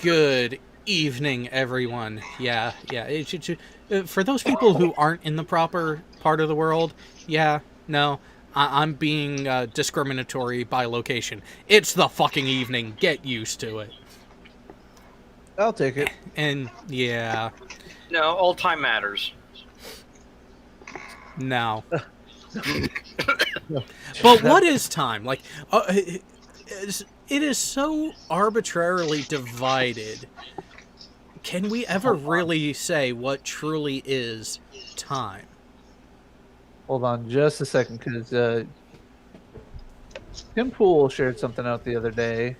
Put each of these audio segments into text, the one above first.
good evening, everyone. Yeah. For those people who aren't in the proper part of the world, yeah, no, I'm being discriminatory by location. It's the fucking evening. Get used to it. I'll take it. And yeah, No, all time matters. no. No. But what is time? Like, it is so arbitrarily divided. Can we ever really say what truly is time? Hold on just a second, because Tim Pool shared something out the other day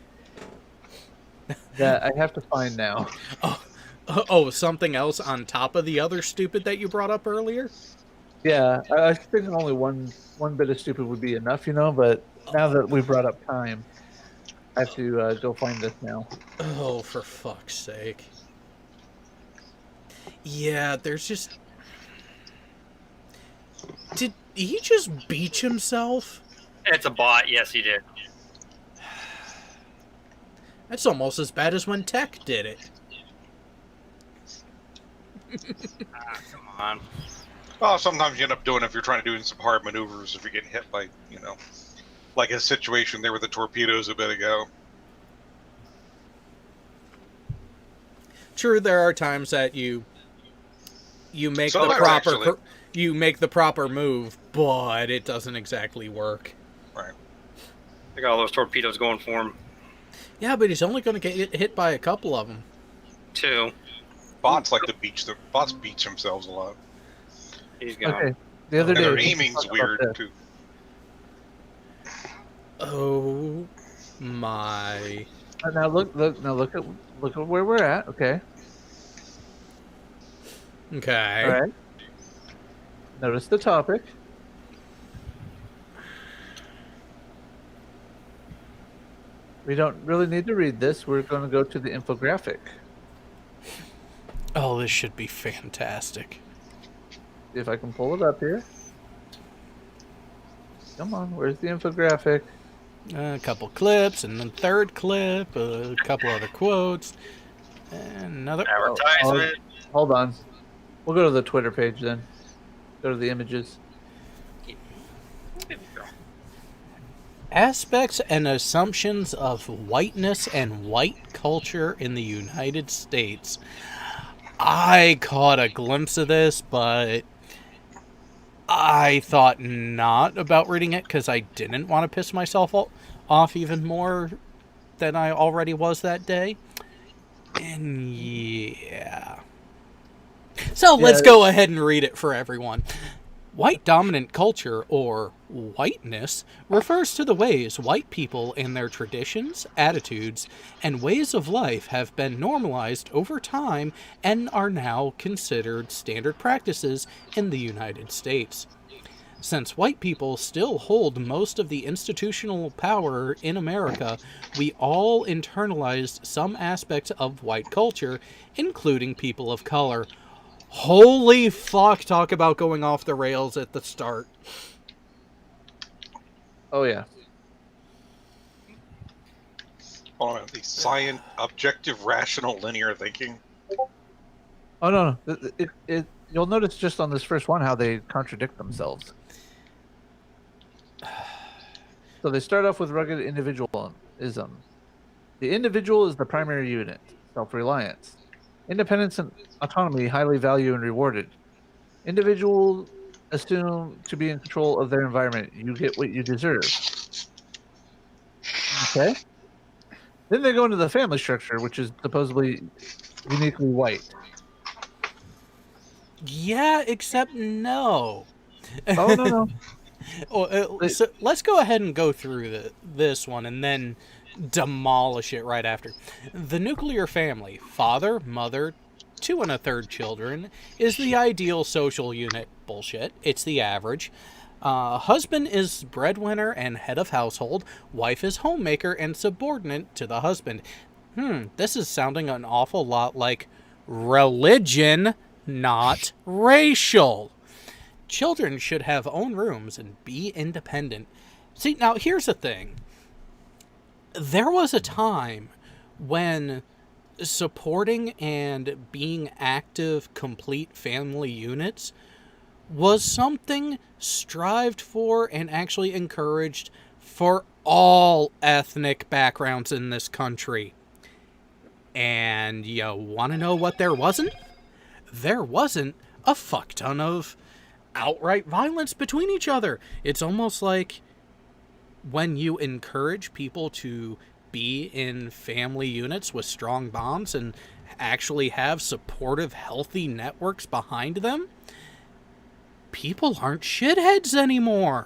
that I have to find now. Oh, something else on top of the other stupid that you brought up earlier? Yeah, I think only one bit of stupid would be enough, but now that we brought up time, I have to go find this now. Oh, for fuck's sake. Yeah, there's just... Did he just beach himself? It's a bot. Yes, he did. That's almost as bad as when Tech did it. Come on. Well, sometimes you end up doing it if you're trying to do some hard maneuvers, if you're getting hit by, like a situation there with the torpedoes a bit ago. True, there are times that you make Sometimes, the proper actually. you make the proper move, but it doesn't exactly work. Right. They got all those torpedoes going for him. Yeah, but he's only going to get hit by a couple of them. 2. Bots like to bots beach themselves a lot. He's gone. Okay, the other And day their we aiming's talked about weird, this. too. Oh my! Now look at where we're at. Okay, Okay. all right. Notice the topic. We don't really need to read this. We're going to go to the infographic. Oh, this should be fantastic. See if I can pull it up here. Come on, where's the infographic? A couple clips, and then third clip, a couple other quotes, and another. Advertisement. Hold on. We'll go to the Twitter page then. Go to the images. Aspects and assumptions of whiteness and white culture in the United States. I caught a glimpse of this, but I thought not about reading it because I didn't want to piss myself off even more than I already was that day. And yeah. So let's go ahead and read it for everyone. White dominant culture, or whiteness, refers to the ways white people and their traditions, attitudes, and ways of life have been normalized over time and are now considered standard practices in the United States. Since white people still hold most of the institutional power in America, we all internalized some aspects of white culture, including people of color. Holy fuck, talk about going off the rails at the start. Oh, yeah. On the science, objective, rational, linear thinking. Oh, no. You'll notice just on this first one how they contradict themselves. So they start off with rugged individualism. The individual is the primary unit, self-reliance. Independence and autonomy highly valued and rewarded. Individuals assume to be in control of their environment. You get what you deserve. Okay. Then they go into the family structure, which is supposedly uniquely white. Yeah, except no. Oh, no. So let's go ahead and go through this one and then demolish it right after. The nuclear family, father, mother, 2 1/3 children, is the ideal social unit. Bullshit. It's the average. Husband is breadwinner and head of household. Wife is homemaker and subordinate to the husband. This is sounding an awful lot like religion, not racial. Children should have own rooms and be independent. See, now here's the thing. There was a time when supporting and being active complete family units was something strived for and actually encouraged for all ethnic backgrounds in this country. And you want to know what there wasn't? There wasn't a fuck ton of outright violence between each other. It's almost like when you encourage people to be in family units with strong bonds and actually have supportive, healthy networks behind them, people aren't shitheads anymore.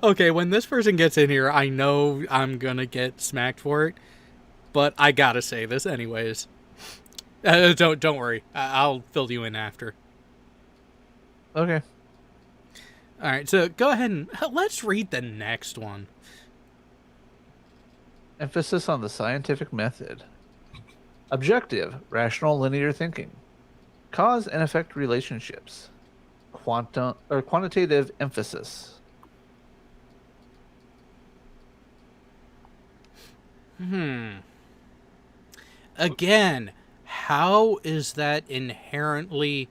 Okay, when this person gets in here, I know I'm gonna get smacked for it, but I gotta say this anyways. Don't worry, I'll fill you in after. Okay. All right, so go ahead and let's read the next one. Emphasis on the scientific method. Objective, rational linear thinking. Cause and effect relationships. Quantitative emphasis. Again, how is that inherently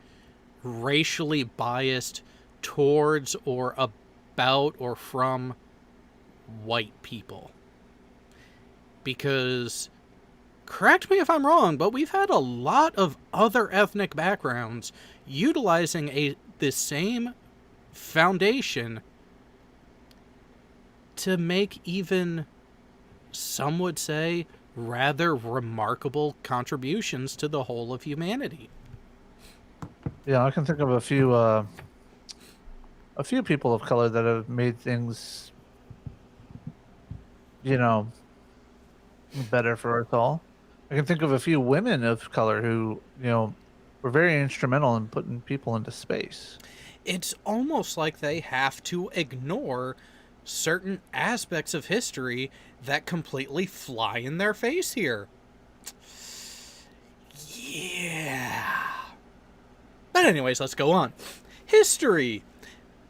racially biased towards or about or from white people? Because, correct me if I'm wrong, but we've had a lot of other ethnic backgrounds utilizing the same foundation to make even, some would say, rather remarkable contributions to the whole of humanity. Yeah, I can think of a few people of color that have made things, better for us all. I can think of a few women of color who, were very instrumental in putting people into space. It's almost like they have to ignore certain aspects of history that completely fly in their face here. Yeah. But anyways, let's go on. History.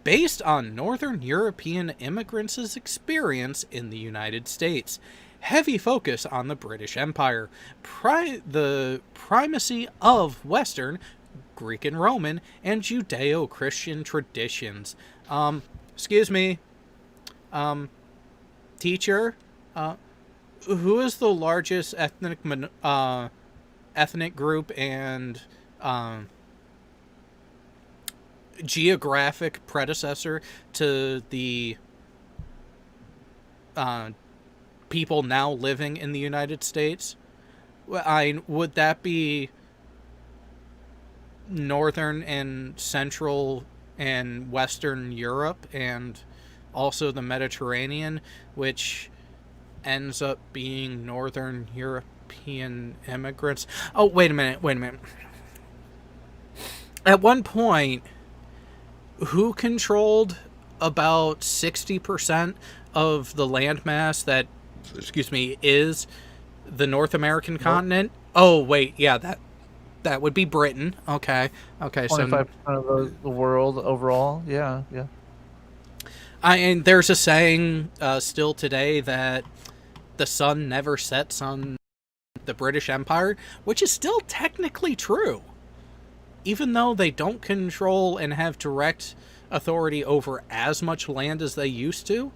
Based on Northern European immigrants' experience in the United States. Heavy focus on the British Empire. The primacy of Western, Greek and Roman, and Judeo-Christian traditions. Excuse me. Teacher, who is the largest ethnic group and geographic predecessor to the people now living in the United States? Would that be Northern and Central and Western Europe and also the Mediterranean, which ends up being Northern European immigrants? Oh, wait a minute. At one point, who controlled about 60% of the landmass that, is the North American continent? Oh, wait, yeah, that would be Britain. Okay, 25% of the world overall. Yeah. And there's a saying still today that the sun never sets on the British Empire, which is still technically true. Even though they don't control and have direct authority over as much land as they used to,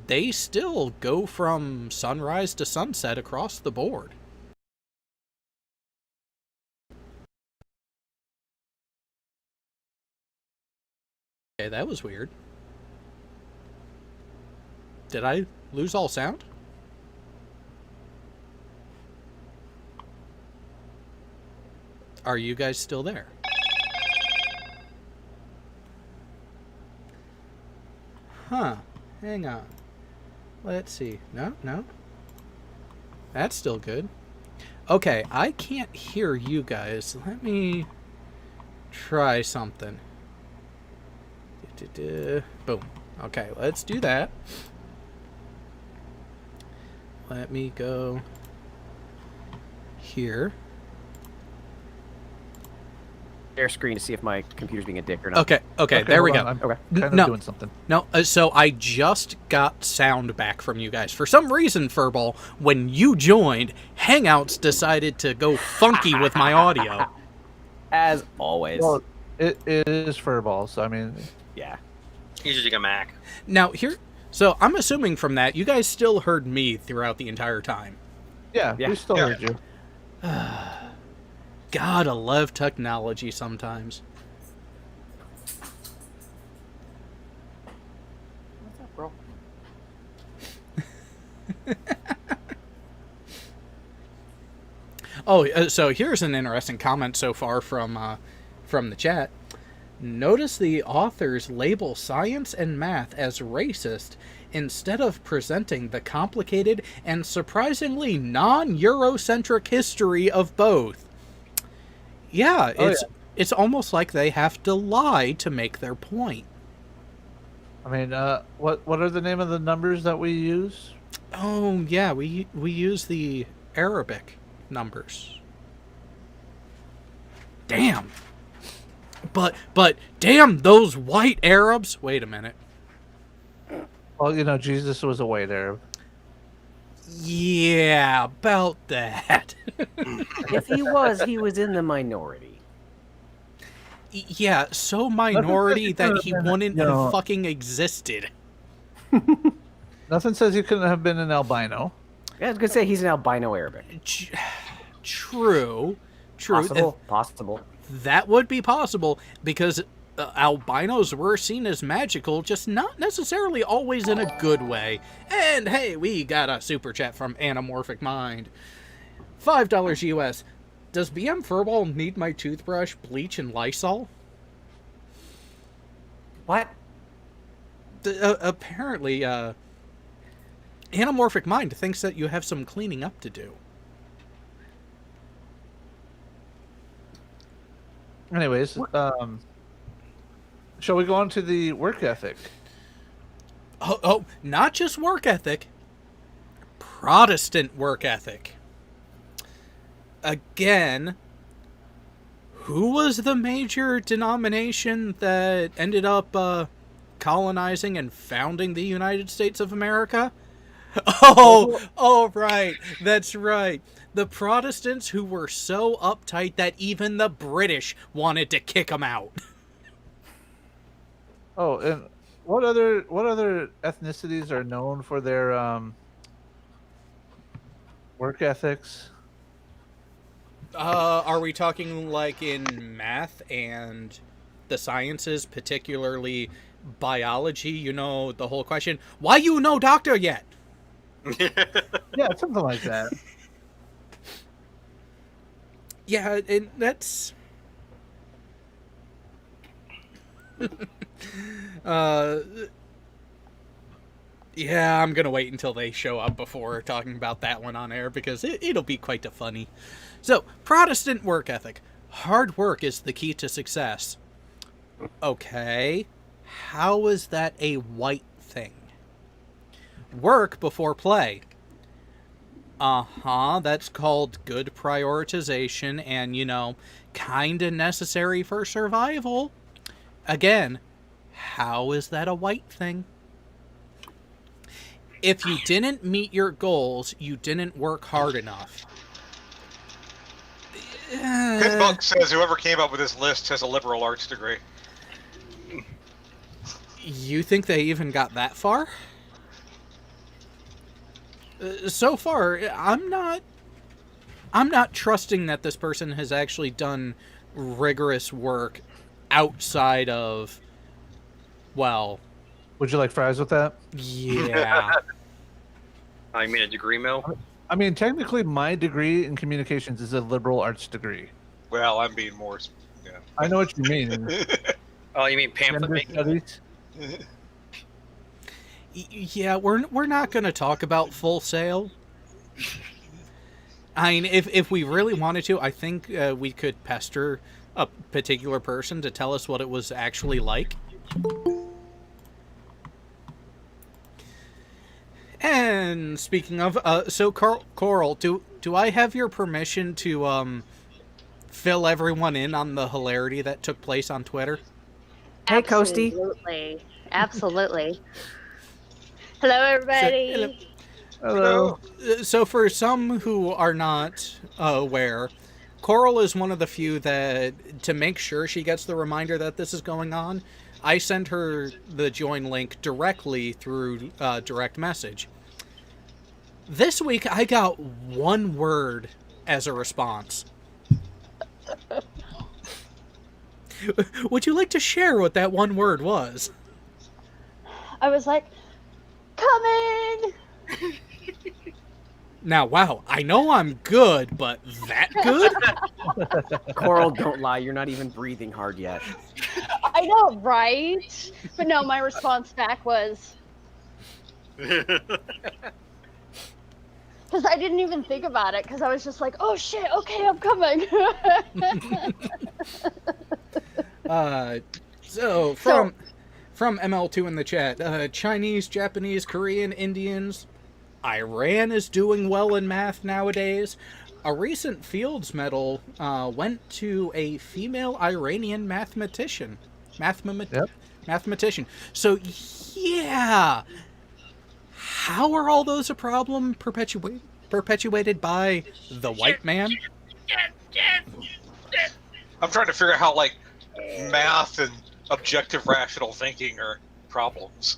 they still go from sunrise to sunset across the board. Okay, that was weird. Did I lose all sound? Are you guys still there? Huh. Hang on. Let's see. No. That's still good. Okay, I can't hear you guys. Let me try something. Boom. Okay, let's do that. Let me go here. share screen to see if my computer's being a dick or not. Okay, there we hold go. on, I'm Okay. kind of No. doing something. No, so I just got sound back from you guys. For some reason, Furball, when you joined, Hangouts decided to go funky with my audio. As always. Well, it is Furball, so I mean, Yeah. He's using a Mac. Now, so I'm assuming from that, you guys still heard me throughout the entire time. yeah, Yeah. we still Yeah. heard you. Gotta love technology sometimes. What's up, bro? Oh, so here's an interesting comment so far from the chat. Notice the authors label science and math as racist instead of presenting the complicated and surprisingly non-Eurocentric history of both. Yeah, it's almost like they have to lie to make their point. I mean, what are the name of the numbers that we use? Oh yeah, we use the Arabic numbers. Damn. But damn those white Arabs. Wait a minute. Well, you know, Jesus was a white Arab. Yeah, about that. If he was in the minority. Yeah, so minority that he wouldn't you know- have fucking existed. Nothing says he couldn't have been an albino. Yeah, I was gonna say he's an albino Arabic. True. Possible. That would be possible because albinos were seen as magical, just not necessarily always in a good way. And hey, we got a super chat from Anamorphic Mind. $5 US. Does BM Furball need my toothbrush, bleach, and Lysol? What? Apparently, Anamorphic Mind thinks that you have some cleaning up to do. Anyways, shall we go on to the work ethic? Oh, not just work ethic. Protestant work ethic. Again, who was the major denomination that ended up colonizing and founding the United States of America? Oh, right. That's right. The Protestants who were so uptight that even the British wanted to kick them out. Oh, and what other ethnicities are known for their work ethics? Are we talking like in math and the sciences, particularly biology? You know, the whole question, why you no doctor yet? Yeah, something like that. Yeah, and that's... yeah, I'm gonna wait until they show up before talking about that one on air, because it'll be quite funny. So, Protestant work ethic. Hard work is the key to success. Okay, how is that a white thing? Work before play. That's called good prioritization and, you know, kinda necessary for survival. Again, how is that a white thing? If you didn't meet your goals, you didn't work hard enough. Pitbuck says whoever came up with this list has a liberal arts degree. You think they even got that far? So far, I'm not trusting that this person has actually done rigorous work outside of, well... Would you like fries with that? Yeah. I mean a degree mill. I mean, technically, my degree in communications is a liberal arts degree. Well, I'm being more. Yeah. I know what you mean. Oh, you mean pamphlet Gender making? studies. Yeah, we're not going to talk about Full Sail. I mean, if we really wanted to, I think we could pester a particular person to tell us what it was actually like. And speaking of, so Coral, do I have your permission to fill everyone in on the hilarity that took place on Twitter? Hey, Coasty. Absolutely. Hello, everybody. Hello. So for some who are not aware, Coral is one of the few that, to make sure she gets the reminder that this is going on, I send her the join link directly through direct message. This week, I got one word as a response. Would you like to share what that one word was? I was like, coming. Now, wow, I know I'm good, but that good? Coral, don't lie. You're not even breathing hard yet. I know, right? But no, my response back was, because I didn't even think about it, because I was just like, oh shit, okay, I'm coming. So from ML2 in the chat, Chinese, Japanese, Korean, Indians, Iran is doing well in math nowadays. A recent Fields Medal went to a female Iranian mathematician. Mathematician. So, yeah. How are all those a problem perpetuated by the white man? I'm trying to figure out how, like, math and objective rational thinking are problems.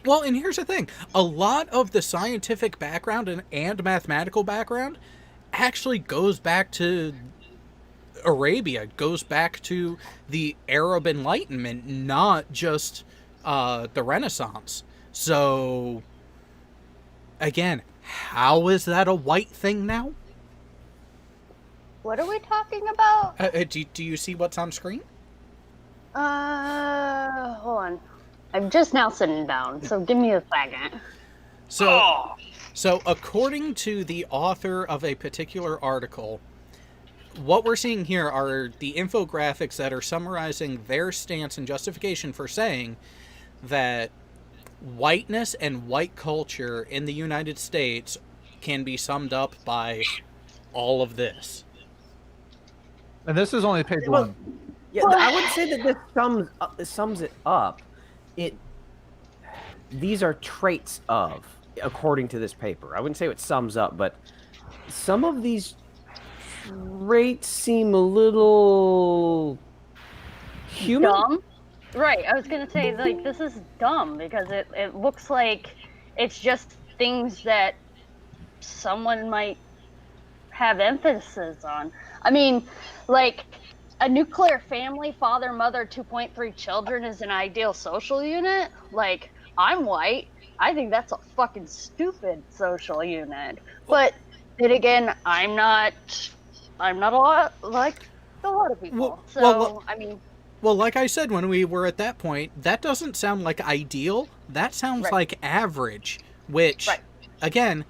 Well, and here's the thing. A lot of the scientific background and mathematical background actually goes back to Arabia, goes back to the Arab Enlightenment, not just the Renaissance. So, again, how is that a white thing now? What are we talking about? Do you see what's on screen? Hold on. I'm just now sitting down, so give me a second. So according to the author of a particular article, what we're seeing here are the infographics that are summarizing their stance and justification for saying that whiteness and white culture in the United States can be summed up by all of this. And this is only page Well, one. Yeah, I would say that this sums it up. These are traits of, according to this paper. I wouldn't say it sums up, but some of these traits seem a little human. Dumb? Right, I was gonna say, like, this is dumb because it looks like it's just things that someone might have emphasis on. I mean, like, a nuclear family, father, mother, 2.3 children is an ideal social unit. Like, I'm white. I think that's a fucking stupid social unit. But then again, I'm not a lot like a lot of people. I mean, well, like I said when we were at that point, that doesn't sound like ideal. That sounds like average, which, again,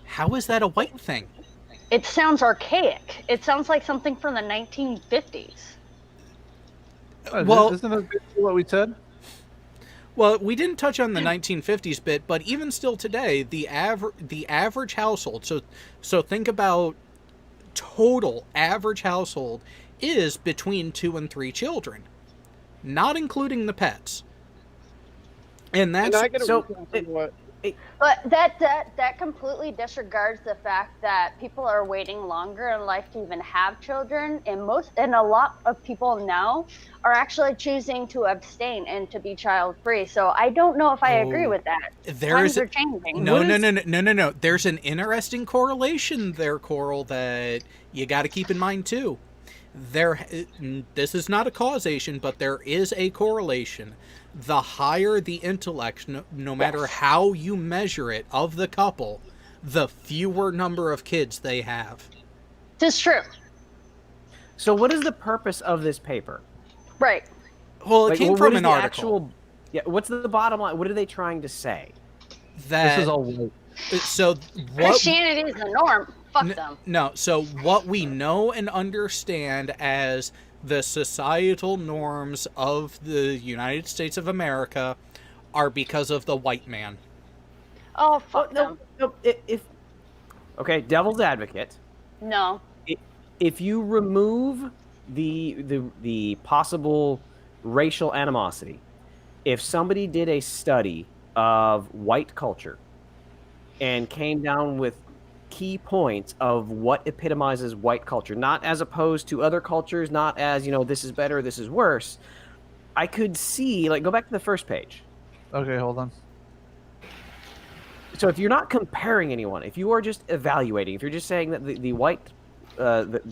how is that a white thing? It sounds archaic. It sounds like something from the 1950s. Well, isn't that basically what we said? Well, we didn't touch on the 1950s bit, but even still today, the average household. So think about total average household is between 2 and 3 children, not including the pets. And that's But that completely disregards the fact that people are waiting longer in life to even have children, and a lot of people now are actually choosing to abstain and to be child free. So I don't know if I agree with that. Times are changing. No. There's an interesting correlation there, Coral, that you got to keep in mind too. This is not a causation, but there is a correlation. The higher the intellect, no matter how you measure it, of the couple, the fewer number of kids they have. This is true. So what is the purpose of this paper? Right. Well, it came from an article. What's the bottom line? What are they trying to say? That this is all white. So Christianity is the norm. Fuck them. No, so what we know and understand as the societal norms of the United States of America are because of the white man. Oh, fuck them. No, okay, devil's advocate. No. if you remove the possible racial animosity, if somebody did a study of white culture and came down with key points of what epitomizes white culture, not as opposed to other cultures, not as, this is better, this is worse, I could see, like, go back to the first page. Okay, hold on. So if you're not comparing anyone, if you are just evaluating, if you're just saying that the white, the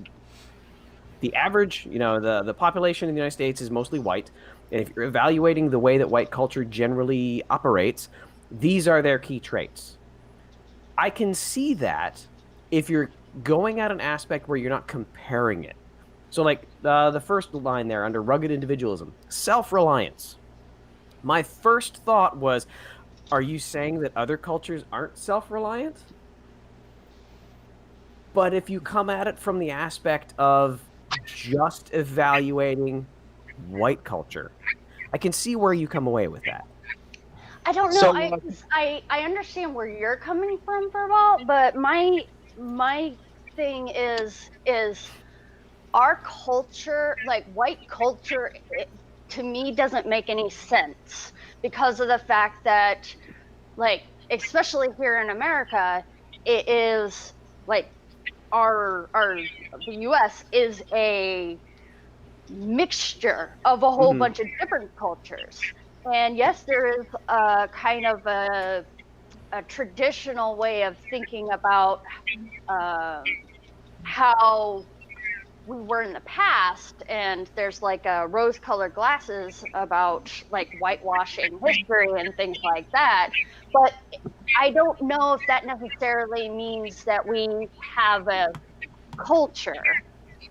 average, the population in the United States is mostly white, and if you're evaluating the way that white culture generally operates, these are their key traits. I can see that if you're going at an aspect where you're not comparing it. So like the first line there under rugged individualism, self-reliance. My first thought was, are you saying that other cultures aren't self-reliant? But if you come at it from the aspect of just evaluating white culture, I can see where you come away with that. I don't know. So, I understand where you're coming from, Verbal, but my thing is our culture, like white culture, to me doesn't make any sense because of the fact that, like, especially here in America, it is like the U.S. is a mixture of a whole bunch of different cultures. And yes, there is a kind of a traditional way of thinking about how we were in the past, and there's like rose-colored glasses about like whitewashing history and things like that. But I don't know if that necessarily means that we have a culture,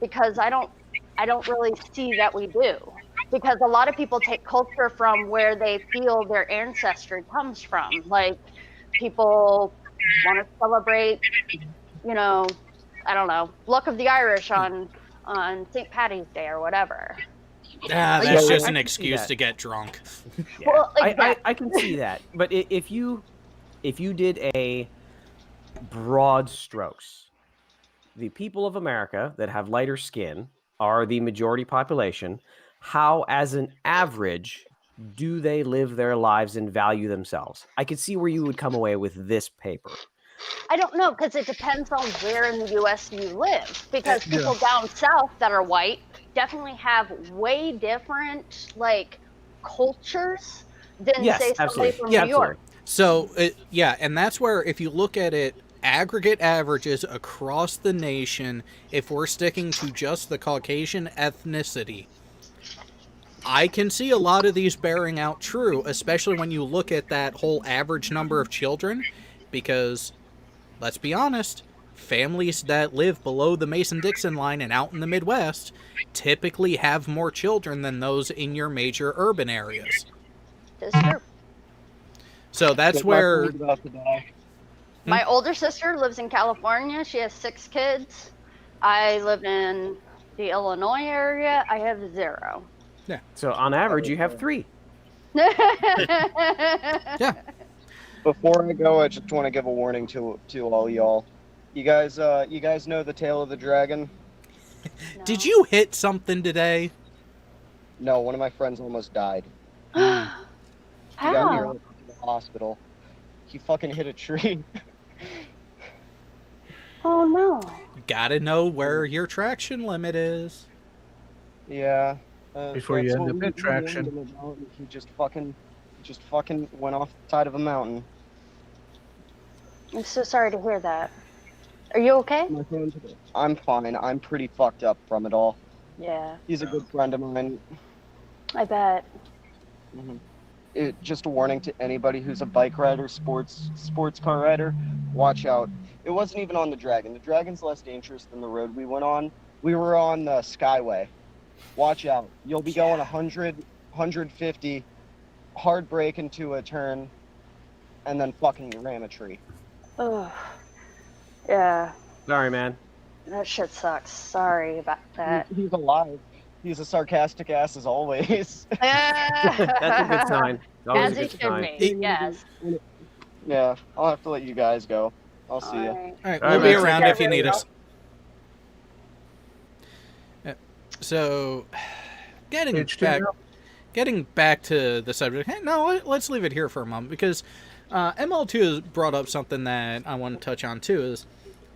because I don't really see that we do. Because a lot of people take culture from where they feel their ancestry comes from. Like, people want to celebrate, I don't know, Luck of the Irish on St. Patty's Day or whatever. That's just I an can see excuse that. to get drunk. Yeah. Well, I can see that. But if you did a broad strokes, the people of America that have lighter skin are the majority population. How, as an average, do they live their lives and value themselves? I could see where you would come away with this paper. I don't know, because it depends on where in the U.S. you live. Because people down south that are white definitely have way different, like, cultures than, say, somebody from New York. So, and that's where, if you look at it, aggregate averages across the nation, if we're sticking to just the Caucasian ethnicity, I can see a lot of these bearing out true, especially when you look at that whole average number of children, because, let's be honest, families that live below the Mason-Dixon line and out in the Midwest typically have more children than those in your major urban areas. That's true. So that's where... My older sister lives in California. She has 6 kids. I live in the Illinois area. I have 0. Yeah. So on average, you have 3. Yeah. Before I go, I just want to give a warning to all y'all. You guys know the tail of the dragon? No. Did you hit something today? No, one of my friends almost died. He got How? to the hospital. He fucking hit a tree. Oh no. Gotta know where your traction limit is. Yeah. Before you that's end what up we in traction. warned him about. He just fucking went off the side of a mountain. I'm so sorry to hear that. Are you okay? I'm fine. I'm pretty fucked up from it all. Yeah, He's a good friend of mine. I bet. Just a warning to anybody who's a bike rider, sports car rider, watch out. It wasn't even on the Dragon. The Dragon's less dangerous than the road we went on. We were on the Skyway. Watch out. You'll be going 100, 150, hard brake into a turn, and then fucking ram a tree. Ugh. Yeah, Sorry, man. that shit sucks. Sorry about that. He's alive. He's a sarcastic ass as always. That's a good sign. Always As a it good should sign. be, yes. Yeah, I'll have to let you guys go. I'll see you. Alright. All right, All we'll right, be man. around Take if you care. need us. So, getting Page 2 back, now? getting back to the subject. Hey, no, let's leave it here for a moment because ML2 has brought up something that I want to touch on too. Is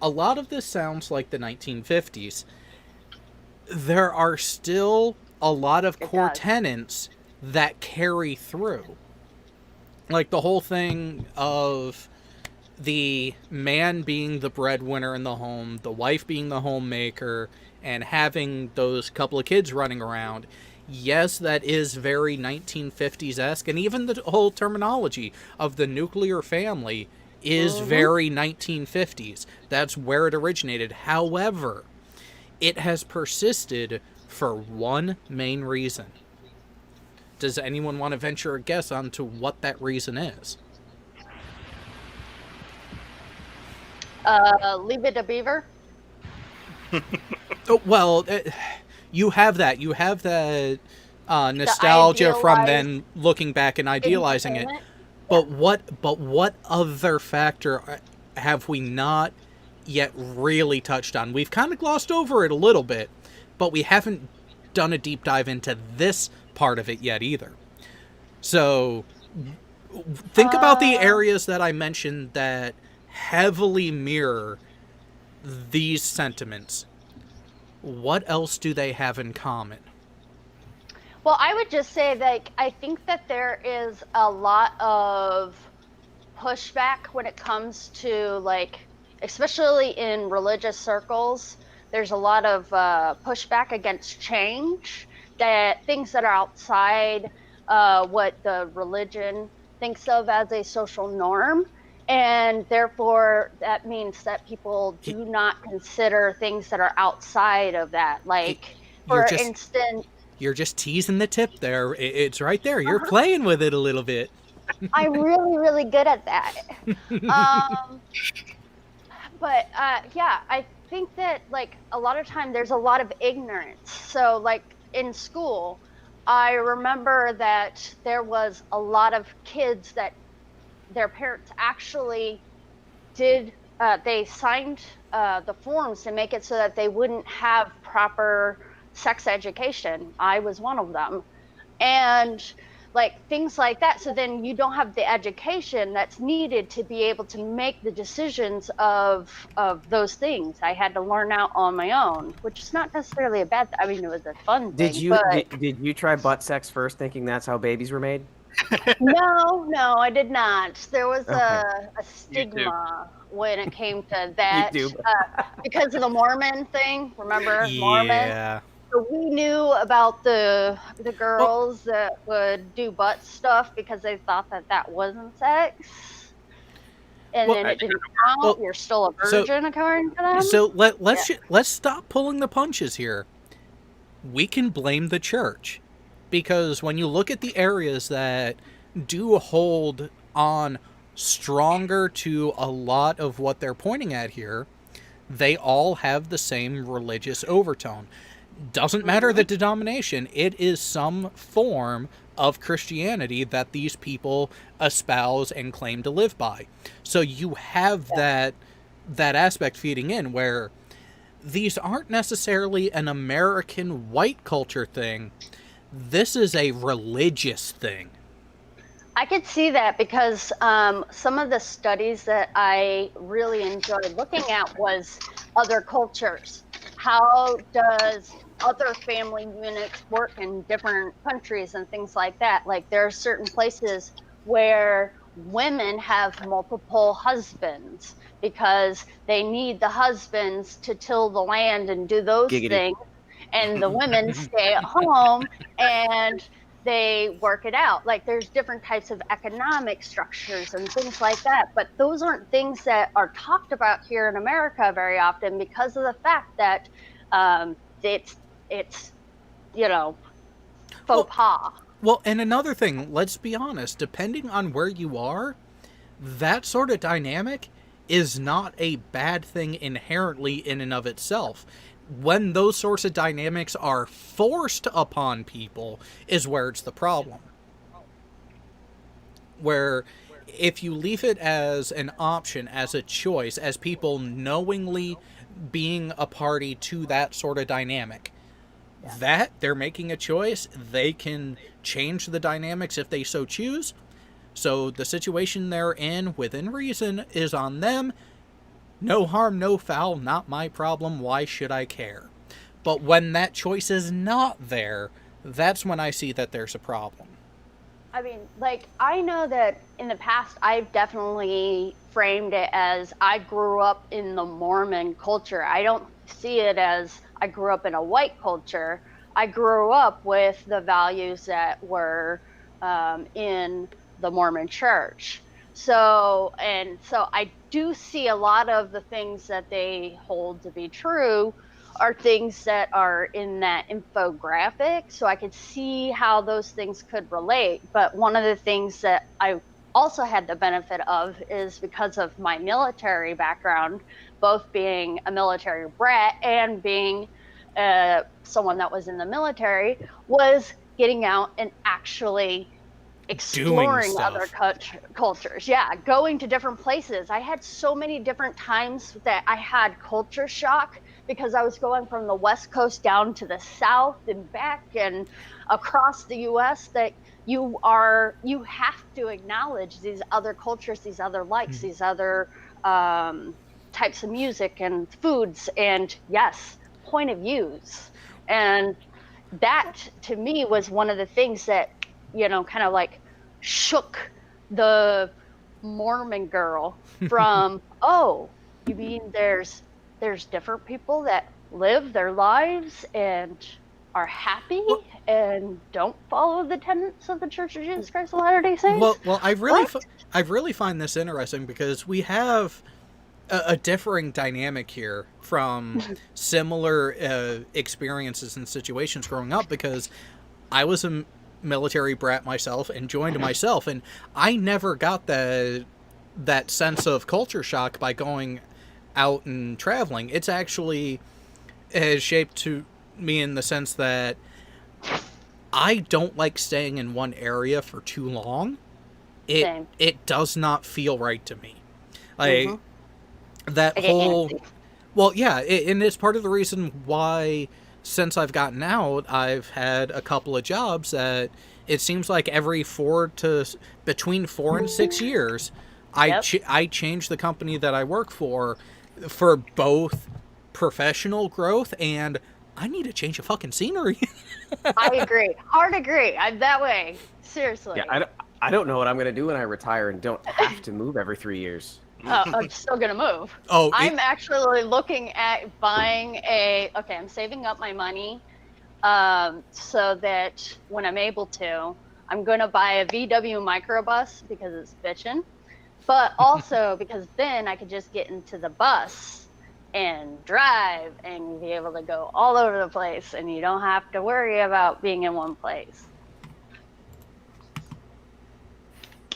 a lot of this sounds like the 1950s. There are still a lot of core does. tenets that carry through. Like the whole thing of the man being the breadwinner in the home, the wife being the homemaker, and having those couple of kids running around. Yes, that is very 1950s-esque, and even the whole terminology of the nuclear family is very 1950s. That's where it originated. However, it has persisted for one main reason. Does anyone want to venture a guess onto what that reason is? Leave it a beaver. Oh, well, you have that. You have that nostalgia from then looking back and idealizing it. entertainment. But what other factor have we not yet really touched on? We've kind of glossed over it a little bit, but we haven't done a deep dive into this part of it yet either. So think about the areas that I mentioned that heavily mirror these sentiments. What else do they have in common? Well, I would just say, like, I think that there is a lot of pushback when it comes to, like, especially in religious circles, there's a lot of pushback against change, that things that are outside what the religion thinks of as a social norm. And therefore, that means that people do not consider things that are outside of that. Like, for instance, you're just teasing the tip there. It's right there. You're playing with it a little bit. I'm really, really good at that. But yeah, I think that, like, a lot of time there's a lot of ignorance. So, like, in school, I remember that there was a lot of kids that their parents actually did, they signed the forms to make it so that they wouldn't have proper sex education. I was one of them. And like things like that. So then you don't have the education that's needed to be able to make the decisions of those things. I had to learn out on my own, which is not necessarily a bad thing. I mean, it was a fun thing. Did you try butt sex first, thinking that's how babies were made? No, I did not. There was a stigma when it came to that because of the Mormon thing. Remember Mormon? Yeah. So we knew about the girls that would do butt stuff because they thought that wasn't sex, and then it didn't count. You're still a virgin according to them. So let's stop pulling the punches here. We can blame the church, because when you look at the areas that do hold on stronger to a lot of what they're pointing at here, they all have the same religious overtone. Doesn't matter the denomination, it is some form of Christianity that these people espouse and claim to live by. So you have that aspect feeding in, where these aren't necessarily an American white culture thing. This is a religious thing. I could see that because some of the studies that I really enjoyed looking at was other cultures. How does other family units work in different countries and things like that? Like, there are certain places where women have multiple husbands because they need the husbands to till the land and do those things, and the women stay at home and they work it out. Like, there's different types of economic structures and things like that, but those aren't things that are talked about here in America very often because of the fact that it's faux pas. Well, and another thing, let's be honest, depending on where you are, that sort of dynamic is not a bad thing inherently in and of itself. When those sorts of dynamics are forced upon people is where it's the problem. Where if you leave it as an option, as a choice, as people knowingly being a party to that sort of dynamic, that they're making a choice. They can change the dynamics if they so choose. So the situation they're in, within reason, is on them. No harm, no foul, not my problem. Why should I care? But when that choice is not there, that's when I see that there's a problem. I mean, like, I know that in the past, I've definitely framed it as I grew up in the Mormon culture. I don't see it as I grew up in a white culture. I grew up with the values that were in the Mormon church. So I do see a lot of the things that they hold to be true are things that are in that infographic. So I could see how those things could relate. But one of the things that I also had the benefit of is because of my military background, both being a military brat and being someone that was in the military, was getting out and actually exploring other cultures. Yeah, going to different places. I had so many different times that I had culture shock because I was going from the West Coast down to the South and back and across the US, that you have to acknowledge these other cultures, these other likes, these other types of music and foods, and yes, point of views. And that to me was one of the things that, kind of like shook the Mormon girl from, oh, you mean there's different people that live their lives and are happy and don't follow the tenets of the Church of Jesus Christ of Latter-day Saints? Well, I really find this interesting because we have a differing dynamic here from similar experiences and situations growing up, because I was a military brat myself and joined myself, and I never got that sense of culture shock by going out and traveling. It's actually has shaped to me in the sense that I don't like staying in one area for too long. It does not feel right to me. Like that whole, well, yeah, and it's part of the reason why, since I've gotten out, I've had a couple of jobs that it seems like every between 4 and 6 years, I change the company that I work for both professional growth and I need a change of fucking scenery. I agree. Hard agree. I'm that way. Seriously. Yeah, I don't know what I'm going to do when I retire and don't have to move every 3 years. I'm still going to move. Oh, I'm actually looking at buying I'm saving up my money so that when I'm able to, I'm going to buy a VW microbus because it's bitchin', but also because then I could just get into the bus and drive and be able to go all over the place, and you don't have to worry about being in one place.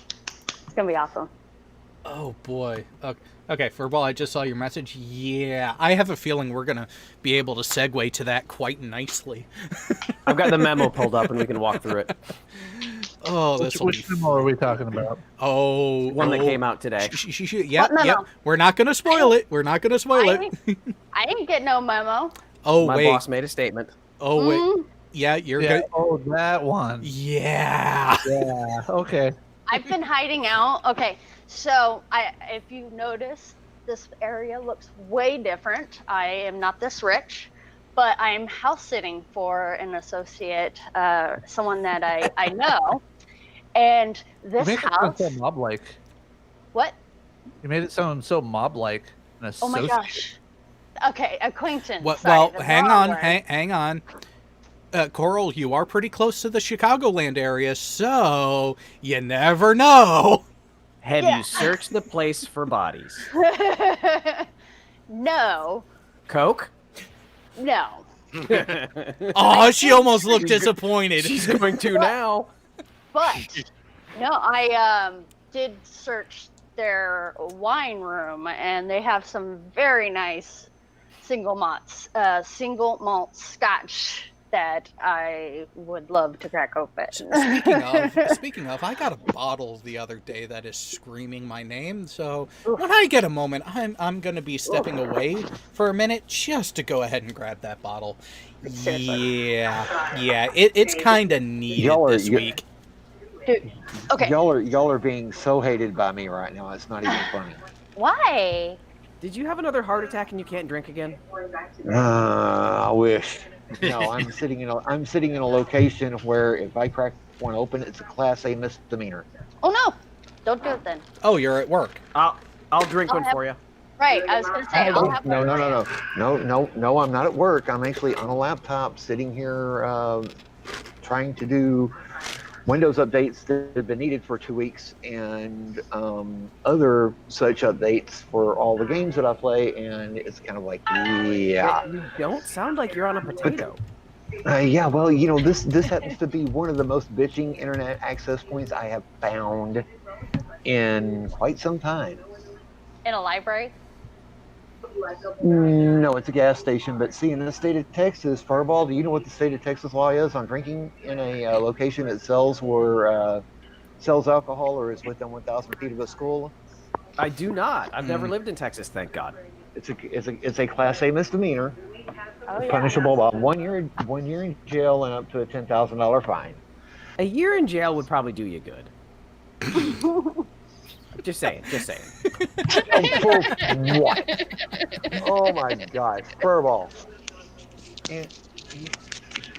It's going to be awesome. Oh boy. Okay, Furball, I just saw your message. Yeah, I have a feeling we're going to be able to segue to that quite nicely. I've got the memo pulled up and we can walk through it. Oh, which memo are we talking about? Oh, one that came out today. Yeah, no. We're not going to spoil it. We're not going to spoil it. I didn't get no memo. Oh, My boss made a statement. Oh, wait. Yeah, you're good. Oh, that one. Yeah. Yeah. Okay. I've been hiding out. Okay, so if you notice, this area looks way different. I am not this rich, but I'm house sitting for an associate, someone that I know. And this house. It sound so mob-like. What? You made it sound so mob-like. Oh my gosh. Okay, acquaintance. Well, hang on. Coral, you are pretty close to the Chicagoland area, so you never know. Have you searched the place for bodies? No. Coke? No. Oh, she almost looked disappointed. She's going to now. But no, I did search their wine room, and they have some very nice single malt Scotch that I would love to crack open. Speaking of, I got a bottle the other day that is screaming my name. So when I get a moment, I'm going to be stepping away for a minute just to go ahead and grab that bottle. Seriously. Yeah, it's kind of needed this week. Dude, okay. Y'all are being so hated by me right now. It's not even funny. Why? Did you have another heart attack and you can't drink again? I wish. No, I'm sitting in a location where if I crack one open, it's a Class A misdemeanor. Oh no! Don't do it then. Oh, you're at work. I'll drink one for you. Right, I was gonna say I'll have one. No, I'm not at work. I'm actually on a laptop sitting here trying to do Windows updates that have been needed for 2 weeks and other such updates for all the games that I play, and it's kind of like, yeah. You don't sound like you're on a potato. Yeah, well, this happens to be one of the most bitching internet access points I have found in quite some time. In a library? No, it's a gas station. But see, in the state of Texas, Fireball, do you know what the state of Texas law is on drinking in a location that sells alcohol or is within 1,000 feet of a school? I do not. I've never lived in Texas, thank God. It's a Class A misdemeanor, Oh, yeah. punishable by 1 year in jail and up to a $10,000 fine. A year in jail would probably do you good. Just saying. For what? Oh my God, Furball. And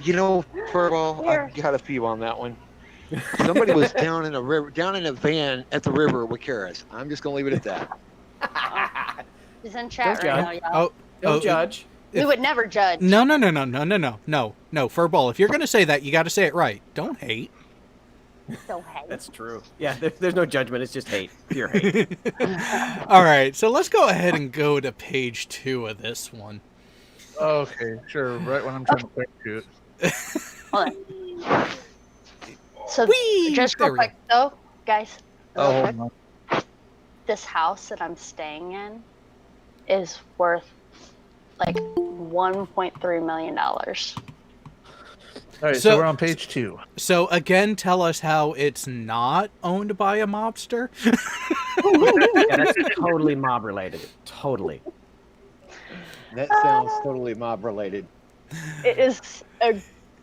Furball, I've got a few on that one. Somebody was down in a van at the river with Karis. I'm just gonna leave it at that. He's in chat Don't right now, y'all. Don't judge. We would never judge. No, Furball, if you're going to say that, you got to say it right. Don't hate. Don't hate. That's true. Yeah, there's no judgment. It's just hate. Pure hate. All right, so let's go ahead and go to page 2 of this one. Okay, sure. Right when I'm trying to quick shoot. Hold on. So, just real quick, though, guys. Real quick, this house that I'm staying in is worth like $1.3 million. All right, so we're on page 2. So again, tell us how it's not owned by a mobster. Yeah, that's totally mob related. Totally. That sounds totally mob related. It is a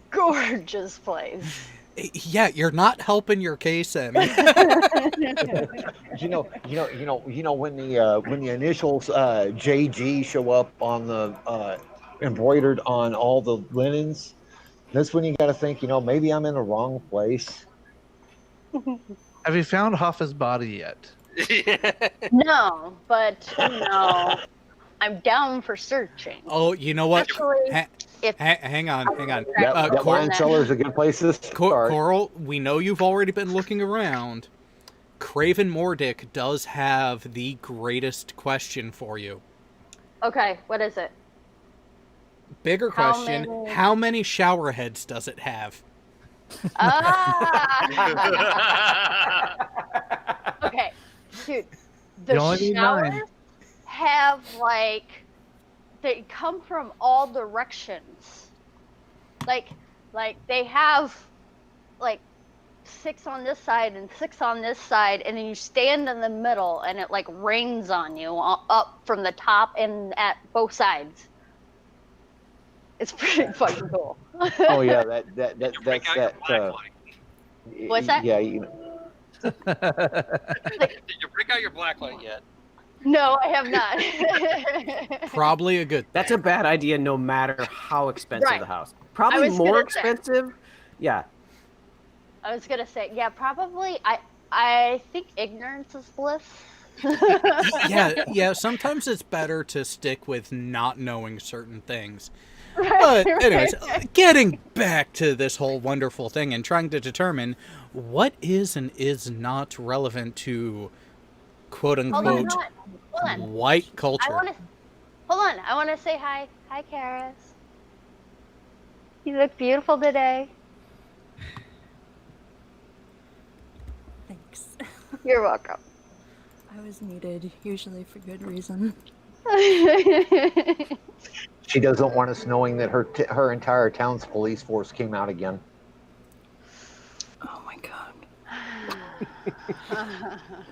gorgeous place. Yeah, you're not helping your case, Emmy. When the initials JG show up on the embroidered on all the linens, that's when you got to think, maybe I'm in the wrong place. Have you found Hoffa's body yet? No, but I'm down for searching. Oh, you know what? Actually, hang on. That wine cellar is a good place to start. Coral, we know you've already been looking around. Craven Mordick does have the greatest question for you. Okay, what is it? Bigger question, how many shower heads does it have? Okay, dude, the showers have they come from all directions. Like they have 6 on this side and 6 on this side, and then you stand in the middle and it rains on you up from the top and at both sides. It's pretty fucking cool. Oh yeah, that's that. What's that? Yeah, Did you break out your blacklight yet? No, I have not. Probably a good thing. That's a bad idea no matter how expensive the house. Probably more expensive. Yeah. I was gonna say, yeah, probably. I think ignorance is bliss. yeah. Sometimes it's better to stick with not knowing certain things. But anyways, getting back to this whole wonderful thing and trying to determine what is and is not relevant to quote unquote Hold on. white culture. Hold on. I want to say hi. Hi, Karis. You look beautiful today. Thanks. You're welcome. I was needed, usually for good reason. She doesn't want us knowing that her entire town's police force came out again. Oh my god.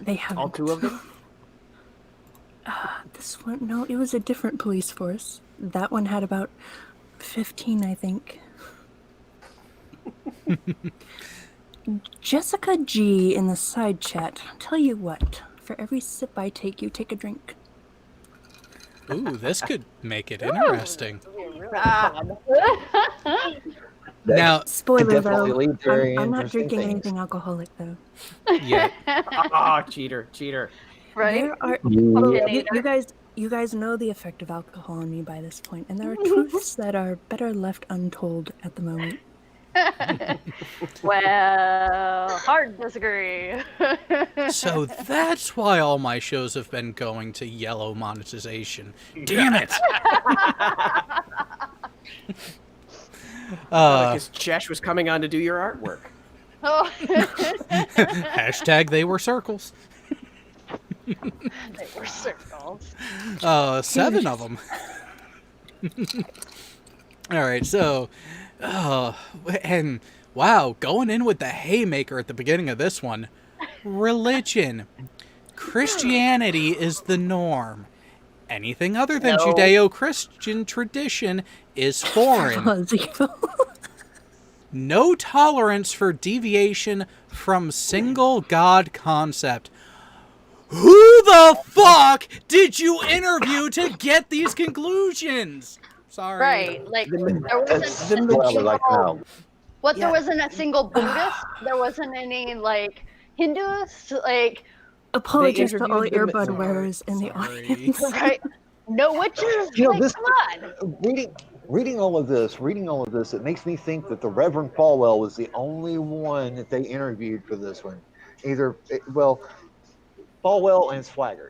They haven't. All two of them? This one, no, it was a different police force. That one had about 15, I think. Jessica G in the side chat. Tell you what, for every sip I take, you take a drink. Ooh, this could make it interesting. Now, Spoiler though, definitely lead to very I'm not interesting drinking things. anything alcoholic though. yeah, Ah, cheater. Right? There are, Yeah. you guys know the effect of alcohol on me by this point, and there are truths that are better left untold at the moment. Well, hard disagree. so that's why all my shows have been going to yellow monetization. Damn it! Because Chesh was coming on to do your artwork. Oh. Hashtag they were circles. They were circles. 7 of them. All right, so, and wow, going in with the haymaker at the beginning of this one. Religion. Christianity is the norm. Anything other than Judeo-Christian tradition is foreign. No tolerance for deviation from single God concept. Who the fuck did you interview to get these conclusions? Sorry. Right, like there That's wasn't what I would like to know. there wasn't a single Buddhist. There wasn't any like Hindus. Like Apologies to all interviewed them- earbud sorry, wearers in the audience. right, no witches. You know, Like, this come on. reading all of this, it makes me think that the Reverend Falwell was the only one that they interviewed for this one. Falwell and Swaggart.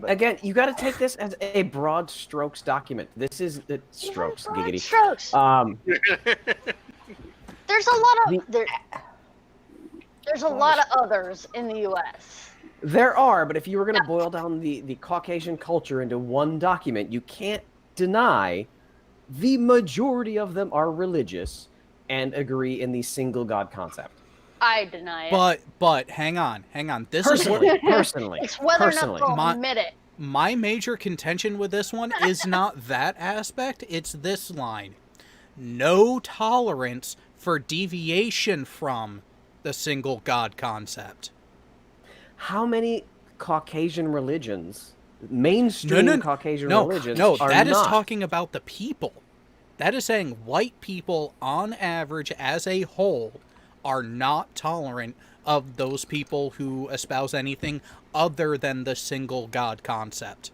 Again, you got to take this as a broad strokes document. This is the strokes, Broad giggity. strokes. There's a lot of there's a lot of others in the U.S. There are, but if you were going to boil down the Caucasian culture into one document, you can't deny the majority of them are religious and agree in the single God concept. I deny it. But hang on. This Personally, is personally, It's whether personally. or not they'll admit it. my major contention with this one is not that aspect, it's this line. No tolerance for deviation from the single God concept. How many Caucasian religions, mainstream Caucasian religions, No, are that is not? talking about the people. That is saying white people, on average, as a whole, are not tolerant of those people who espouse anything other than the single God concept.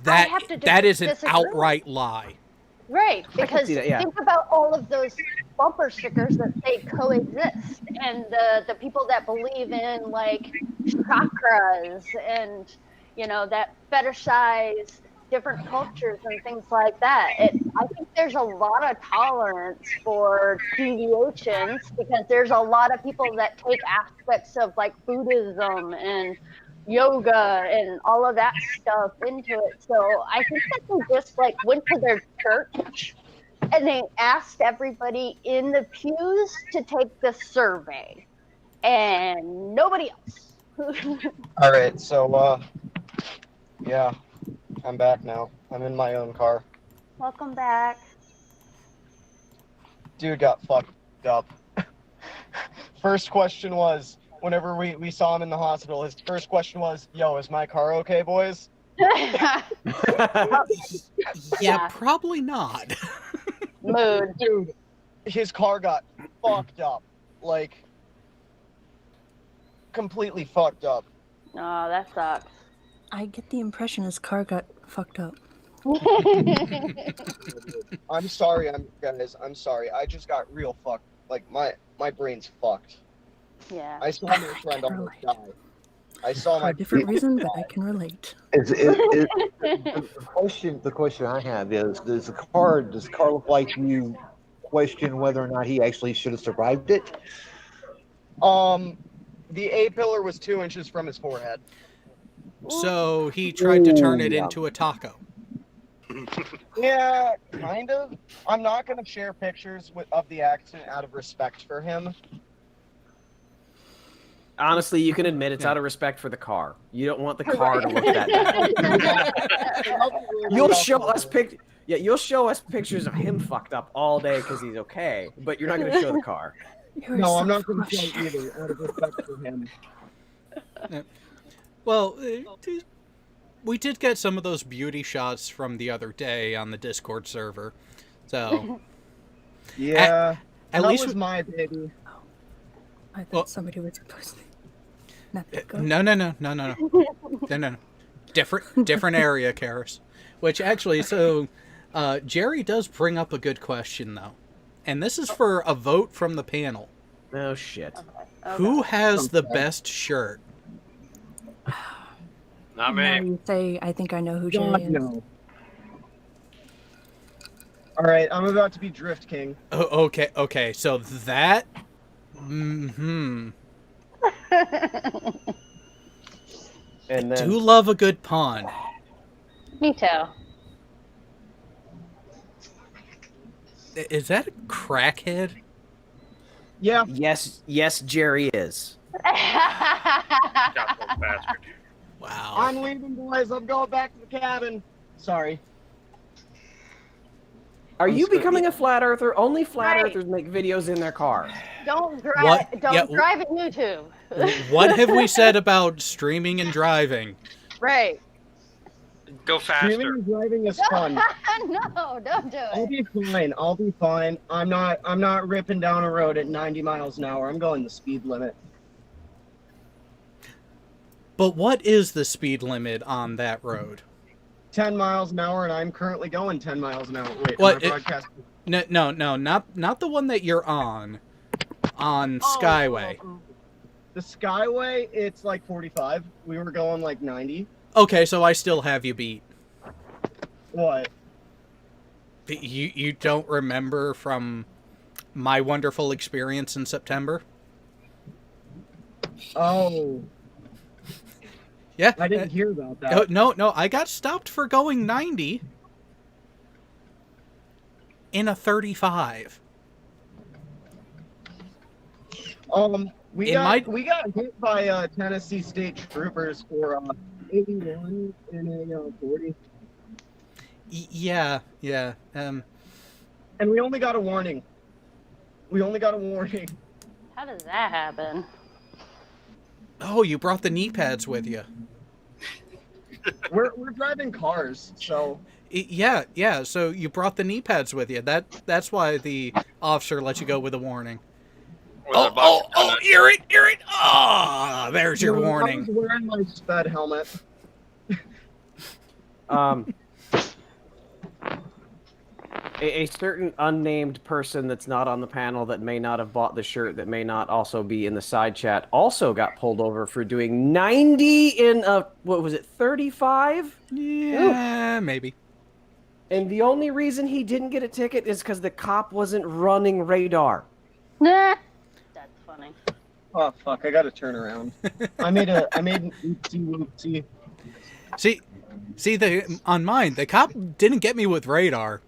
That is an disagree. outright lie. Right, because see that, yeah. think about all of those bumper stickers that say coexist, and the people that believe in like chakras and that fetishize different cultures and things like that. I think there's a lot of tolerance for deviations because there's a lot of people that take aspects of like Buddhism and yoga and all of that stuff into it. So I think that they just like went to their church and they asked everybody in the pews to take the survey and nobody else. All right, so yeah, I'm back now. I'm in my own car. Welcome back. Dude got fucked up. First question was, whenever we saw him in the hospital, his first question was, "Yo, is my car okay, boys?" Yeah, probably not. Mood. Dude, his car got fucked up. Like, completely fucked up. Oh, that sucks. I get the impression his car got fucked up. I'm sorry, guys. I'm sorry. I just got real fucked. Like, my brain's fucked. Yeah. I saw my friend almost die. I saw For my a different reason, but I can relate. The question I have is, does the car look like you question whether or not he actually should have survived it? The A-pillar was 2 inches from his forehead. So he tried to turn it into a taco. Yeah, kind of. I'm not going to share pictures of the accident out of respect for him. Honestly, you can admit it's out of respect for the car. You don't want the car to look that bad. You'll show us you'll show us pictures of him fucked up all day because he's okay, but you're not going to show the car. No, I'm not going to show either out of respect for him. Well, we did get some of those beauty shots from the other day on the Discord server, so yeah, at that least was my baby. I thought somebody was posting. No. Different area, Karis. Which actually, so Jerry does bring up a good question though, and this is for a vote from the panel. Oh shit! Okay. Who has the best shirt? Not Now me. you say, I think I know who Jerry God, is. no. All right, I'm about to be Drift King. Oh, okay. So that. And I then do love a good pun. Me too. Is that a crackhead? Yeah. yes, Jerry is. Got little bastard. Wow. I'm leaving, boys. I'm going back to the cabin. Sorry. Are you becoming a flat earther? Only flat Right. earthers make videos in their car. Don't drive. What? Don't Yeah, drive at YouTube. What have we said about streaming and driving? Right. Go faster. Streaming and driving is fun. No, don't do I'll it. be fine. I'll be fine. I'm not ripping down a road at 90 miles an hour. I'm going the speed limit. But what is the speed limit on that road? 10 miles an hour, and I'm currently going 10 miles an hour. Wait, What, am I broadcasting? No, not the one that you're on. On Skyway. The Skyway, it's like 45. We were going like 90. Okay, so I still have you beat. What? You don't remember from my wonderful experience in September? Oh, Yeah. I didn't hear about that. No, I got stopped for going 90 in a 35. We got hit by Tennessee State Troopers for 81 in a 40. Yeah. And we only got a warning. How does that happen? Oh, you brought the knee pads with you. We're driving cars, so Yeah. So you brought the knee pads with you. That's why the officer let you go with a warning. Oh! Hear it! Ah, there's your I warning. was wearing my sped helmet. A certain unnamed person that's not on the panel that may not have bought the shirt, that may not also be in the side chat, also got pulled over for doing 90 in a, what was it, 35? Yeah, maybe. And the only reason he didn't get a ticket is because the cop wasn't running radar. Nah. That's funny. Oh fuck! I gotta turn around. I made an oopsie. See, on mine, the cop didn't get me with radar.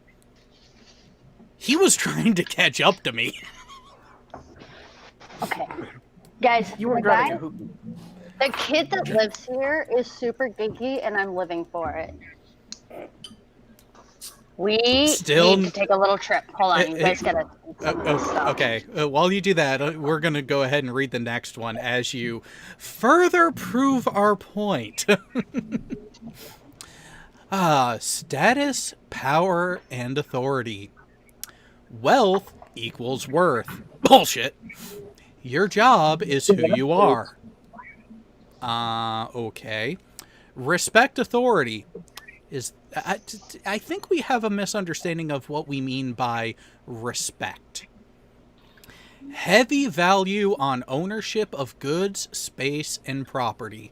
He was trying to catch up to me. Okay. Guys, You were the driving guy- a hoopty. The kid that lives here is super geeky, and I'm living for it. We Still- need to take a little trip. Hold on, you guys gotta. Okay, while you do that, we're going to go ahead and read the next one as you further prove our point. Status, power, and authority. Wealth equals worth. Bullshit. Your job is who you are. Okay. Respect authority. I think we have a misunderstanding of what we mean by respect. Heavy value on ownership of goods, space, and property.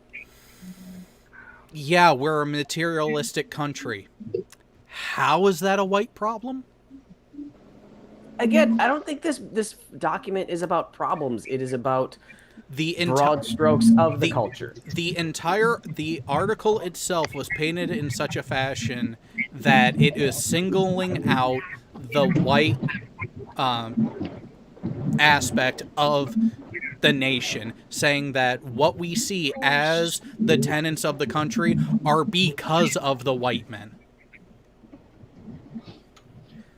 Yeah, we're a materialistic country. How is that a white problem? Again, I don't think this document is about problems. It is about The broad strokes of the culture. The article itself was painted in such a fashion that it is singling out the white aspect of the nation, saying that what we see as the tenets of the country are because of the white men.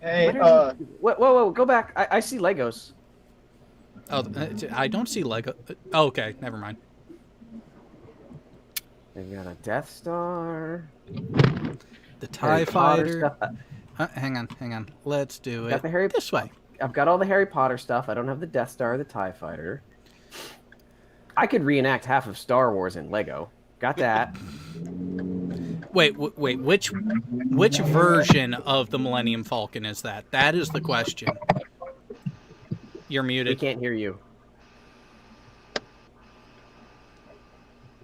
Hey, Whoa, go back. I see Legos. Oh, I don't see Lego. Oh, okay, never mind. They've got a Death Star. The TIE Fighter. Stuff. Hang on. Let's do Got it the this way. I've got all the Harry Potter stuff. I don't have the Death Star or the TIE Fighter. I could reenact half of Star Wars in Lego. Got that. Wait. Which version of the Millennium Falcon is that? That is the question. You're muted. We can't hear you.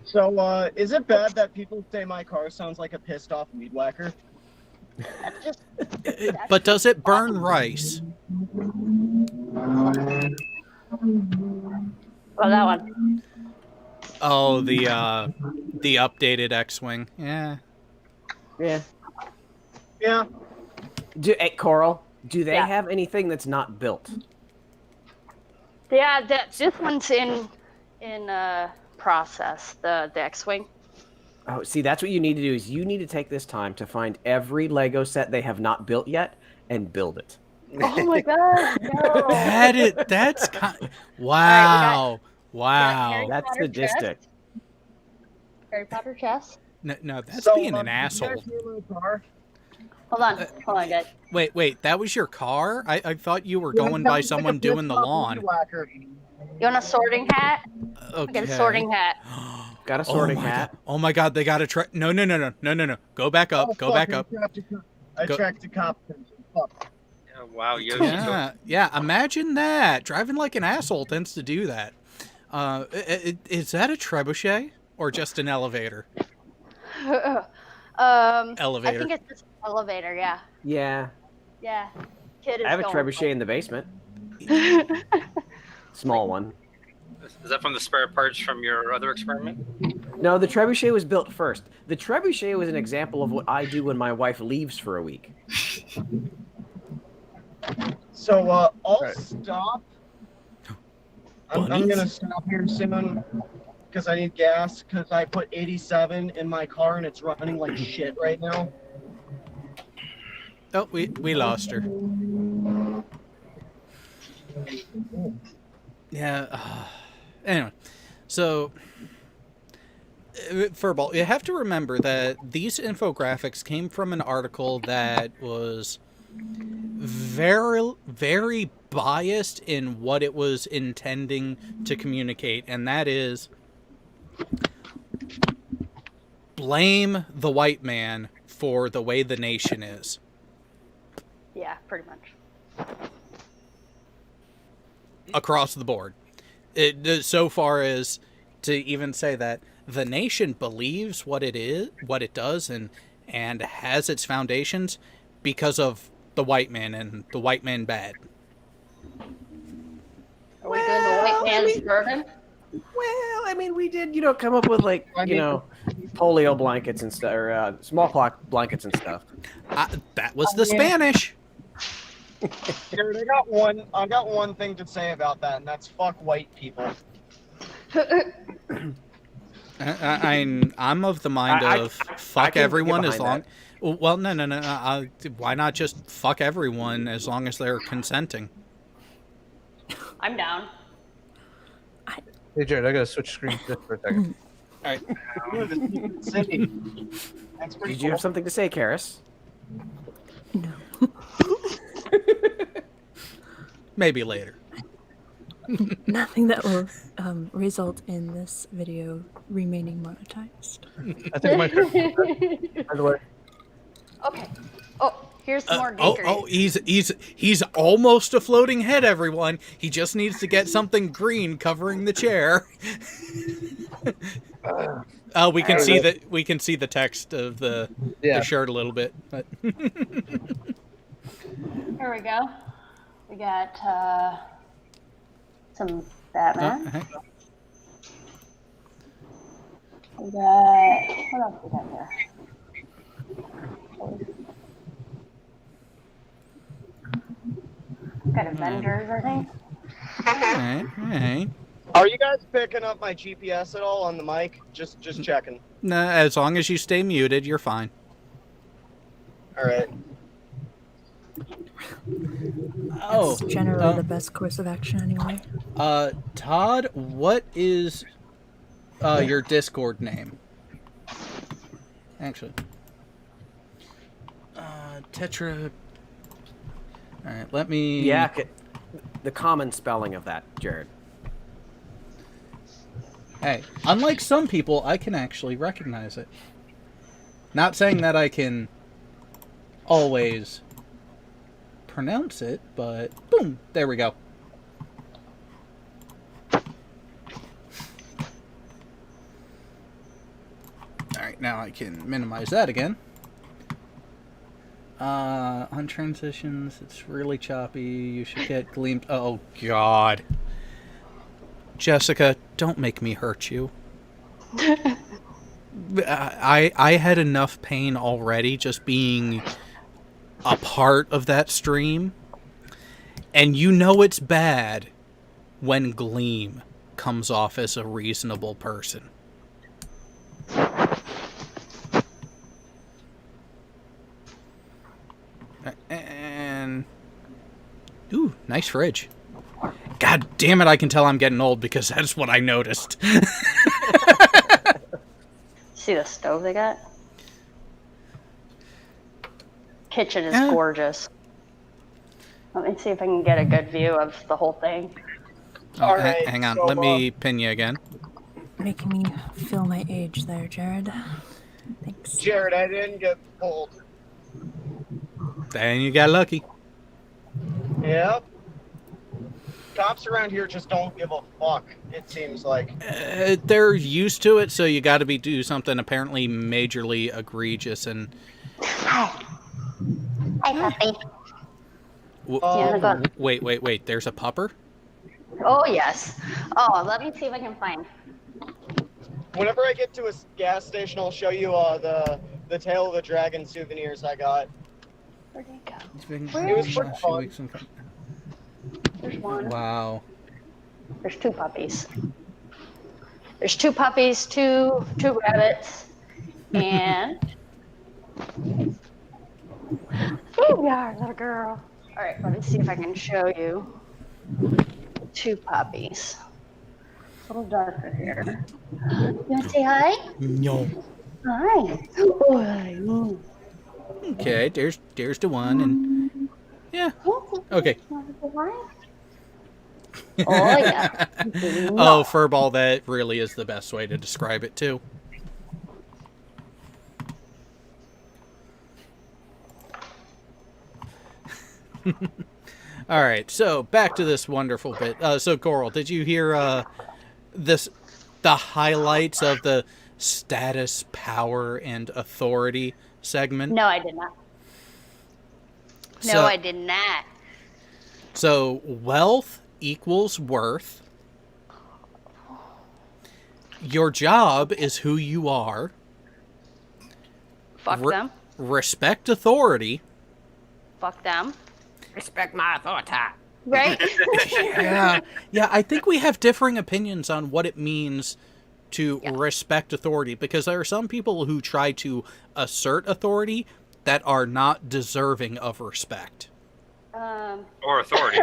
So, is it bad that people say my car sounds like a pissed off weed whacker? But does it burn rice? Well, that one. Oh, the updated X-wing. Yeah. Yeah. Hey, Coral, do they have anything that's not built? Yeah, this one's in process. The X-wing. Oh, see, that's what you need to do. Is you need to take this time to find every Lego set they have not built yet and build it. Oh my god! No. That's kind. Wow. Wow. That's sadistic. Harry Potter chess. No, that's being an asshole. Hold on, guys. Wait, that was your car? I thought you were going by someone doing the lawn. You want a sorting hat? Okay. Get a sorting hat. Got a sorting hat. Oh my god, they got to try. No. Go back up. Go back up. I tracked the cop. Oh, wow, Yoshi. Yeah. Imagine that. Driving like an asshole tends to do that. Is that a trebuchet or just an elevator? Elevator. I think it's just an elevator. Yeah. Yeah. Yeah. Kid is I have a going trebuchet in the basement. Small one. Is that from the spare parts from your other experiment? No, the trebuchet was built first. The trebuchet was an example of what I do when my wife leaves for a week. So, I'll stop. I'm gonna stop here soon because I need gas because I put 87 in my car and it's running like shit right now. Oh, we lost her. Yeah. Anyway, so Furball, you have to remember that these infographics came from an article that was very, very biased in what it was intending to communicate, and that is blame the white man for the way the nation is. Yeah, pretty much. Across the board. So far as to even say that the nation believes what it is, what it does, and has its foundations because of the white man and the white man bad. Are we doing the white man's burden? Well, I mean, we did, come up with polio blankets and stuff, or smallpox blankets and stuff. That was the Spanish. Jared, I got one thing to say about that, and that's fuck white people. I'm of the mind of fuck everyone as long. That. Well, no. Why not just fuck everyone as long as they're consenting? I'm down. Hey, Jared, I gotta switch screens just for a second. All right. Did you have something to say, Karis? No. Maybe later. Nothing that will result in this video remaining monetized. I think my by the way. Okay. Oh, here's some more geekery. He's almost a floating head, everyone. He just needs to get something green covering the chair. We can see the text of the shirt a little bit. But Here we go. We got some Batman. Hey. We got what else we got here? We got Avengers, I think. Alright. Are you guys picking up my GPS at all on the mic? Just checking. Nah, as long as you stay muted, you're fine. All right. Oh, It's generally the best course of action anyway. Todd, what is your Discord name? Actually, Tetra. All right, let me. Yeah, the common spelling of that, Jared. Hey, unlike some people, I can actually recognize it. Not saying that I can always pronounce it, but boom, there we go. Alright, now I can minimize that again. On transitions, it's really choppy. You should get gleamed. Oh, God. Jessica, don't make me hurt you. I had enough pain already just being a part of that stream. And you know it's bad when Gleam comes off as a reasonable person. And... Ooh, nice fridge. God damn it, I can tell I'm getting old because that's what I noticed. See the stove they got? Kitchen is Yeah. gorgeous. Let me see if I can get a good view of the whole thing. Oh, All right, hang on, so, let me pin you again. Making me feel my age there, Jared. Thanks. Jared, I didn't get pulled. Then you got lucky. Yep. Cops around here just don't give a fuck, it seems like. They're used to it, so you got to do something apparently majorly egregious and. Hi, puppy. Wait. There's a pupper? Oh, yes. Oh, let me see if I can find. Whenever I get to a gas station, I'll show you the Tail of the Dragon souvenirs I got. Where'd he go? It's been It was for last few fun. weeks and There's one. Wow. There's two puppies. There's two puppies, two rabbits, and here we are, little girl. All right, let me see if I can show you two puppies. A little darker here. You want to say hi? No. Hi. Oh, hi. Mm. Okay, there's the one, and yeah. Okay. Want to say hi? Oh, yeah. Oh, furball, that really is the best way to describe it, too. All right, so back to this wonderful bit. So, Coral, did you hear the highlights of the status, power, and authority segment? No, I did not. No, So- I did not. So, wealth equals worth. Your job is who you are. Fuck them. Respect authority. Fuck them. Respect my authority. Right? Yeah, I think we have differing opinions on what it means to respect authority, because there are some people who try to assert authority that are not deserving of respect. Or authority.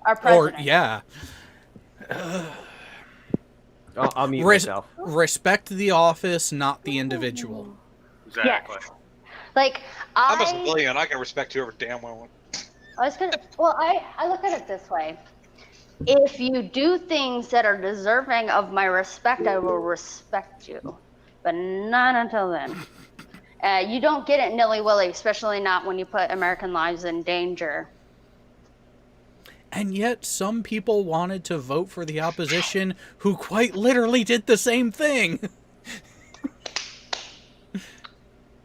Our president. Or, yeah. I'll mute myself. Respect the office, not the individual. Exactly. Yes. Like, I'm a civilian. I can respect whoever damn well. I look at it this way. If you do things that are deserving of my respect, I will respect you. But not until then. You don't get it nilly-willy, especially not when you put American lives in danger. And yet, some people wanted to vote for the opposition who quite literally did the same thing.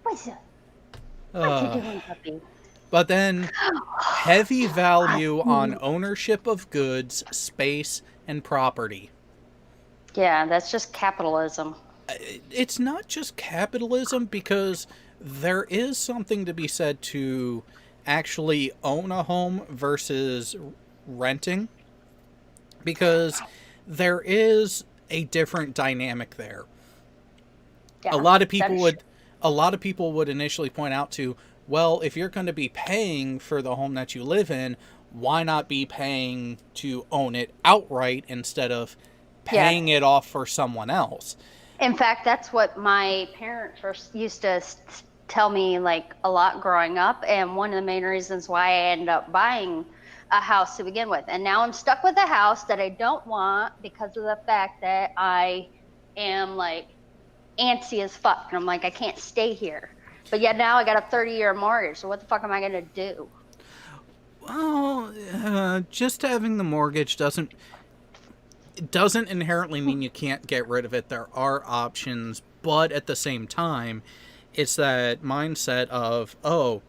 What you doing, puppy? But then heavy value on ownership of goods, space, and property. Yeah, that's just capitalism. It's not just capitalism, because there is something to be said to actually own a home versus renting, because there is a different dynamic there. Yeah, A lot of people would initially point out to, well, if you're going to be paying for the home that you live in, why not be paying to own it outright instead of paying it off for someone else? In fact, that's what my parents first used to tell me, like, a lot growing up, and one of the main reasons why I ended up buying a house to begin with. And now I'm stuck with a house that I don't want because of the fact that I am, like, antsy as fuck, and I'm like, I can't stay here. But yet now I got a 30-year mortgage, so what the fuck am I going to do? Well, just having the mortgage doesn't inherently mean you can't get rid of it. There are options, but at the same time, it's that mindset of, oh,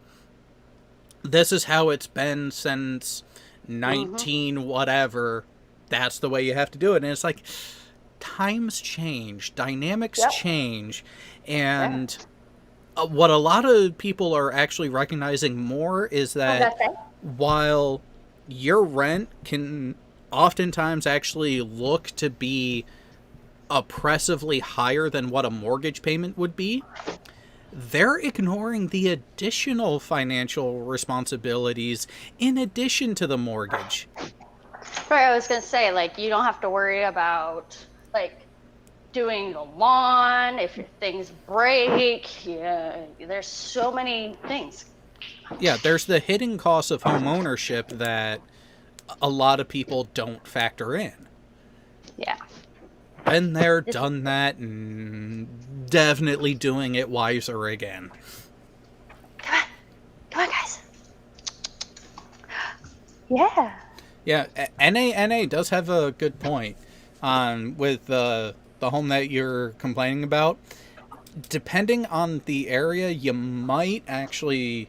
this is how it's been since 19 whatever. That's the way you have to do it. And it's like, times change, dynamics change, and what a lot of people are actually recognizing more is that while your rent can oftentimes actually look to be oppressively higher than what a mortgage payment would be, they're ignoring the additional financial responsibilities in addition to the mortgage. Right, I was going to say, like, you don't have to worry about, like, doing the lawn, if things break. Yeah, there's so many things. Yeah, there's the hidden costs of home ownership that a lot of people don't factor in. Yeah. Been there, done that, and definitely doing it wiser again. Come on, guys. Yeah. Yeah, NA does have a good point with the home that you're complaining about. Depending on the area, you might actually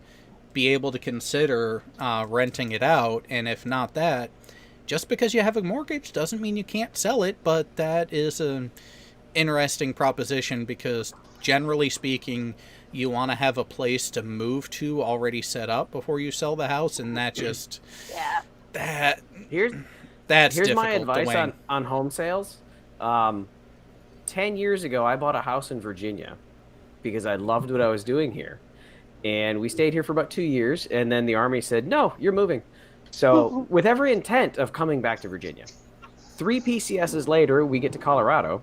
be able to consider renting it out, and if not that, just because you have a mortgage doesn't mean you can't sell it, but that is an interesting proposition, because generally speaking, you want to have a place to move to already set up before you sell the house, and that just... that's Here's my advice on home sales. 10 years ago, I bought a house in Virginia because I loved what I was doing here. And we stayed here for about 2 years, and then the Army said, no, you're moving. So with every intent of coming back to Virginia, 3 PCSs later, we get to Colorado,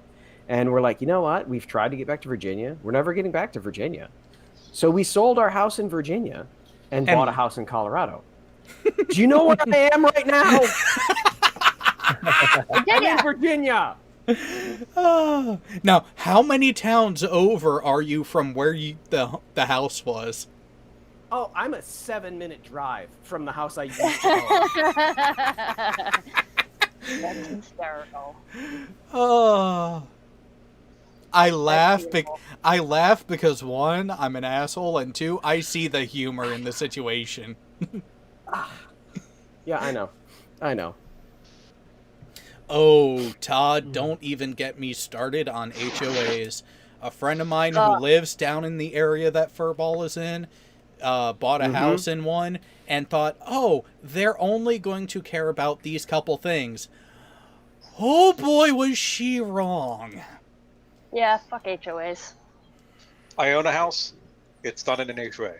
and we're like, you know what? We've tried to get back to Virginia. We're never getting back to Virginia. So we sold our house in Virginia and bought a house in Colorado. Do you know where I am right now? I'm in Virginia. Now, how many towns over are you from where the house was? Oh, I'm a 7-minute drive from the house I used to own. That's hysterical. Oh, I laugh because 1, I'm an asshole, and 2, I see the humor in the situation. Yeah, I know. Oh, Todd, don't even get me started on HOAs. A friend of mine who lives down in the area that Furball is in bought a house in one and thought, oh, they're only going to care about these couple things. Oh boy, was she wrong. Yeah, fuck HOAs. I own a house. It's not in an HOA.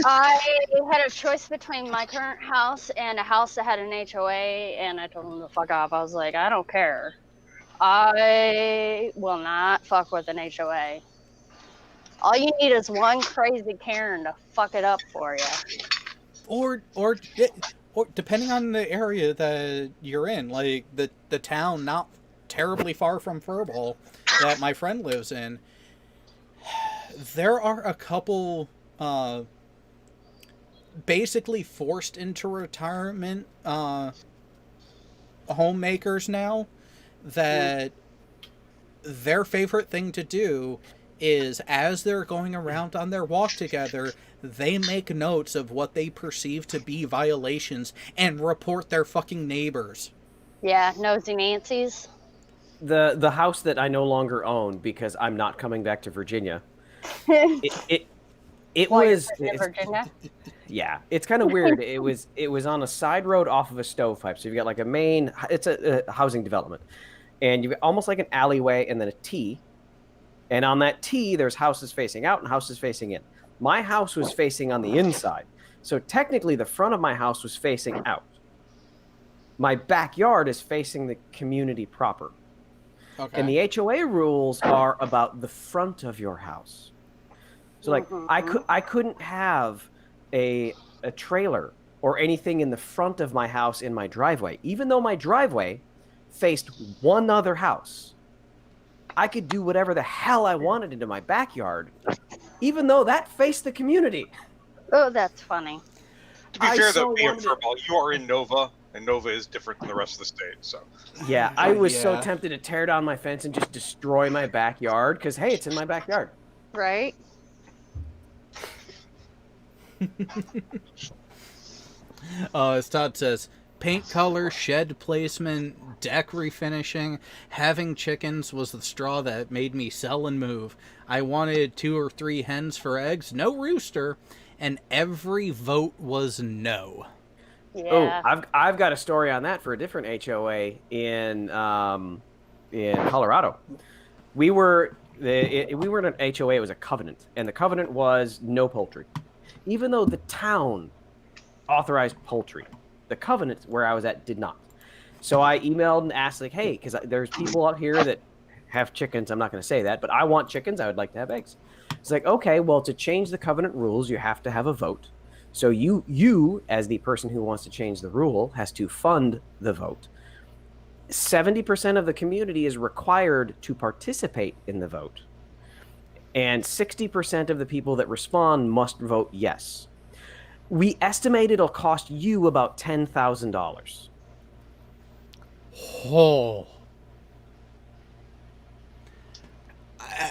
I had a choice between my current house and a house that had an HOA, and I told them to fuck off. I was like, I don't care. I will not fuck with an HOA. All you need is one crazy Karen to fuck it up for you. Or depending on the area that you're in, like the town not terribly far from Furball that my friend lives in, there are a couple basically forced into retirement homemakers now that their favorite thing to do is as they're going around on their walk together, they make notes of what they perceive to be violations and report their fucking neighbors. Yeah, nosy Nancy's. The house that I no longer own because I'm not coming back to Virginia. It While you're was in Virginia. yeah, it's kind of weird. It was on a side road off of a stovepipe. So you've got like a main. It's a housing development, and you've got almost like an alleyway and then a T. And on that T, there's houses facing out and houses facing in. My house was facing on the inside, so technically the front of my house was facing out. My backyard is facing the community proper. Okay. And the HOA rules are about the front of your house. So like I couldn't have a trailer or anything in the front of my house in my driveway. Even though my driveway faced one other house, I could do whatever the hell I wanted into my backyard, even though that faced the community. Oh, that's funny. To be fair, though, being verbal, you are in Nova, and Nova is different than the rest of the state. So yeah, I was so tempted to tear down my fence and just destroy my backyard because hey, it's in my backyard. Right. As Todd says, paint color, shed placement, deck refinishing, having chickens was the straw that made me sell and move. I wanted 2 or 3 hens for eggs, no rooster, and every vote was no. Yeah. Oh, I've got a story on that for a different HOA in Colorado. We were in an HOA. It was a covenant, and the covenant was no poultry, even though the town authorized poultry. The covenant where I was at did not. So I emailed and asked, like, hey, because there's people out here that have chickens. I'm not going to say that, but I want chickens. I would like to have eggs. It's like, okay, well, to change the covenant rules, you have to have a vote. So you, as the person who wants to change the rule, has to fund the vote. 70% of the community is required to participate in the vote. And 60% of the people that respond must vote yes. We estimate it'll cost you about $10,000. Oh.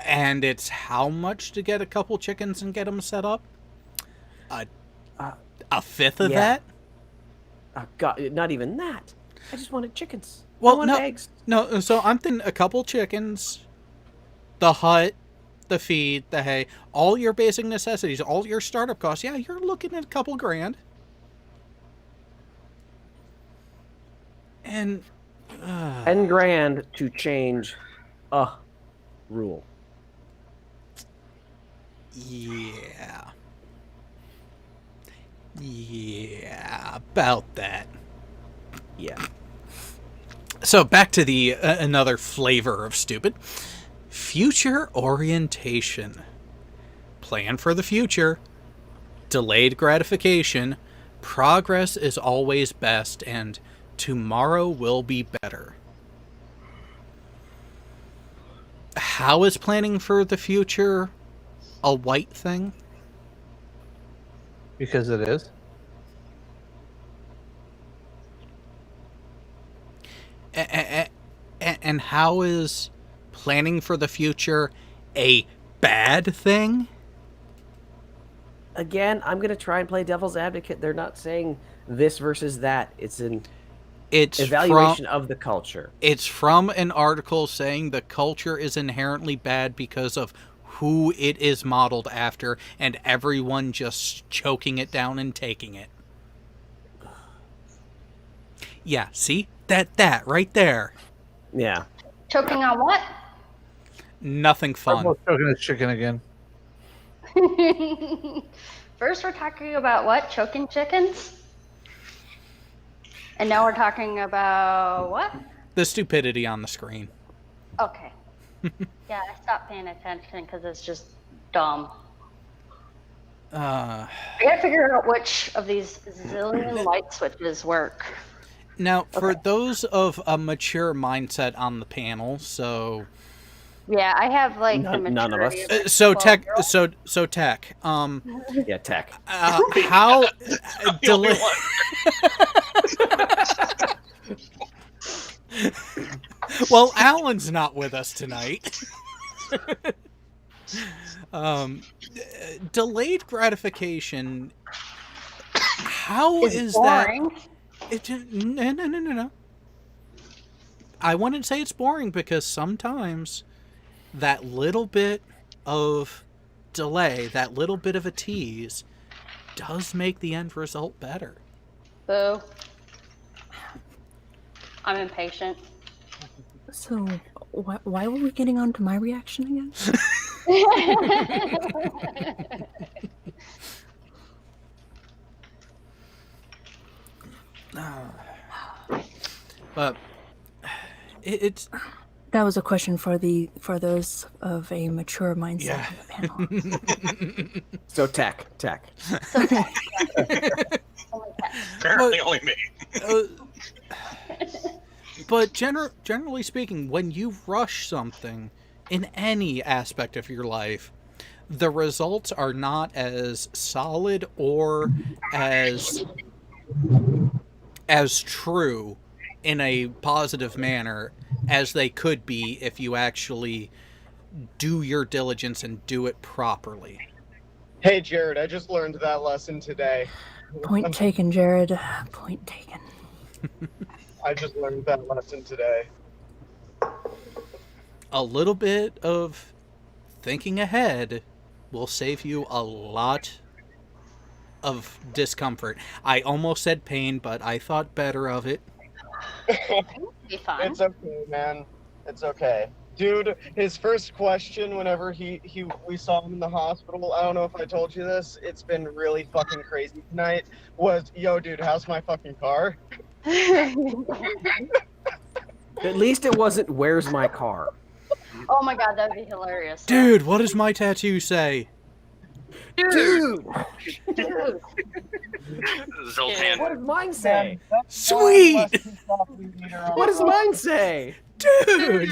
And it's how much to get a couple chickens and get them set up? A fifth of that? God, not even that. I just wanted chickens. Well, I wanted eggs. No, so I'm thinking a couple chickens, the hut, the feed, the hay, all your basic necessities, all your startup costs. Yeah, you're looking at a couple grand. And 10 grand to change a rule. Yeah, about that. Yeah. So back to the another flavor of stupid. Future orientation. Plan for the future. Delayed gratification. Progress is always best, and tomorrow will be better. How is planning for the future a white thing? Because it is. And how is planning for the future a bad thing? Again, I'm going to try and play devil's advocate. They're not saying this versus that. It's an evaluation of the culture. It's from an article saying the culture is inherently bad because of who it is modeled after, and everyone just choking it down and taking it. Yeah, see? That right there. Yeah. Choking on what? Nothing fun. I'm choking a chicken again. First we're talking about what? Choking chickens? And now we're talking about what? The stupidity on the screen. Okay. Yeah, I stopped paying attention because it's just dumb. I gotta figure out which of these zillion light switches work. Now, for those of a mature mindset on the panel, so yeah, I have like the maturity. None of us. So tech. Yeah, tech. How delay? Well, Alan's not with us tonight. Delayed gratification. How It's is boring. that? No. I wouldn't say it's boring because sometimes that little bit of delay, that little bit of a tease, does make the end result better. Boo. I'm impatient. So, why were we getting on to my reaction again? But it's That was a question for those of a mature mindset in the panel. So tech. Apparently, only me. But generally speaking, when you rush something in any aspect of your life, the results are not as solid or as true in a positive manner as they could be if you actually do your diligence and do it properly. Hey, Jared, I just learned that lesson today. Point taken, Jared. Point taken. I just learned that lesson today. A little bit of thinking ahead will save you a lot of discomfort. I almost said pain, but I thought better of it. Be fine. It's okay, man. It's okay. Dude, his first question whenever we saw him in the hospital, I don't know if I told you this, it's been really fucking crazy tonight, was, yo, dude, how's my fucking car? At least it wasn't, where's my car? Oh my god, that'd be hilarious. Dude, what does my tattoo say? Dude! Zoltan. What does mine say? Sweet! What does mine say? Dude!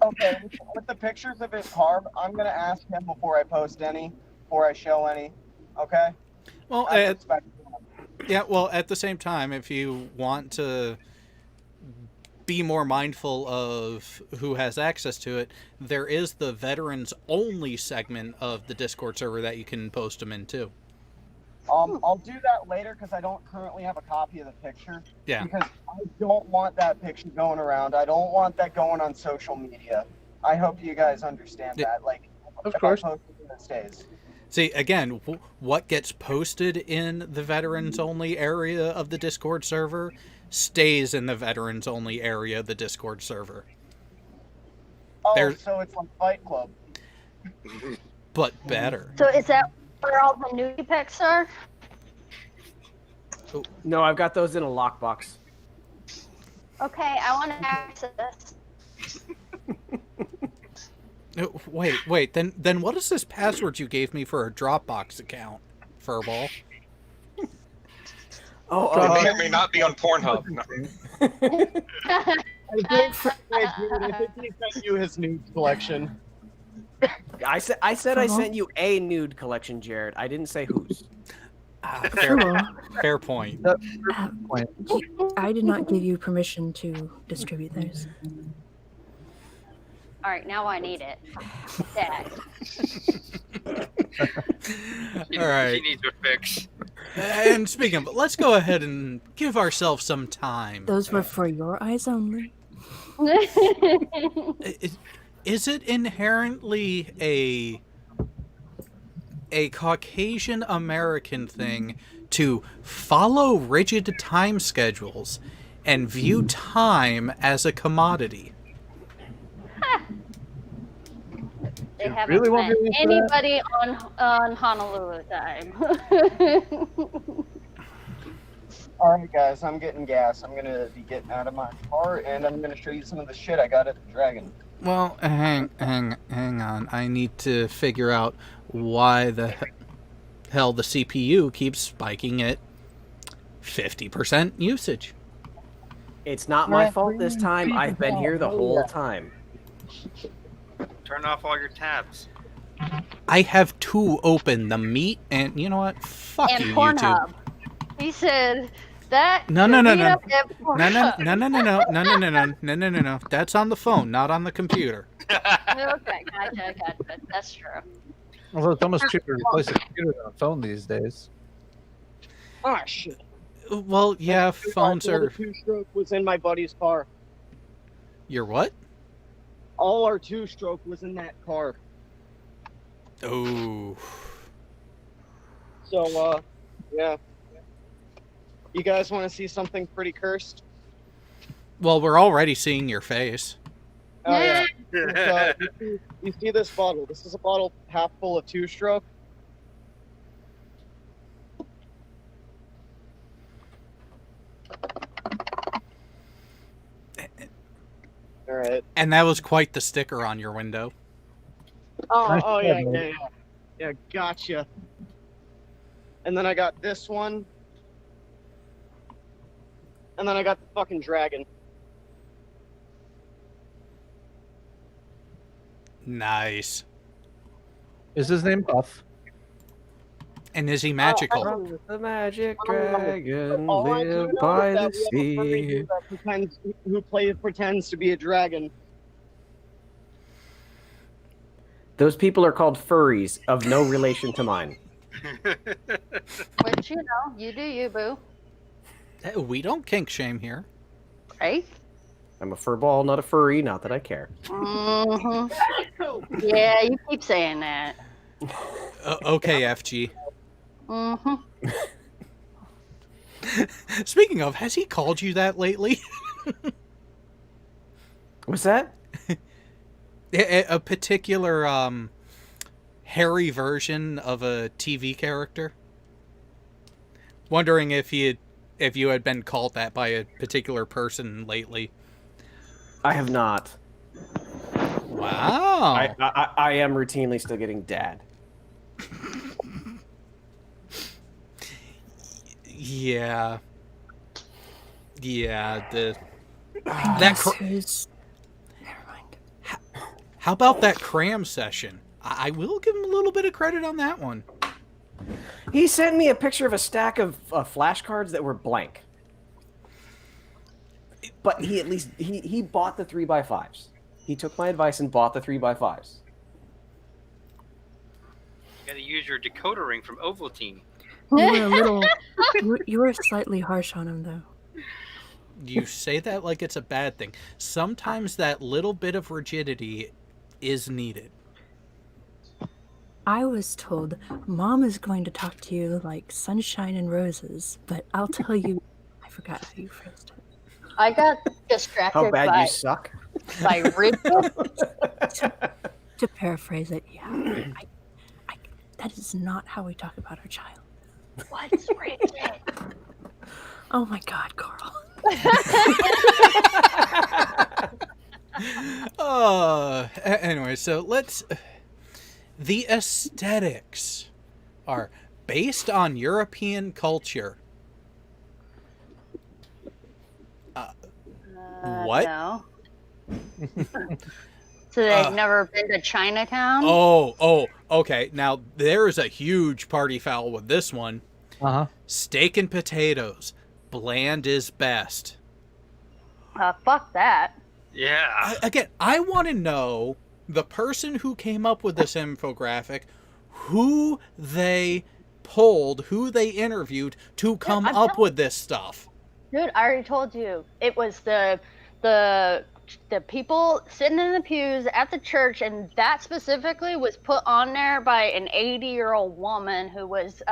Okay, with the pictures of his car, I'm gonna ask him before I post any, before I show any, okay? Well, I respect him. yeah, well, at the same time, if you want to be more mindful of who has access to it, there is the veterans only segment of the Discord server that you can post them in too. I'll do that later because I don't currently have a copy of the picture. Yeah. Because I don't want that picture going around. I don't want that going on social media. I hope you guys understand Yeah. that. Like, Of if course. I post it, it stays. See, again, what gets posted in the veterans only area of the Discord server stays in the veterans only area of the Discord server. Oh, There's- so it's like Fight Club. But better. So is that where all the nudie pics are? No, I've got those in a lockbox. Okay, I want to access. Wait, then what is this password you gave me for a Dropbox account, Furball? It may or may not be on Pornhub. No. I think he sent you his nude collection. I said I sent you a nude collection, Jared. I didn't say whose. Fair point. I did not give you permission to distribute those. All right, now I need it. Dad. All right. He needs a fix. And speaking of, let's go ahead and give ourselves some time. Those were for your eyes only. Is it inherently a Caucasian American thing to follow rigid time schedules and view time as a commodity? They haven't really want met me to answer that? anybody on Honolulu time. All right, guys, I'm getting gas. I'm gonna be getting out of my car, and I'm gonna show you some of the shit I got at the Dragon. Well, hang on. I need to figure out why the hell the CPU keeps spiking at 50% usage. It's not my fault this time. I've been here the whole time. Turn off all your tabs. I have two open, the meat and you know what? Fuck And you, Pornhub. YouTube. He said that. No, to no, no, meet no. up at- No. That's on the phone, not on the computer. Okay, gotcha. That's true. Although it's almost cheaper to replace a computer than a phone these days. Ah, shit. Well, yeah, phones All are. the two-stroke was in my buddy's car. Your what? All our two-stroke was in that car. Oh. So, yeah. You guys want to see something pretty cursed? Well, we're already seeing your face. Oh, yeah. You see this bottle? This is a bottle half full of two-stroke. All right. And that was quite the sticker on your window. Oh, yeah. Yeah, gotcha. And then I got this one. And then I got the fucking dragon. Nice. Is his name Puff? And is he magical? Oh, the magic Oh, dragon all I do live know by is the that we have a furry sea. who pretends to be a dragon. Those people are called furries, of no relation to mine. Which, you do you, boo. Hey, we don't kink shame here. Right? I'm a furball, not a furry. Not that I care. Mm-hmm. Yeah, you keep saying that. Okay, FG. Mm-hmm. Speaking of, has he called you that lately? What's that? A particular hairy version of a TV character? Wondering if you had been called that by a particular person lately. I have not. Wow. I am routinely still getting dad. Yeah. That Never mind. How about that cram session? I will give him a little bit of credit on that one. He sent me a picture of a stack of flashcards that were blank. But he at least he bought the 3x5s. He took my advice and bought the 3x5s. You gotta use your decoder ring from Ovaltine. You were slightly harsh on him, though. You say that like it's a bad thing. Sometimes that little bit of rigidity is needed. I was told Mom is going to talk to you like sunshine and roses, but I'll tell you, I forgot how you phrased it. I got distracted How bad you suck. by rigid. To paraphrase it, yeah. That is not how we talk about our child. What's rigid? Oh my God, Carl. Anyway, so let's. The aesthetics are based on European culture. What? No. So they've never been to Chinatown? Oh, okay. Now, there's a huge party foul with this one. Uh-huh. Steak and potatoes. Bland is best. Fuck that. Yeah. Again, I want to know the person who came up with this infographic, who they polled, who they interviewed to come up with this stuff. Dude, I already told you. It was the people sitting in the pews at the church, and that specifically was put on there by an 80-year-old woman who was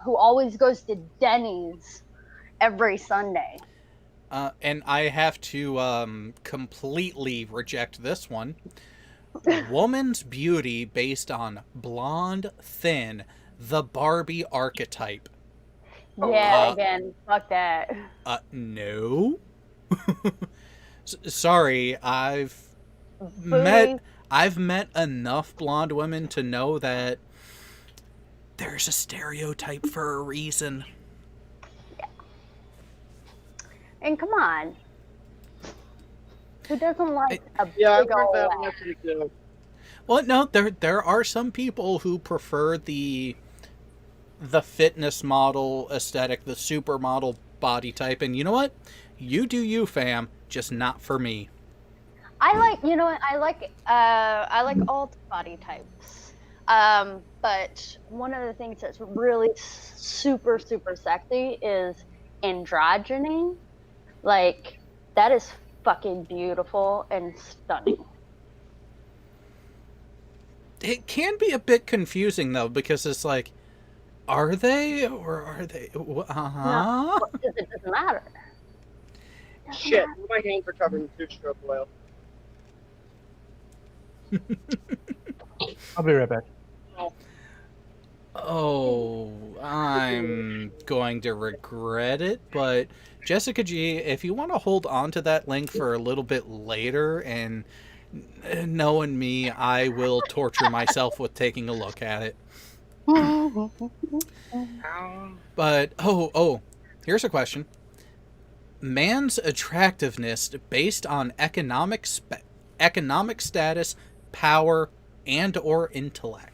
who always goes to Denny's every Sunday. And I have to completely reject this one. Woman's beauty based on blonde, thin, the Barbie archetype. Yeah, again, fuck that. No. Sorry, I've met enough blonde women to know that there's a stereotype for a reason. And come on. Who doesn't like a Yeah, I've big heard old that ass? message too. Well, no, there are some people who prefer the fitness model aesthetic, the supermodel body type, and you know what? You do you, fam. Just not for me. I like, you know what? I like all body types. But one of the things that's really super, super sexy is androgyny. Like, that is fucking beautiful and stunning. It can be a bit confusing, though, because it's like, are they, or are they? No, it doesn't matter. Shit, my hands are covered in two-stroke oil. I'll be right back. Oh, I'm going to regret it, but Jessica G, if you want to hold on to that link for a little bit later, and knowing me, I will torture myself with taking a look at it. But, here's a question. Man's attractiveness based on economic status, power, and or intellect.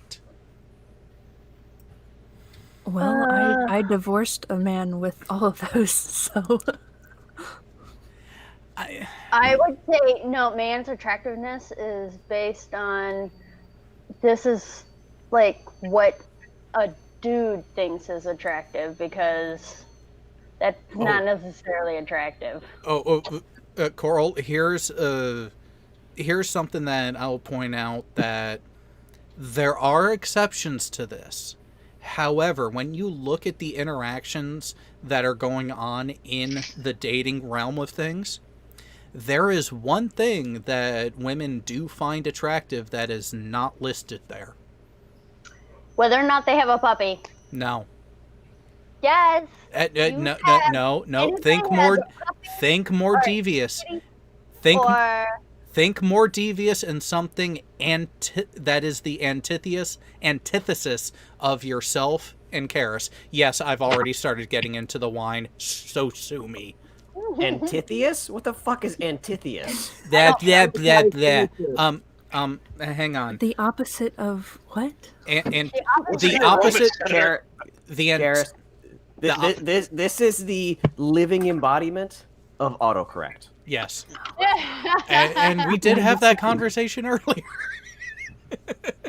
Well, I divorced a man with all of those, so... I would say, no, man's attractiveness is based on, this is like what a dude thinks is attractive, because that's not necessarily attractive. Coral, here's something that I'll point out, that there are exceptions to this. However, when you look at the interactions that are going on in the dating realm of things, there is one thing that women do find attractive that is not listed there. Whether or not they have a puppy. No. Yes. No. Think more devious. Think more devious and something that is the antithesis of yourself and Karis. Yes, I've already started getting into the wine, so sue me. Antitheus? What the fuck is antitheus? Hang on. The opposite of what? The opposite. Karis, this is the living embodiment of autocorrect. Yes. and we did have that conversation earlier.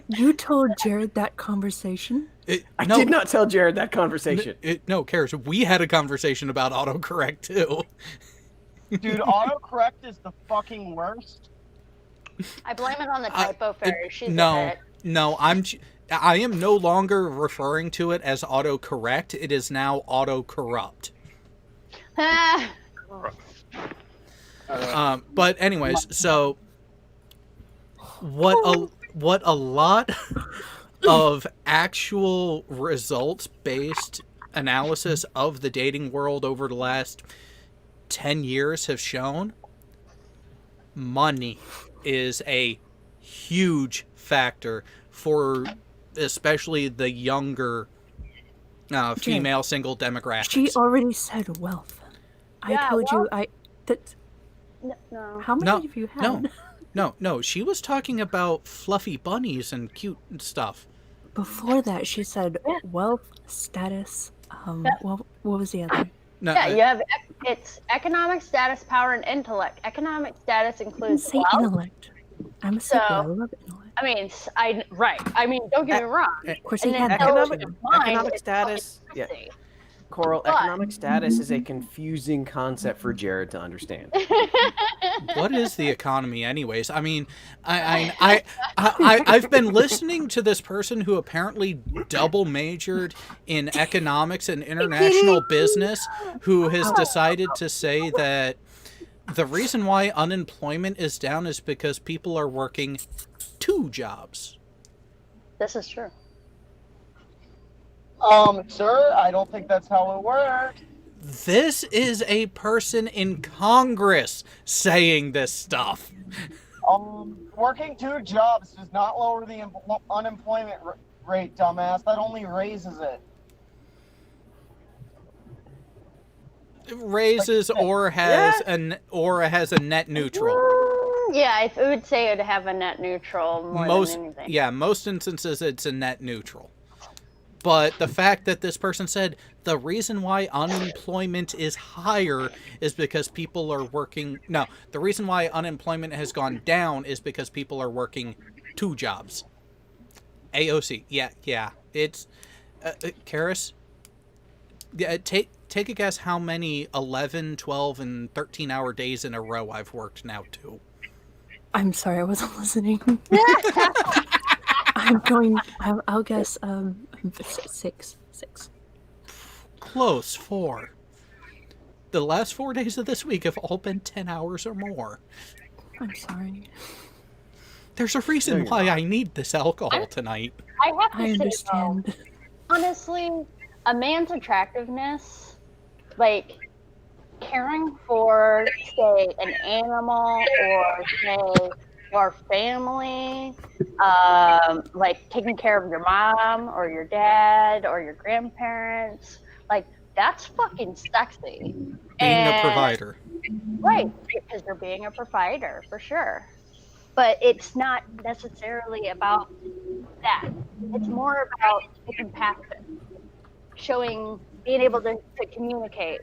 You told Jared that conversation? I did not tell Jared that conversation. No, Karis, we had a conversation about autocorrect too. Dude, autocorrect is the fucking worst. I blame it on the typo fairy. She's no, I am no longer referring to it as autocorrect. It is now autocorrupt. But anyways, so what a lot of actual results-based analysis of the dating world over the last 10 years have shown, money is a huge factor for especially the younger female single demographics. She already said wealth. I told you that. No. How many of you had? No. She was talking about fluffy bunnies and cute stuff. Before that, she said wealth, status. What was the other? No, you have it's economic status, power, and intellect. Economic status includes Say wealth. Intellect. I'm a secular. I love intellect. I mean, don't get me wrong. Of course, And he then had economic status. Yeah. Coral, But- economic status is a confusing concept for Jared to understand. What is the economy, anyways? I mean, I've been listening to this person who apparently double majored in economics and international business, who has decided to say that the reason why unemployment is down is because people are working 2 jobs. This is true. Sir, I don't think that's how it works. This is a person in Congress saying this stuff. Working 2 jobs does not lower the unemployment rate, dumbass. That only raises it. Raises or has a net neutral. Yeah, I would say it would have a net neutral more than anything. Yeah, most instances it's a net neutral. But the fact that this person said the reason why unemployment is higher is because people are working. No, the reason why unemployment has gone down is because people are working 2 jobs. AOC. Yeah. It's Karis. Yeah, take a guess how many 11, 12, and 13-hour days in a row I've worked now too. I'm sorry, I wasn't listening. I'll guess 6. Close. 4. The last 4 days of this week have all been 10 hours or more. I'm sorry. There's a reason why I need this alcohol tonight. I have to I say, understand. though, honestly, a man's attractiveness, like caring for, say, an animal or say your family, like taking care of your mom or your dad or your grandparents, like that's fucking sexy. Being a provider. Right, because you're being a provider for sure. But it's not necessarily about that. It's more about the compassion, being able to communicate,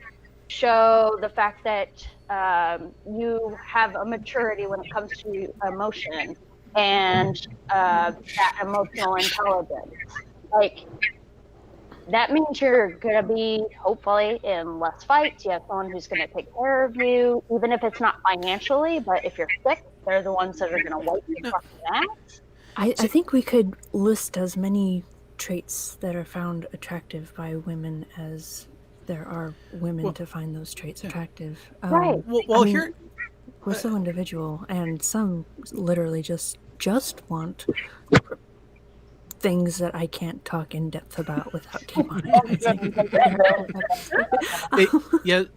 show the fact that you have a maturity when it comes to emotion and that emotional intelligence. Like, that means you're going to be, hopefully, in less fights. You have someone who's going to take care of you, even if it's not financially, but if you're sick, they're the ones that are going to wipe your fucking ass. I think we could list as many traits that are found attractive by women as there are women to find those traits attractive. Right. Here we're so individual, and some literally just want things that I can't talk in depth about without demonetizing.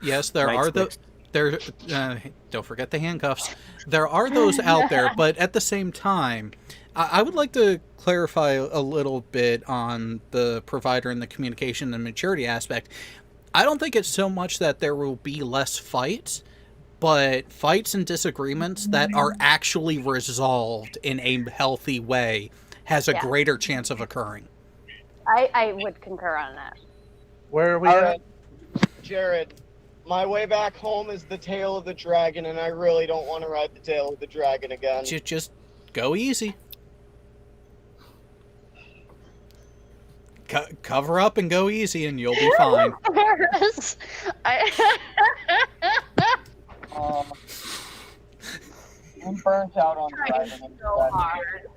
Yes, there are those. Don't forget the handcuffs. There are those out there, but at the same time, I would like to clarify a little bit on the provider and the communication and maturity aspect. I don't think it's so much that there will be less fights, but fights and disagreements that are actually resolved in a healthy way has a greater chance of occurring. I would concur on that. Where are we All at? right, Jared, my way back home is the tail of the dragon, and I really don't want to ride the tail of the dragon again. Just go easy. Cover up and go easy, and you'll be fine. Paris, I'm burnt out on driving. so hard.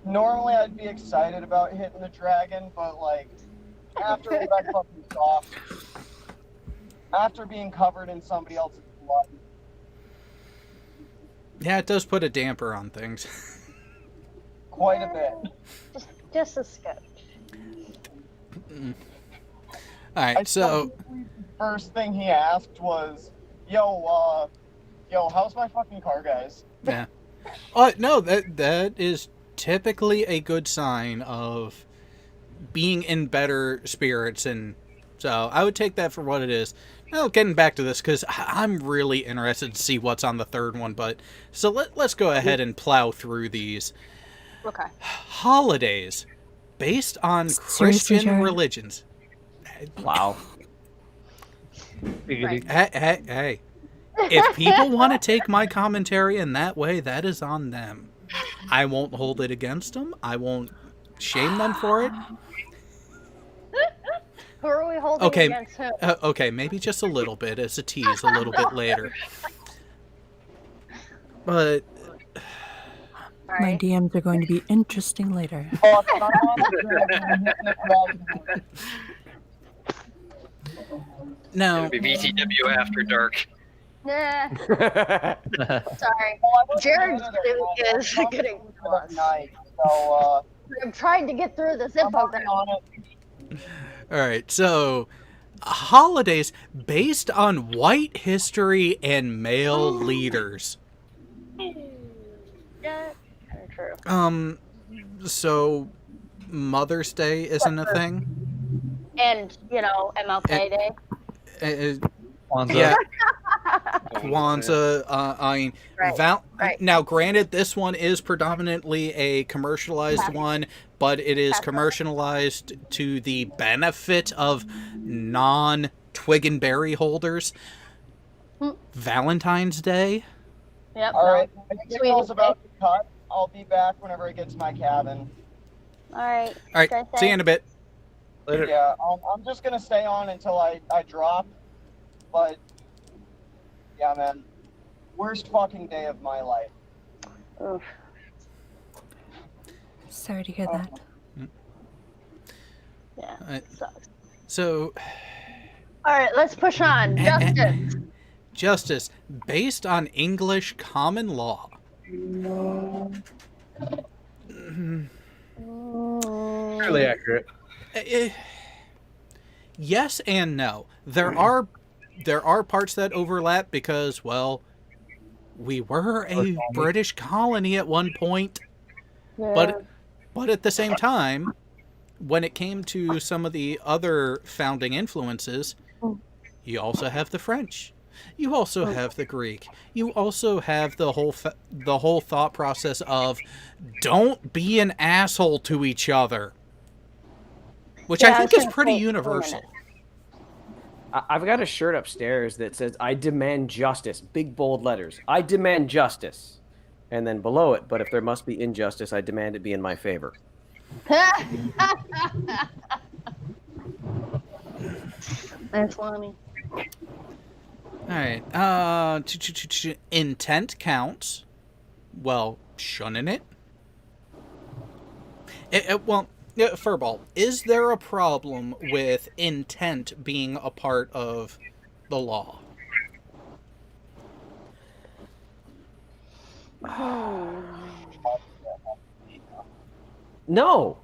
Normally, I'd be excited about hitting the dragon, but like after we got fucking off, after being covered in somebody else's blood. Yeah, it does put a damper on things. Quite a bit. Just a sketch. Alright, so First thing he asked was, yo, how's my fucking car, guys? yeah. No, that is typically a good sign of being in better spirits, and so I would take that for what it is. Now, getting back to this, because I'm really interested to see what's on the third one, but so let's go ahead and plow through these. Okay. Holidays based on Seriously, Christian Jared? religions. Wow. Right. Hey. If people want to take my commentary in that way, that is on them. I won't hold it against them. I won't shame them for it. Who are we holding against who? Okay, maybe just a little bit as a tease a little bit later. But All My right. DMs are going to be interesting later. no, It'll be VTW after dark. Nah, sorry. Jared's is getting close. Night, so I'm trying to get through this I'm info. working on it. all right. So, holidays based on white history and male leaders. Yeah, kind of true. So Mother's Day isn't a thing. And MLK Day. Uh, Kwanzaa. yeah, Kwanzaa. I mean, Right. now, granted, this one is predominantly a commercialized one, but it is commercialized to the benefit of non-twig and berry holders. Valentine's Day. Yep. All right. no. My signal's about to cut. I'll be back whenever I get to my cabin. All right. All right, Stay see you safe. in a bit. Later. Yeah, I'm just gonna stay on until I drop. But yeah, man, worst fucking day of my life. Oof. Sorry to hear that. Yeah. Sucks. So, All right, let's push on. Justice. justice based on English common law. Fairly accurate. Yes and no. There are parts that overlap because, well, we were a British colony at one point, but at the same time, when it came to some of the other founding influences, you also have the French. You also have the Greek. You also have the whole thought process of don't be an asshole to each other, which Yeah, I I think was is gonna pretty say, wait a universal. minute. I've got a shirt upstairs that says, I demand justice. Big, bold letters. I demand justice. And then below it, but if there must be injustice, I demand it be in my favor. That's funny. All right. Intent counts. Well, shouldn't it? Well, Furball, is there a problem with intent being a part of the law? No.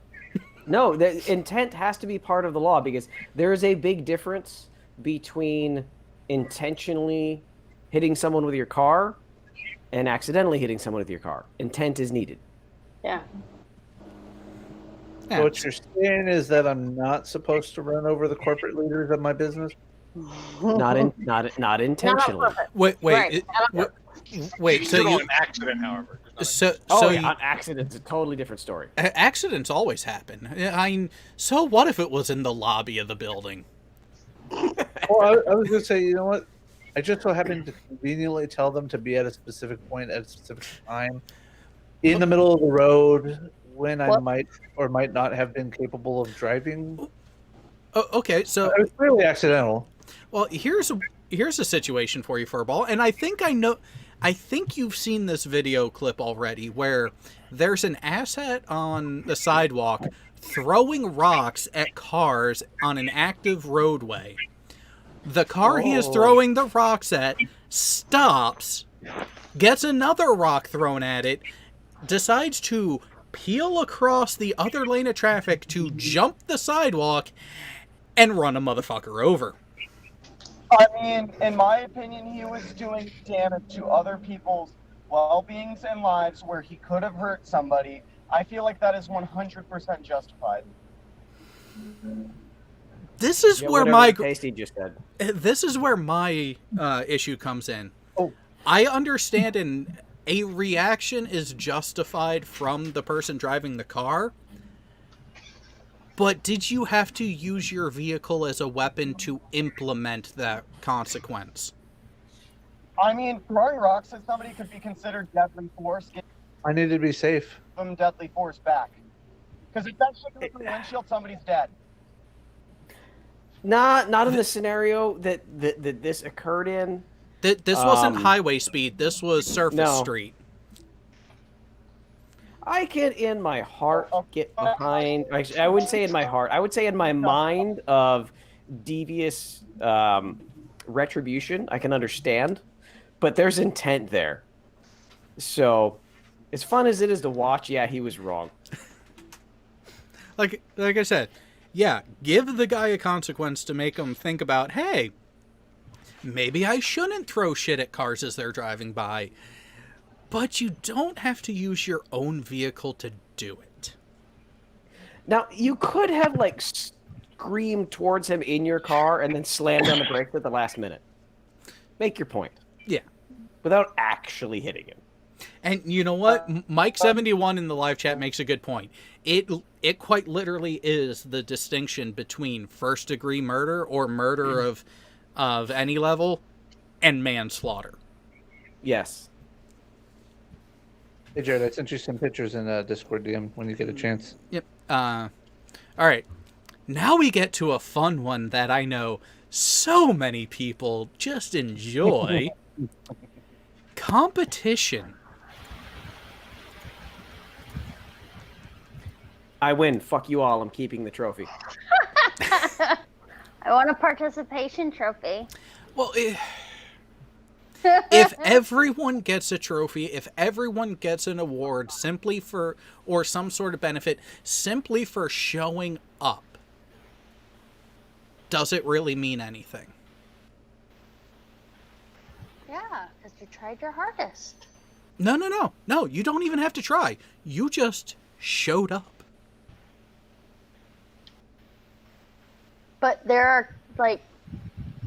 No, the intent has to be part of the law because there is a big difference between intentionally hitting someone with your car and accidentally hitting someone with your car. Intent is needed. Yeah. Yeah. What you're saying is that I'm not supposed to run over the corporate leaders of my business? Not intentionally. Wait. Right. Wait. So Still you an accident, however. so Oh, you, yeah, accident's a totally different story. accidents always happen. I mean, so what if it was in the lobby of the building? Well, I was going to say, you know what? I just so happened to conveniently tell them to be at a specific point at a specific time in the middle of the road when I might or might not have been capable of driving. Oh, okay, so It was really accidental. well, here's a situation for you, Furball, and I think you've seen this video clip already where there's an asset on the sidewalk throwing rocks at cars on an active roadway. The car he is throwing the rocks at stops, gets another rock thrown at it, decides to peel across the other lane of traffic to jump the sidewalk and run a motherfucker over. I mean, in my opinion, he was doing damage to other people's well-beings and lives where he could have hurt somebody. I feel like that is 100% justified. This is where whatever my Tasty just said. this is where my issue comes in. Oh. I understand a reaction is justified from the person driving the car, but did you have to use your vehicle as a weapon to implement that consequence? I mean, throwing rocks at somebody could be considered deadly force. Give I needed to be safe. them deadly force back. Because if that shit goes through the windshield, somebody's dead. Not in the scenario that this occurred in. This wasn't highway speed. This was surface street. I can, in my heart, get behind. I wouldn't say in my heart. I would say in my mind of devious retribution. I can understand, but there's intent there. So, as fun as it is to watch, yeah, he was wrong. Like I said, yeah, give the guy a consequence to make him think about, hey, maybe I shouldn't throw shit at cars as they're driving by. But you don't have to use your own vehicle to do it. Now, you could have, like, screamed towards him in your car and then slammed on the brakes at the last minute. Make your point. Yeah. Without actually hitting him. And you know what? Mike71 in the live chat makes a good point. It quite literally is the distinction between first degree murder or murder of any level and manslaughter. Yes. Hey, Jared, I sent you some pictures in Discord DM when you get a chance. Yep. All right. Now we get to a fun one that I know so many people just enjoy. Competition. I win. Fuck you all. I'm keeping the trophy. I want a participation trophy. Well, if everyone gets a trophy, if everyone gets an award simply for, or some sort of benefit, simply for showing up, does it really mean anything? Yeah, because you tried your hardest. No, you don't even have to try. You just showed up. But there are, like,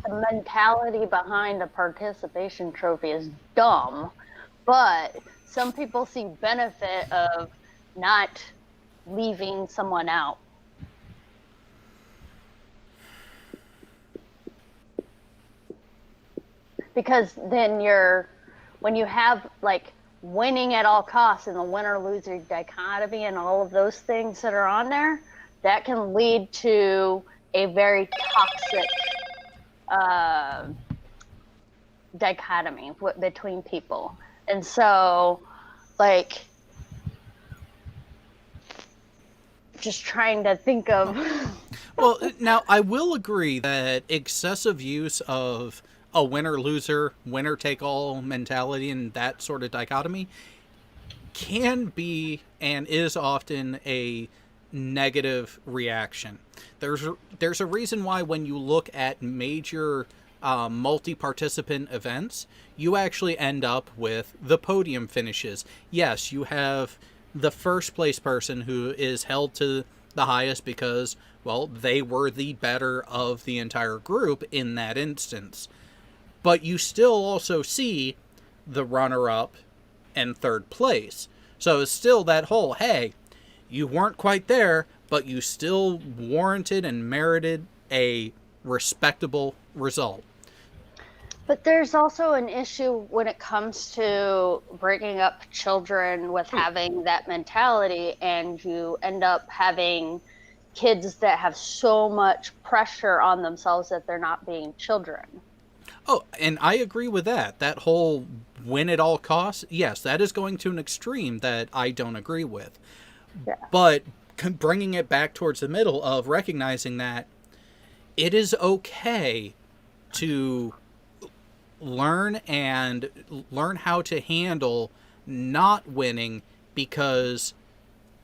the mentality behind a participation trophy is dumb, but some people see benefit of not leaving someone out. Because then when you have, like, winning at all costs and the winner-loser dichotomy and all of those things that are on there, that can lead to a very toxic dichotomy between people. And so, like, just trying to think of... Well, now, I will agree that excessive use of a winner-loser, winner-take-all mentality and that sort of dichotomy can be and is often a negative reaction. There's a reason why when you look at major multi-participant events, you actually end up with the podium finishes. Yes, you have the first place person who is held to the highest because, well, they were the better of the entire group in that instance. But you still also see the runner-up and third place. So it's still that whole, hey, you weren't quite there, but you still warranted and merited a respectable result. But there's also an issue when it comes to bringing up children with having that mentality, and you end up having kids that have so much pressure on themselves that they're not being children. Oh, and I agree with that. That whole win at all costs, yes, that is going to an extreme that I don't agree with. Yeah. But bringing it back towards the middle of recognizing that it is okay to learn how to handle not winning because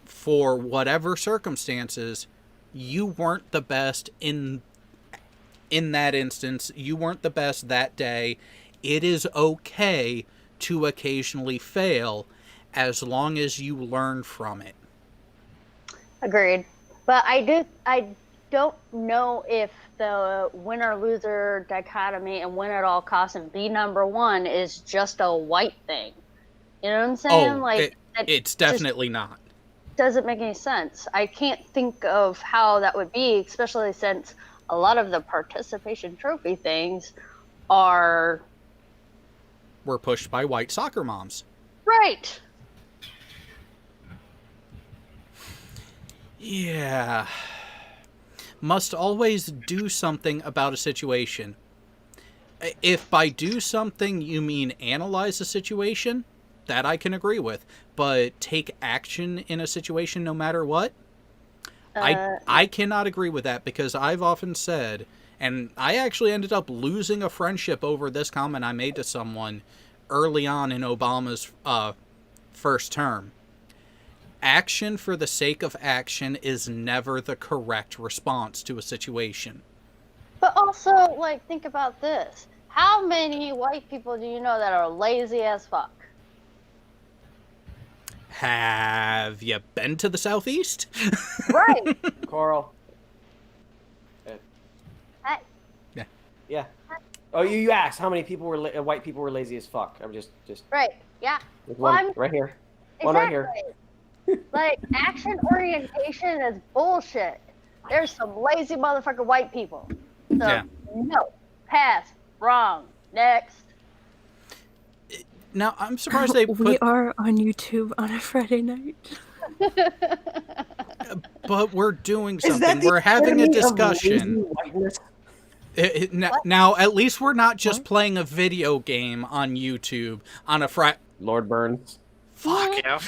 for whatever circumstances you weren't the best in that instance, you weren't the best that day. It is okay to occasionally fail as long as you learn from it. Agreed. But I don't know if the winner-loser dichotomy and win at all costs and be number one is just a white thing. You know what I'm saying? It's definitely not. Doesn't make any sense. I can't think of how that would be, especially since a lot of the participation trophy things were pushed by white soccer moms. Right. Yeah. Must always do something about a situation. If by do something you mean analyze a situation, that I can agree with. But take action in a situation no matter what? I cannot agree with that, because I've often said, and I actually ended up losing a friendship over this comment I made to someone early on in Obama's first term. Action for the sake of action is never the correct response to a situation. But also, like, think about this. How many white people do you know that are lazy as fuck? Have you been to the Southeast? Right. Coral. Hey. Yeah. Oh, you asked how many people were white people were lazy as fuck. I'm just Right. Yeah. there's Well, one I'm right here. One right here. Like action orientation is bullshit. There's some lazy motherfucking white people. So Yeah. no, pass, wrong, next. Now I'm surprised they We put, are on YouTube on a Friday night. but we're doing Is that something. the We're having a epitome of discussion. lazy whiteness? Now, at least we're not just playing a video game on YouTube on a Friday. Lord Burns. Fuck. Yeah.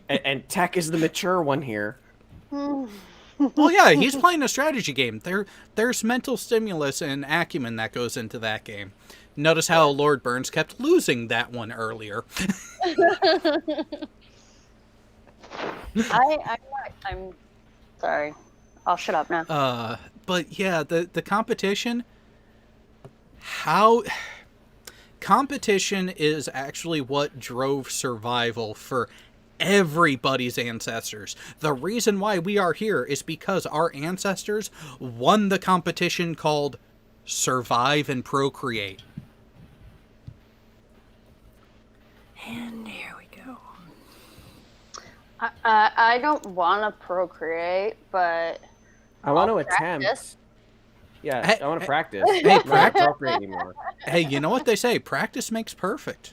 And Tech is the mature one here. Well, yeah, he's playing a strategy game. There's mental stimulus and acumen that goes into that game. Notice how Lord Burns kept losing that one earlier. I'm sorry. I'll shut up now. But yeah, the competition. Competition is actually what drove survival for everybody's ancestors. The reason why we are here is because our ancestors won the competition called Survive and Procreate. And here we go. I don't want to procreate, but I want to I'll attempt. practice. Yeah, Hey, I want to hey, practice. hey, I'm not appropriate anymore. Hey, you know what they say? Practice makes perfect.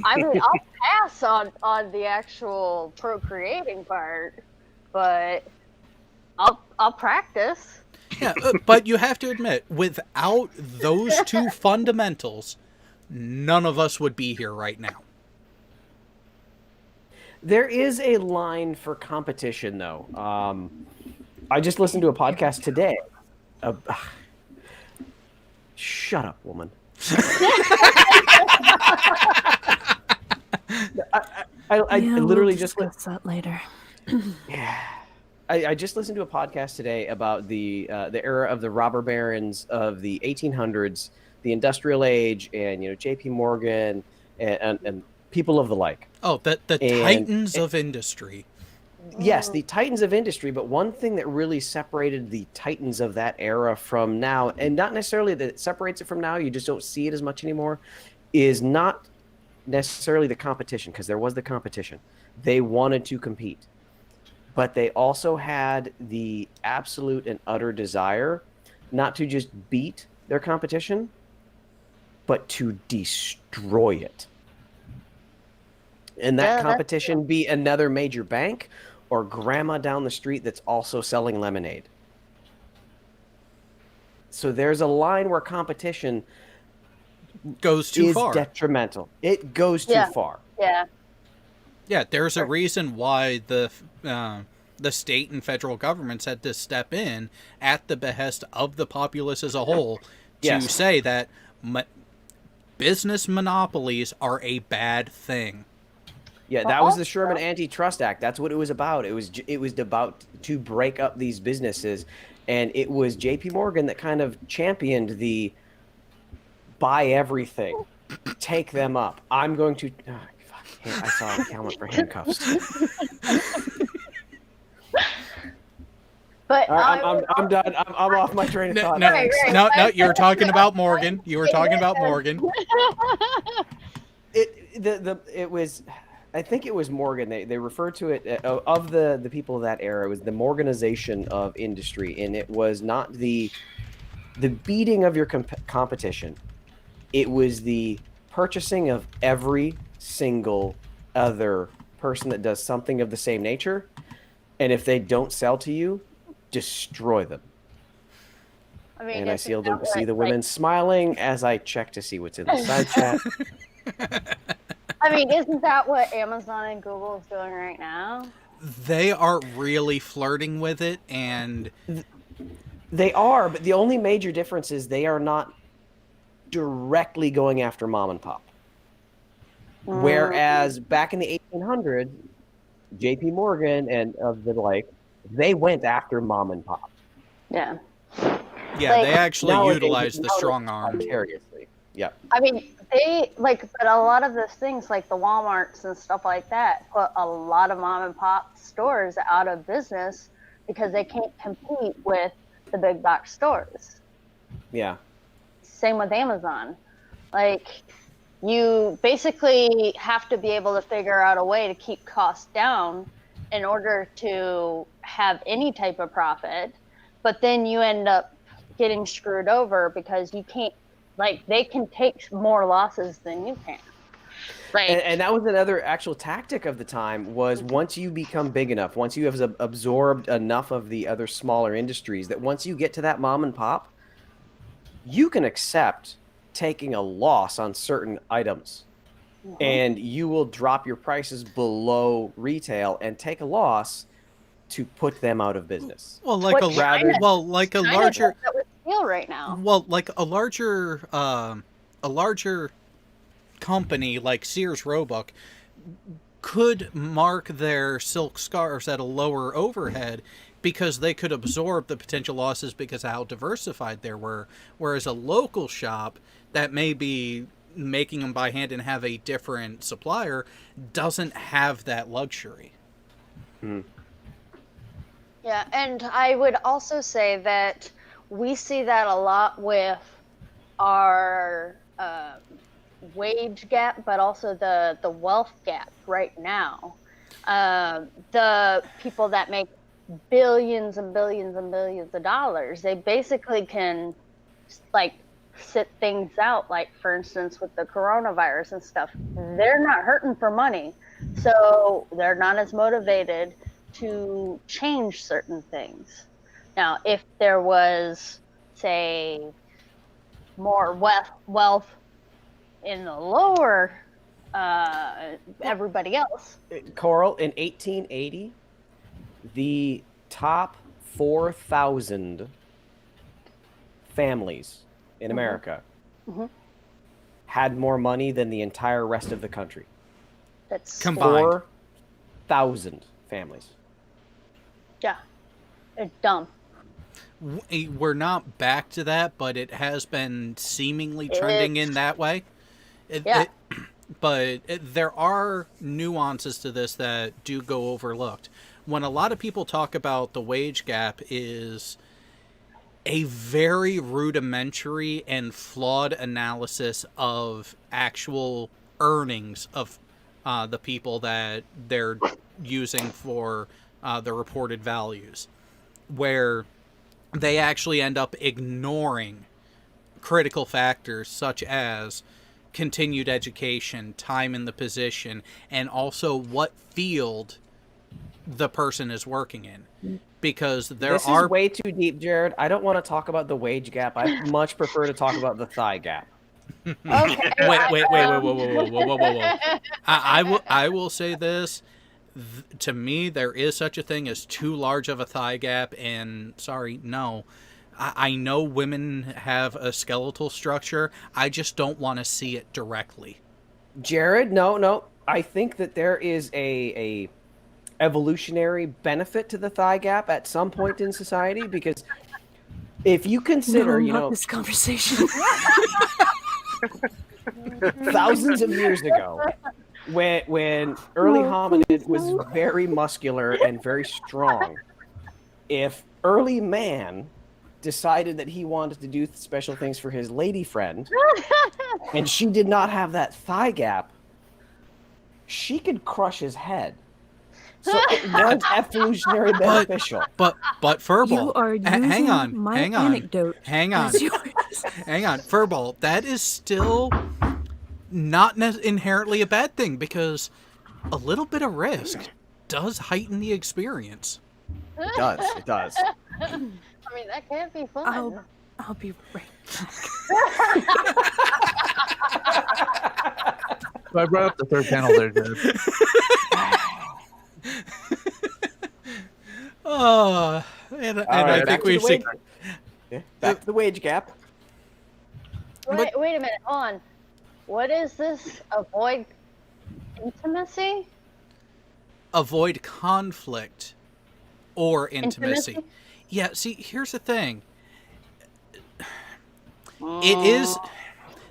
I mean, I'll pass on the actual procreating part, but I'll practice. Yeah, but you have to admit, without those two fundamentals, none of us would be here right now. There is a line for competition, though. I just listened to a podcast today. Shut up, woman. I literally we'll just discuss that later. Yeah, I just listened to a podcast today about the era of the robber barons of the 1800s, the Industrial Age, and J.P. Morgan and people of the like. Oh, the titans of industry. Yes, the titans of industry, but one thing that really separated the titans of that era from now, and not necessarily that it separates it from now, you just don't see it as much anymore, is not necessarily the competition, because there was the competition. They wanted to compete. But they also had the absolute and utter desire not to just beat their competition, but to destroy it. And that competition be another major bank or grandma down the street that's also selling lemonade. So there's a line where competition goes too is far. Detrimental. It goes too far. Yeah. Yeah, there's a reason why the state and federal governments had to step in at the behest of the populace as a whole to say that business monopolies are a bad thing. Yeah, that was the Sherman Antitrust Act. That's what it was about. It was about to break up these businesses, and it was J.P. Morgan that kind of championed the buy everything, take them up. I'm going to. Oh, fuck, I saw a helmet for handcuffs. But I'm done. I'm off my train of thought. No, you were talking about Morgan. You were talking about Morgan. It was. I think it was Morgan. They referred to it of the people of that era. It was the Morganization of industry, and it was not the beating of your competition. It was the purchasing of every single other person that does something of the same nature, and if they don't sell to you, destroy them. I mean, and I see the women smiling as I check to see what's in the side chat. I mean, isn't that what Amazon and Google is doing right now? They are really flirting with it, and they are, but the only major difference is they are not directly going after mom and pop. Whereas back in the 1800s, J.P. Morgan and of the like, they went after mom and pop. Yeah. Yeah, they actually utilized the strong arm. Seriously. Yeah. I mean, but a lot of those things, like the Walmarts and stuff like that, put a lot of mom and pop stores out of business because they can't compete with the big box stores. Yeah. Same with Amazon. Like, you basically have to be able to figure out a way to keep costs down in order to have any type of profit, but then you end up getting screwed over because you can't, like, they can take more losses than you can. Like, And that was another actual tactic of the time, was once you become big enough, once you have absorbed enough of the other smaller industries, that once you get to that mom and pop, you can accept taking a loss on certain items. And you will drop your prices below retail and take a loss to put them out of business. Well, like a larger that with steel right now. Well, like a larger company like Sears Roebuck could mark their silk scarves at a lower overhead because they could absorb the potential losses because of how diversified they were. Whereas a local shop that may be making them by hand and have a different supplier doesn't have that luxury. Yeah, and I would also say that we see that a lot with our wage gap, but also the wealth gap right now. The people that make billions and billions and billions of dollars, they basically can, like, sit things out. Like, for instance, with the coronavirus and stuff, they're not hurting for money, so they're not as motivated to change certain things. Now, if there was, say, more wealth in the lower everybody else. Coral, in 1880, the top 4,000 families in America had more money than the entire rest of the country. That's combined. 4,000 families. Yeah, it's dumb. We're not back to that, but it has been seemingly trending in that way. But there are nuances to this that do go overlooked. When a lot of people talk about the wage gap is a very rudimentary and flawed analysis of actual earnings of the people that they're using for the reported values, where they actually end up ignoring critical factors such as continued education, time in the position, and also what field the person is working in. Because this is way too deep, Jared. I don't want to talk about the wage gap. I much prefer to talk about the thigh gap. Okay. Wait, whoa. I will say this. To me, there is such a thing as too large of a thigh gap, and sorry, no. I know women have a skeletal structure. I just don't want to see it directly. Jared, no. I think that there is a evolutionary benefit to the thigh gap at some point in society, because if you consider, this conversation. thousands of years ago, when early hominid was very muscular and very strong, if early man decided that he wanted to do special things for his lady friend, and she did not have that thigh gap, she could crush his head. So it was evolutionary beneficial. But Furball, You are using hang on, my hang on, anecdote hang on, as yours. hang on, Furball. That is still not inherently a bad thing, because a little bit of risk does heighten the experience. It does. I mean, that can't be fun. I'll be right back. So I brought up the third panel there, Jared. And I think we should. Back to the wage gap. Wait a minute, hold on. What is this? Avoid intimacy? Avoid conflict or intimacy. Yeah, see, here's the thing. It is...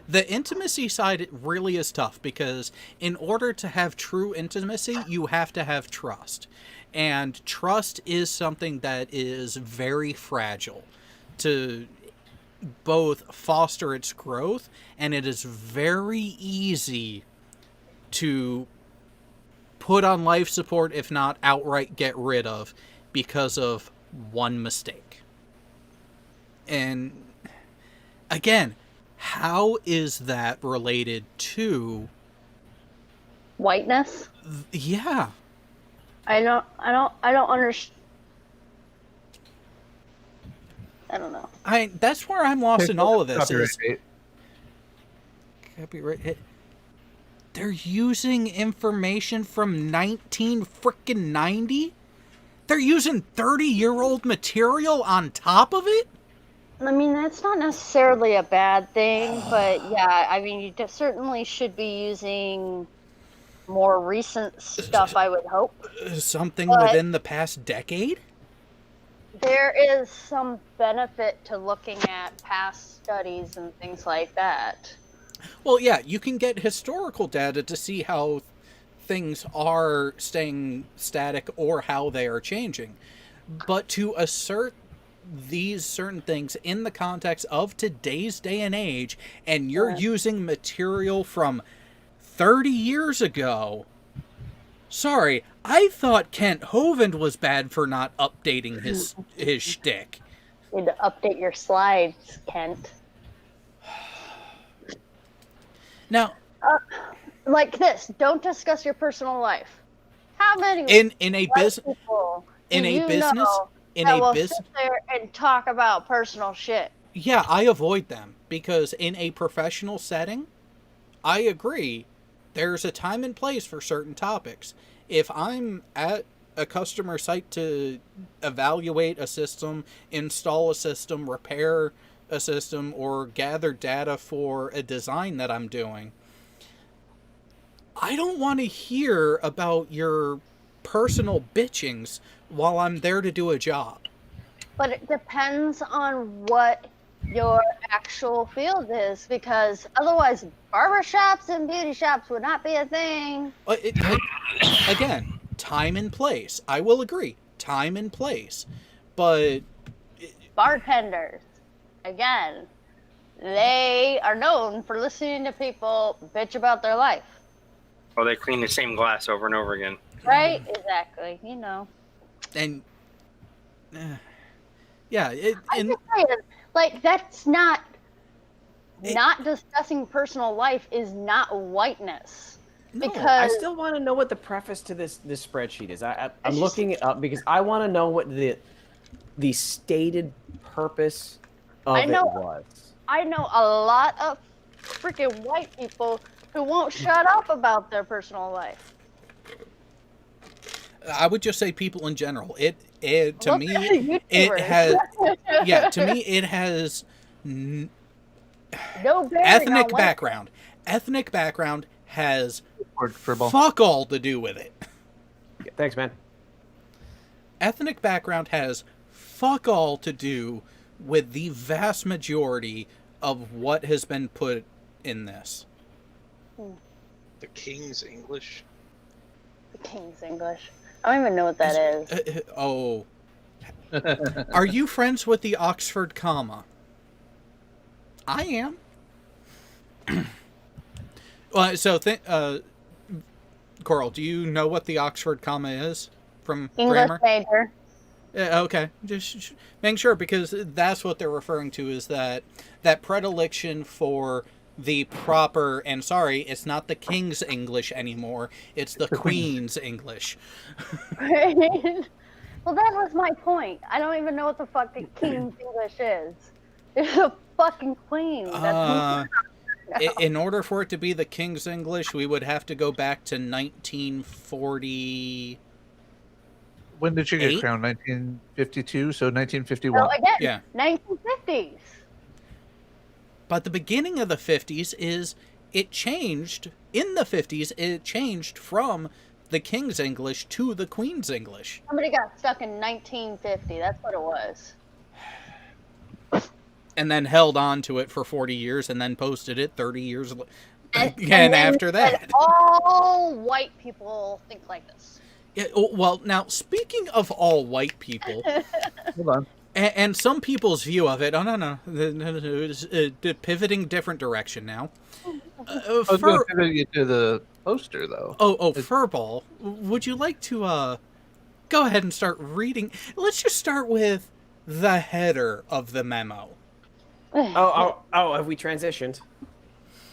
The intimacy side, it really is tough, because in order to have true intimacy, you have to have trust. And trust is something that is very fragile. to both foster its growth, and it is very easy to put on life support, if not outright get rid of, because of one mistake. And again, how is that related to Whiteness? yeah? I don't understand. I don't know. That's where I'm lost in all of this. Copyright Is date. copyright. They're using information from 1990. They're using 30-year-old material on top of it. I mean, that's not necessarily a bad thing, but yeah, I mean, you certainly should be using more recent stuff, I would hope. Something But- within the past decade. There is some benefit to looking at past studies and things like that. Well, yeah, you can get historical data to see how things are staying static or how they are changing. But to assert these certain things in the context of today's day and age, and you're using material from 30 years ago. Sorry, I thought Kent Hovind was bad for not updating his shtick. You need to update your slides, Kent. Now, Like this, don't discuss your personal life. How many in a white business, people in do a you business, know in that a will business, sit there and talk about personal shit? yeah, I avoid them because in a professional setting, I agree. There's a time and place for certain topics. If I'm at a customer site to evaluate a system, install a system, repair a system, or gather data for a design that I'm doing, I don't want to hear about your personal bitchings while I'm there to do a job. But it depends on what your actual field is, because otherwise barbershops and beauty shops would not be a thing. Again, time and place. I will agree. Time and place. But Bartenders, again, they are known for listening to people bitch about their life. Or they clean the same glass over and over again. Right? Exactly. You know. and yeah, I'm just saying, like, that's not discussing personal life is not whiteness. no, Because I still want to know what the preface to this spreadsheet is. I'm looking it up because I want to know what the stated purpose of it was. I know a lot of freaking white people who won't shut up about their personal life. I would just say people in general. It to Look me at the it YouTubers. has yeah, to me it has No bearing ethnic on what- background. Ethnic background has For ball. fuck all to do with it. Yeah, thanks, man. Ethnic background has fuck all to do with the vast majority of what has been put in this. The King's English. The King's English. I don't even know what that is. Oh. Are you friends with the Oxford comma? I am. Well, so Coral, do you know what the Oxford comma is from English grammar? major. Okay, just make sure, because that's what they're referring to, is that predilection for the proper, and sorry, it's not the King's English anymore, it's the Queen's English. Well, that was my point. I don't even know what the fuck the King's English is. It's a fucking queen. That's In order for it to be the King's English, we would have to go back to 1940. When did she get 8? crowned? 1952, so 1951. so again, Yeah. 1950s. But the beginning of the 50s is it changed. In the 50s, it changed from the King's English to the Queen's English. Somebody got stuck in 1950. That's what it was. And then held on to it for 40 years and then posted it 30 years again then after that. said all white people think like this. Yeah, well, now, speaking of all white people, Hold on. And some people's view of it, oh no, it's pivoting different direction now. I was going to pivot you to the poster, though. Furball, would you like to go ahead and start reading? Let's just start with the header of the memo. Have we transitioned?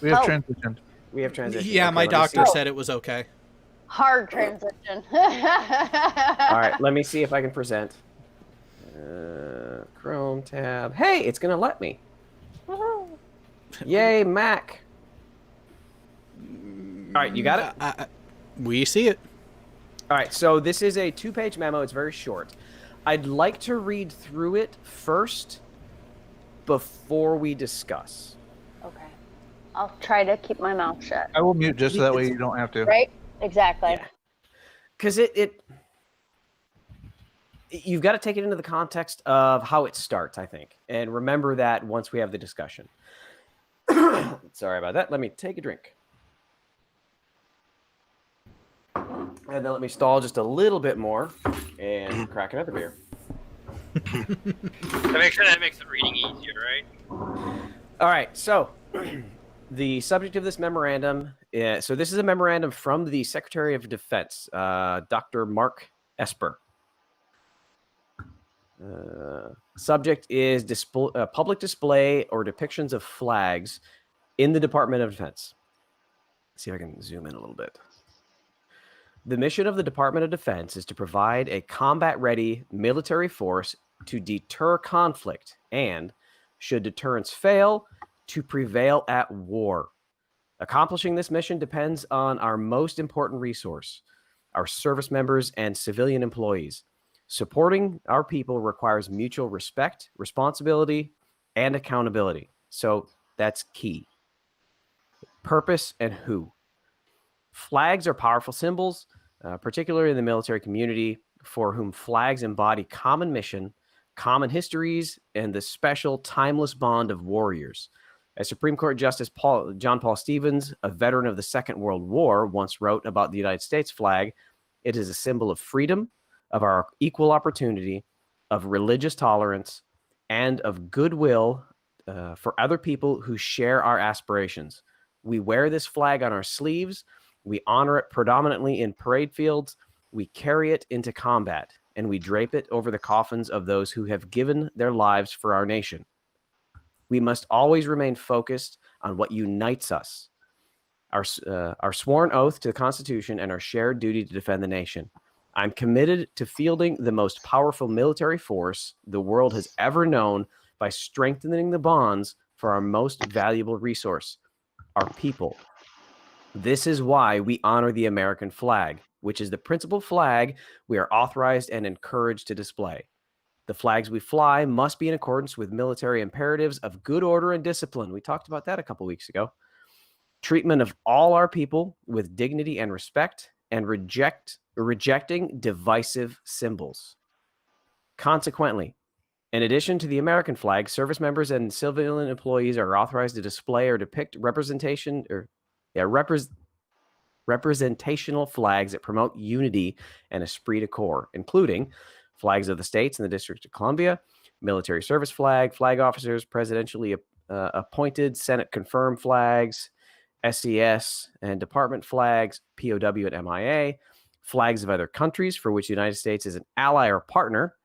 We have transitioned. We have transitioned. Yeah, okay, my doctor said it was okay. Hard transition. All right, let me see if I can present. Chrome tab. Hey, it's gonna let me. Yay, Mac. All right, you got it? We see it. All right, so this is a 2-page memo. It's very short. I'd like to read through it first before we discuss. Okay. I'll try to keep my mouth shut. I will mute just so that way you don't have to. Right? Exactly. Because you've got to take it into the context of how it starts, I think. And remember that once we have the discussion. Sorry about that. Let me take a drink. And then let me stall just a little bit more and crack another beer. To make sure that makes the reading easier, right? All right, so the subject of this memorandum, so this is a memorandum from the Secretary of Defense, Dr. Mark Esper. Subject is public display or depictions of flags in the Department of Defense. Let's see if I can zoom in a little bit. The mission of the Department of Defense is to provide a combat-ready military force to deter conflict and, should deterrence fail, to prevail at war. Accomplishing this mission depends on our most important resource, our service members and civilian employees. Supporting our people requires mutual respect, responsibility, and accountability. So that's key. Purpose and who. Flags are powerful symbols, particularly in the military community, for whom flags embody common mission, common histories, and the special timeless bond of warriors. As Supreme Court Justice John Paul Stevens, a veteran of the Second World War, once wrote about the United States flag, it is a symbol of freedom, of our equal opportunity, of religious tolerance, and of goodwill for other people who share our aspirations. We wear this flag on our sleeves. We honor it predominantly in parade fields. We carry it into combat, and we drape it over the coffins of those who have given their lives for our nation. We must always remain focused on what unites us, our sworn oath to the Constitution and our shared duty to defend the nation. I'm committed to fielding the most powerful military force the world has ever known by strengthening the bonds for our most valuable resource, our people. This is why we honor the American flag, which is the principal flag we are authorized and encouraged to display. The flags we fly must be in accordance with military imperatives of good order and discipline. We talked about that a couple weeks ago. Treatment of all our people with dignity and respect, and rejecting divisive symbols. Consequently, in addition to the American flag, service members and civilian employees are authorized to display or depict representational flags that promote unity and esprit de corps, including flags of the states and the District of Columbia, military service flag, flag officers, presidentially appointed Senate-confirmed flags, SES and department flags, POW and MIA, flags of other countries for which the United States is an ally or partner,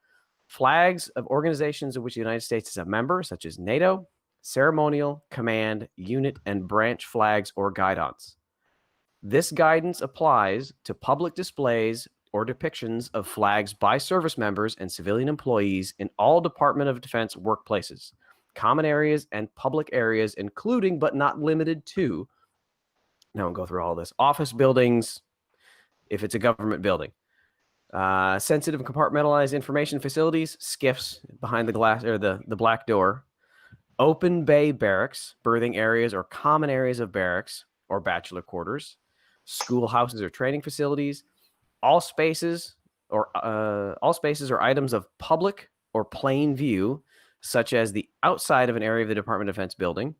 flags of organizations of which the United States is a member, such as NATO, ceremonial, command, unit, and branch flags or guidons. This guidance applies to public displays or depictions of flags by service members and civilian employees in all Department of Defense workplaces, common areas, and public areas, including but not limited to, now I'll go through all this, office buildings, if it's a government building, sensitive and compartmentalized information facilities, SCIFs behind the glass or the black door, open bay barracks, berthing areas or common areas of barracks or bachelor quarters, schoolhouses or training facilities, all spaces or items of public or plain view, such as the outside of an area of the Department of Defense building,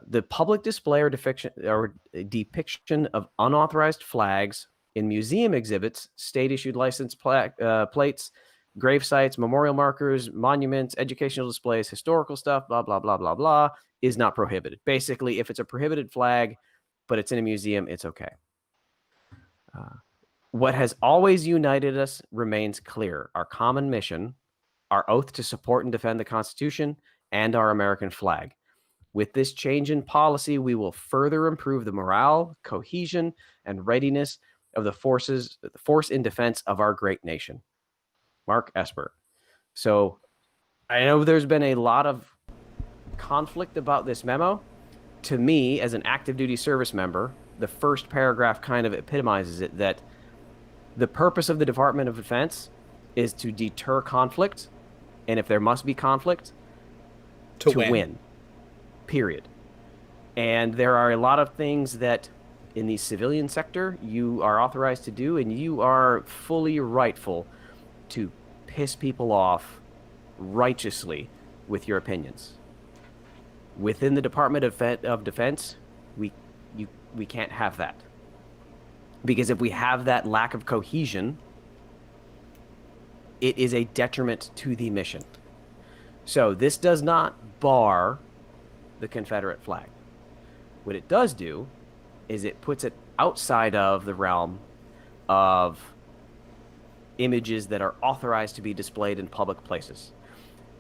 the public display or depiction of unauthorized flags in museum exhibits, state-issued license plates, grave sites, memorial markers, monuments, educational displays, historical stuff, blah, blah, blah, blah, blah, is not prohibited. Basically, if it's a prohibited flag, but it's in a museum, it's okay. What has always united us remains clear. Our common mission, our oath to support and defend the Constitution, and our American flag. With this change in policy, we will further improve the morale, cohesion, and readiness of the force in defense of our great nation. Mark Esper. So I know there's been a lot of conflict about this memo. To me, as an active duty service member, the first paragraph kind of epitomizes it, that the purpose of the Department of Defense is to deter conflict, and if there must be conflict, to win. Period. And there are a lot of things that in the civilian sector you are authorized to do, and you are fully rightful to piss people off righteously with your opinions. Within the Department of Defense, we can't have that. Because if we have that lack of cohesion, it is a detriment to the mission. So this does not bar the Confederate flag. What it does do is it puts it outside of the realm of images that are authorized to be displayed in public places.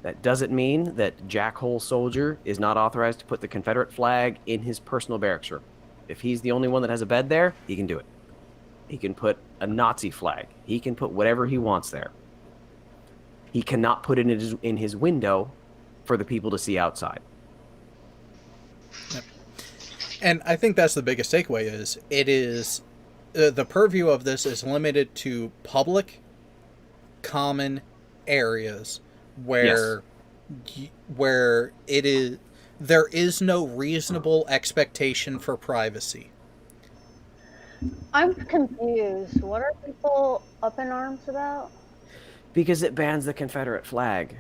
That doesn't mean that Jack Hole Soldier is not authorized to put the Confederate flag in his personal barracks room. If he's the only one that has a bed there, he can do it. He can put a Nazi flag. He can put whatever he wants there. He cannot put it in his window for the people to see outside. Yep. And I think that's the biggest takeaway is it is the purview of this is limited to public common areas where where it is there is no reasonable expectation for privacy. I'm confused. What are people up in arms about? Because it bans the Confederate flag.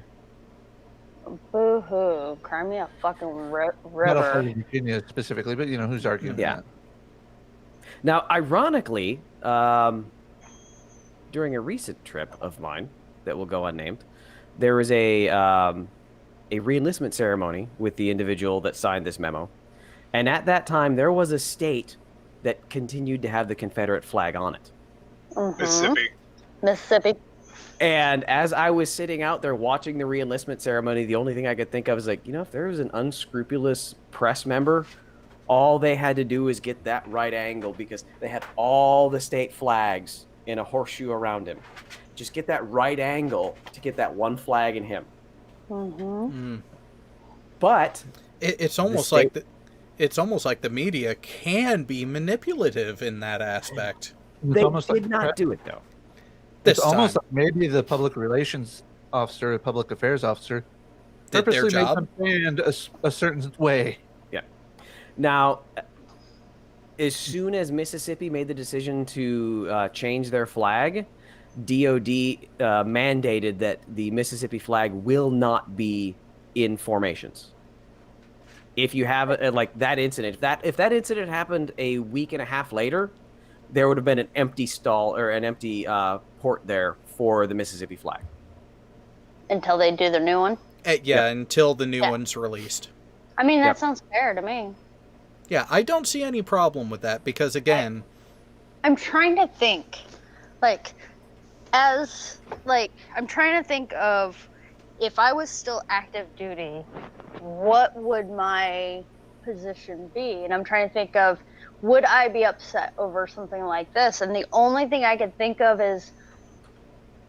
Boo-hoo. Cry me a fucking Not river. a Virginia specifically, but who's arguing that? Now, ironically, during a recent trip of mine that will go unnamed, there was a re-enlistment ceremony with the individual that signed this memo. And at that time, there was a state that continued to have the Confederate flag on it. Mississippi. And as I was sitting out there watching the re-enlistment ceremony, the only thing I could think of is if there was an unscrupulous press member, all they had to do was get that right angle because they had all the state flags in a horseshoe around him. Just get that right angle to get that one flag in him. But it's almost like the media can be manipulative in that aspect. They did not do it though. It's almost like maybe the public relations officer, public affairs officer, did their purposely made job? them stand a certain way. Yeah. Now, as soon as Mississippi made the decision to change their flag, DOD mandated that the Mississippi flag will not be in formations. If you have that incident, if that incident happened a week and a half later, there would have been an empty stall or an empty port there for the Mississippi flag. Until they do the new one? Until the new one's released. I mean, that sounds fair to me. Yeah, I don't see any problem with that because, again... I'm trying to think, I'm trying to think of if I was still active duty, what would my position be? And I'm trying to think of, would I be upset over something like this? And the only thing I could think of is,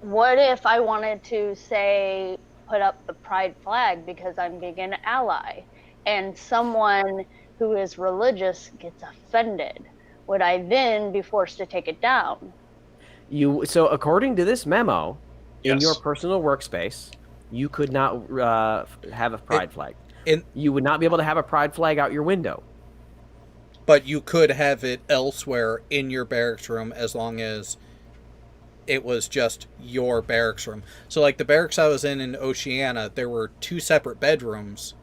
what if I wanted to say, put up the pride flag because I'm being an ally, and someone who is religious gets offended? Would I then be forced to take it down? So according to this memo, in your personal workspace, you could not have a pride flag. You would not be able to have a pride flag out your window. But you could have it elsewhere in your barracks room as long as it was just your barracks room. So like the barracks I was in Oceana, there were 2 separate bedrooms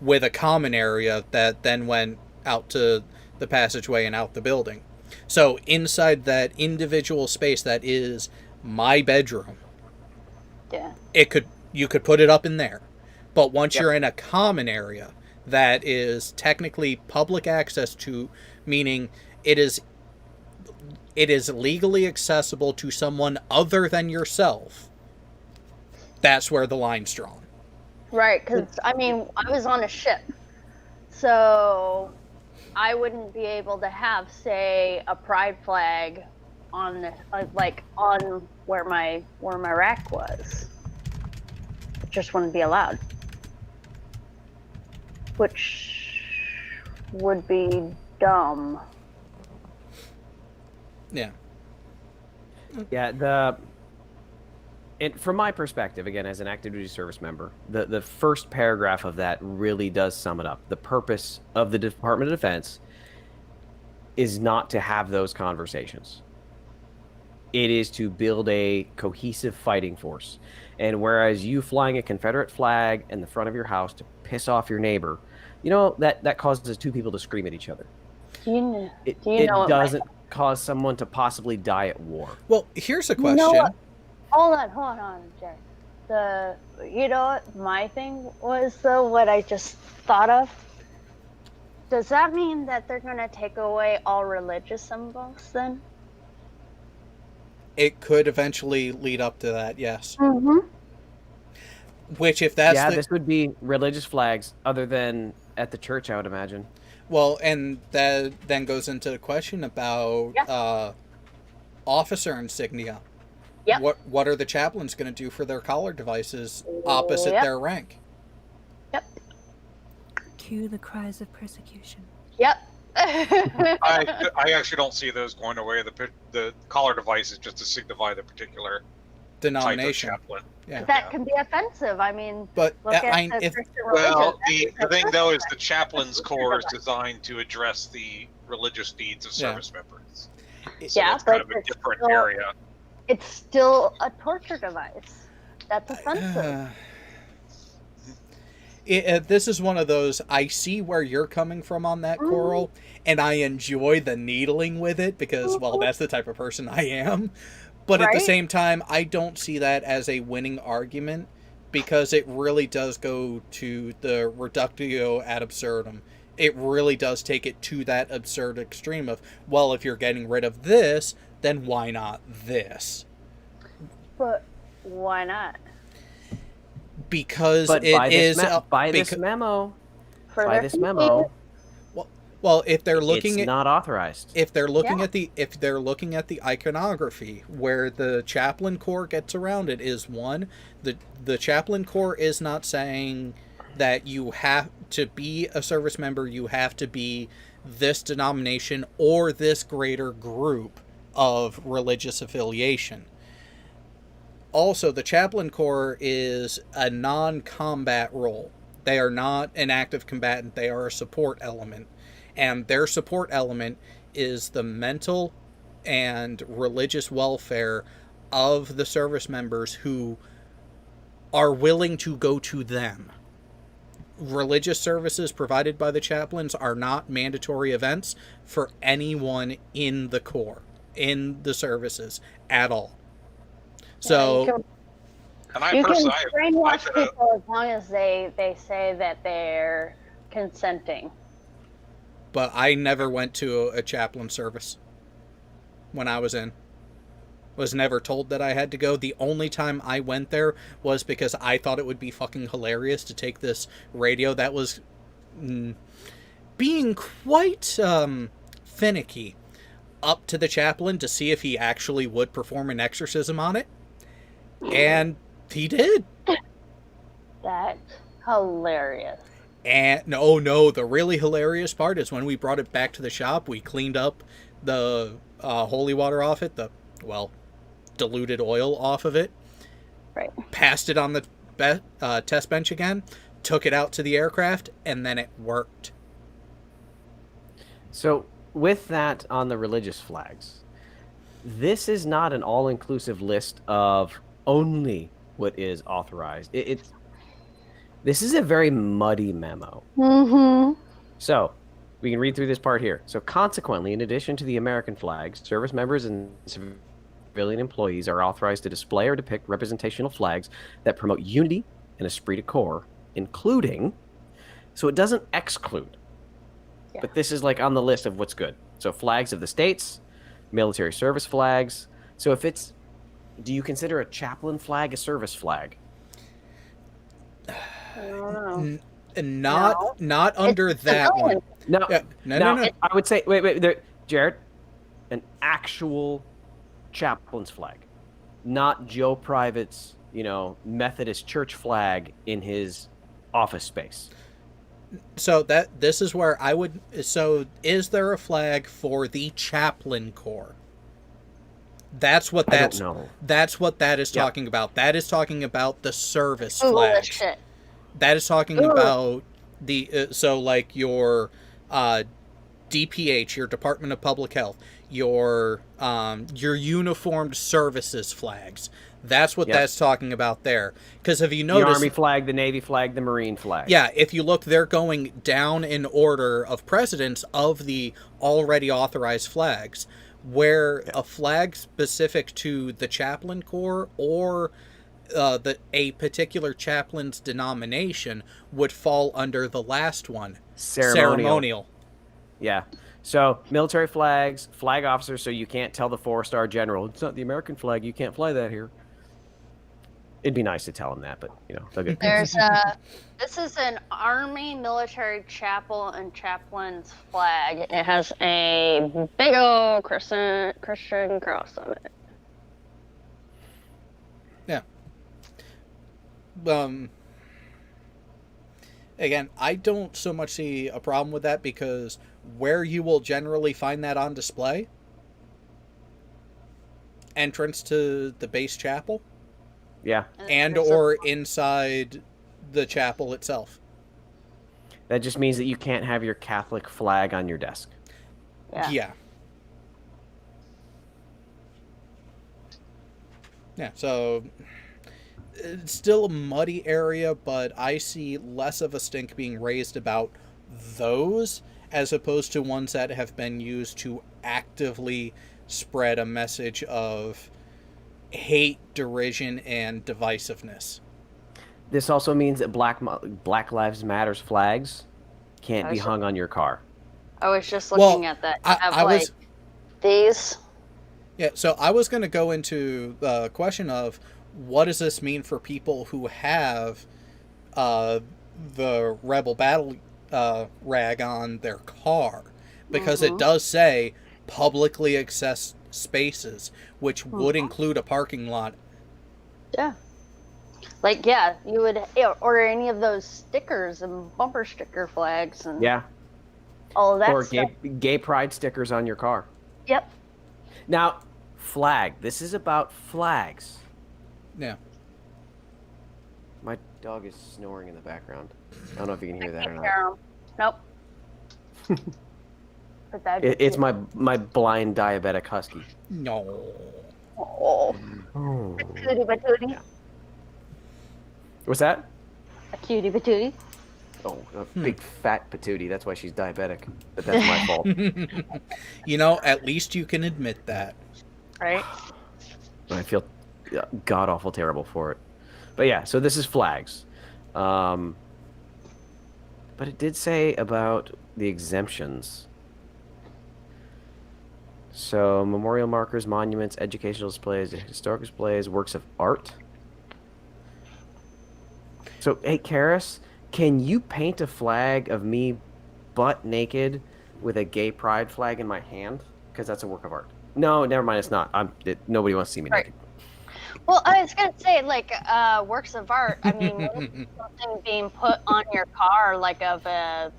with a common area that then went out to the passageway and out the building. So inside that individual space that is my bedroom, Yeah. You could put it up in there. But once Yep. you're in a common area that is technically public access to, meaning it is legally accessible to someone other than yourself, that's where the line's drawn. Right, because I mean, I was on a ship, so I wouldn't be able to have, say, a pride flag on the, on where my rack was. It just wouldn't be allowed, which would be dumb. Yeah. Yeah, from my perspective, again, as an active duty service member, the first paragraph of that really does sum it up. The purpose of the Department of Defense is not to have those conversations. It is to build a cohesive fighting force. And whereas you flying a Confederate flag in the front of your house to piss off your neighbor, that causes two people to scream at each other. It doesn't cause someone to possibly die at war. Well, here's a question. You know what? Hold on, Jerry. You know what my thing was, though, what I just thought of? Does that mean that they're going to take away all religious symbols, then? It could eventually lead up to that, yes. Mm-hmm. Which, if that's this would be religious flags other than at the church, I would imagine. Well, and that then goes into the question about officer insignia. Yep. What are the chaplains going to do for their collar devices opposite their rank? Yep. Cue the cries of persecution. Yep. I actually don't see those going away. The collar device is just to signify the particular Denomination. type of chaplain. Yeah. That can be offensive. I mean, But look at the if Christian Well, religion. the thing though is the chaplain's corps is designed to address the religious needs of Yeah. service members. So Yeah, it's kind but of a it's different still- area. It's still a torture device. That's offensive. This is one of those, I see where you're coming from on that, Coral, and I enjoy the needling with it because, well, that's the type of person I am. But at the Right? same time, I don't see that as a winning argument because it really does go to the reductio ad absurdum. It really does take it to that absurd extreme of, well, if you're getting rid of this, then why not this? But why not? Because But it by is this memo, For by their this convenience. memo, well, if they're looking it's at not authorized. if they're looking Yeah. at the iconography where the chaplain corps gets around it is one, the chaplain corps is not saying that you have to be a service member, you have to be this denomination or this greater group of religious affiliation. Also, the chaplain corps is a non-combat role. They are not an active combatant, they are a support element. And their support element is the mental and religious welfare of the service members who are willing to go to them. Religious services provided by the chaplains are not mandatory events for anyone in the Corps, in the services, at all. So, And I you can personally, brainwash I- people as long as they say that they're consenting. but I never went to a chaplain service when I was in. Was never told that I had to go. The only time I went there was because I thought it would be fucking hilarious to take this radio that was being quite finicky up to the chaplain to see if he actually would perform an exorcism on it. And he did. That's hilarious. And no, the really hilarious part is when we brought it back to the shop, we cleaned up the holy water off it, diluted oil off of it, Right. passed it on the test bench again, took it out to the aircraft, and then it worked. So, with that on the religious flags, this is not an all-inclusive list of only what is authorized. This is a very muddy memo. Mm-hmm. So, we can read through this part here. So, consequently, in addition to the American flags, service members and civilian employees are authorized to display or depict representational flags that promote unity and esprit de corps, including, so it doesn't exclude, but this is like on the list of what's good. So flags of the states, military service flags. So if it's, do you consider a chaplain flag a service flag? I don't know. Not under that one. No, Yeah, no. I would say, wait, Jared, an actual chaplain's flag, not Joe Private's, Methodist church flag in his office space. So this is where I would. So is there a flag for the chaplain corps? That's what I don't know. That's what that is talking about. That is talking about the service Google this flags. shit. That is talking about the so like your DPH, your Department of Public Health, your uniformed services flags. That's what that's talking about there. Because have you noticed the Army flag, the Navy flag, the Marine flag? Yeah, if you look, they're going down in order of precedence of the already authorized flags, where a flag specific to the chaplain corps or a particular chaplain's denomination would fall under the last one. Ceremonial. Yeah. So military flags, flag officers, so you can't tell the 4-star general, it's not the American flag, you can't fly that here. It'd be nice to tell them that, but they'll get. There's this is an Army military chapel and chaplain's flag. It has a big old Christian cross on it. Yeah. Again, I don't so much see a problem with that, because where you will generally find that on display, entrance to the base chapel, and or inside the chapel itself. That just means that you can't have your Catholic flag on your desk. Yeah. So it's still a muddy area, but I see less of a stink being raised about those as opposed to ones that have been used to actively spread a message of hate, derision, and divisiveness. This also means that Black Lives Matters flags can't be hung on your car. I was just looking at that. I was these. Yeah, so I was going to go into the question of what does this mean for people who have the Rebel Battle rag on their car, because it does say publicly accessed spaces, which would include a parking lot. Yeah. Like, you would order any of those stickers and bumper sticker flags and all of that or stuff. gay pride stickers on your car. Yep. Now, flag. This is about flags. Yeah. My dog is snoring in the background. I don't know if you can hear that or not. Nope. But it's my blind diabetic husky. No. Oh. Patootie. What's that? A cutie patootie. Oh, a big fat patootie. That's why she's diabetic. But that's my fault. At least you can admit that. Right. I feel god-awful terrible for it. But yeah, so this is flags. But it did say about the exemptions. So memorial markers, monuments, educational displays, historic displays, works of art. So, hey, Karis, can you paint a flag of me butt naked with a gay pride flag in my hand? Because that's a work of art. No, never mind, it's not. Nobody wants to see me naked. Well, I was going to say, works of art. I mean, wouldn't something being put on your car, like of a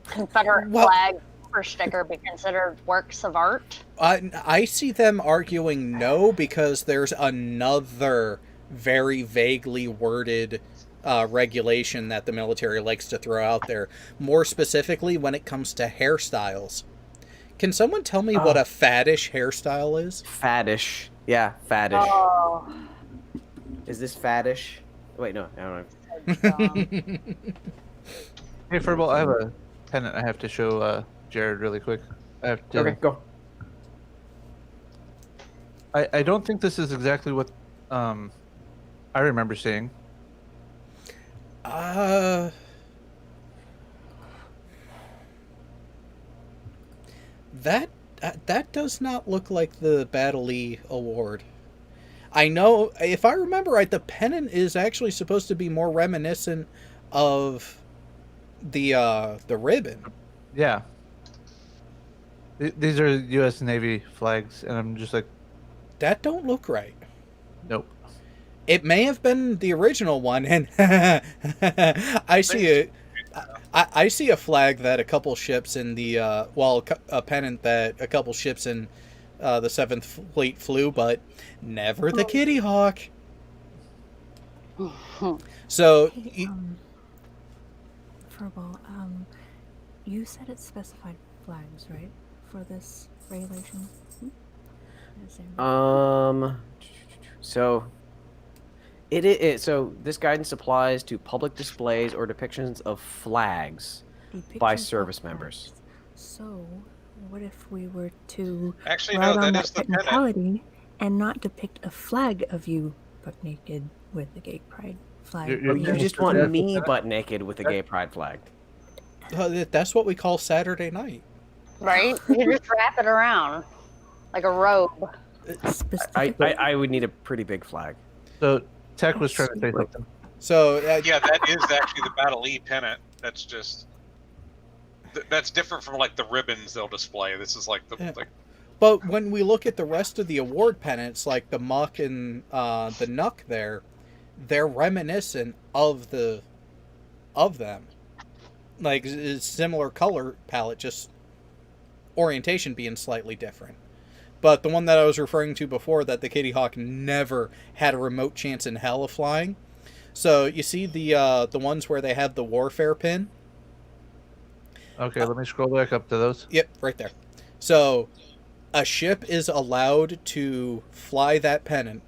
Confederate flag or sticker, be considered works of art? I see them arguing no, because there's another very vaguely worded regulation that the military likes to throw out there. More specifically, when it comes to hairstyles. Can someone tell me what a faddish hairstyle is? Faddish. Yeah, faddish. Oh. Is this faddish? Wait, no, I don't know. Hey, Furball, I have a pennant I have to show Jared really quick. I have to... Okay, go. I don't think this is exactly what I remember seeing. That does not look like the Battle E award. I know, if I remember right, the pennant is actually supposed to be more reminiscent of the ribbon. Yeah. These are U.S. Navy flags, and I'm just like, That don't look right. nope. It may have been the original one, and I see a flag that a couple ships in the a pennant that a couple ships in the 7th Fleet flew, but never the Kitty Hawk. So, Hey, Furball, you said it specified flags, right, for this regulation? Is there- So so this guidance applies to public displays or depictions of flags by Depictions of service members. flags. So, what if we were to Actually, ride no, on that that is the pennant. technicality and not depict a flag of you buck naked with the gay pride flag? You're- You Yeah, just that's want the me pennant. butt naked with a gay pride flag. that's what we call Saturday night. Right? You just wrap it around like a robe. Specifically. I would need a pretty big flag. So Tech was trying to say something. So, Yeah, that is actually the Battle E pennant. That's just that's different from like the ribbons they'll display. This is like the Yeah. like but when we look at the rest of the award pennants, like the Muck and the Nuck there, they're reminiscent of them. Like, it's similar color palette, just orientation being slightly different. But the one that I was referring to before, that the Kitty Hawk never had a remote chance in hell of flying. So you see the ones where they have the warfare pin? Okay, let me scroll back up to those. Yep, right there. So a ship is allowed to fly that pennant.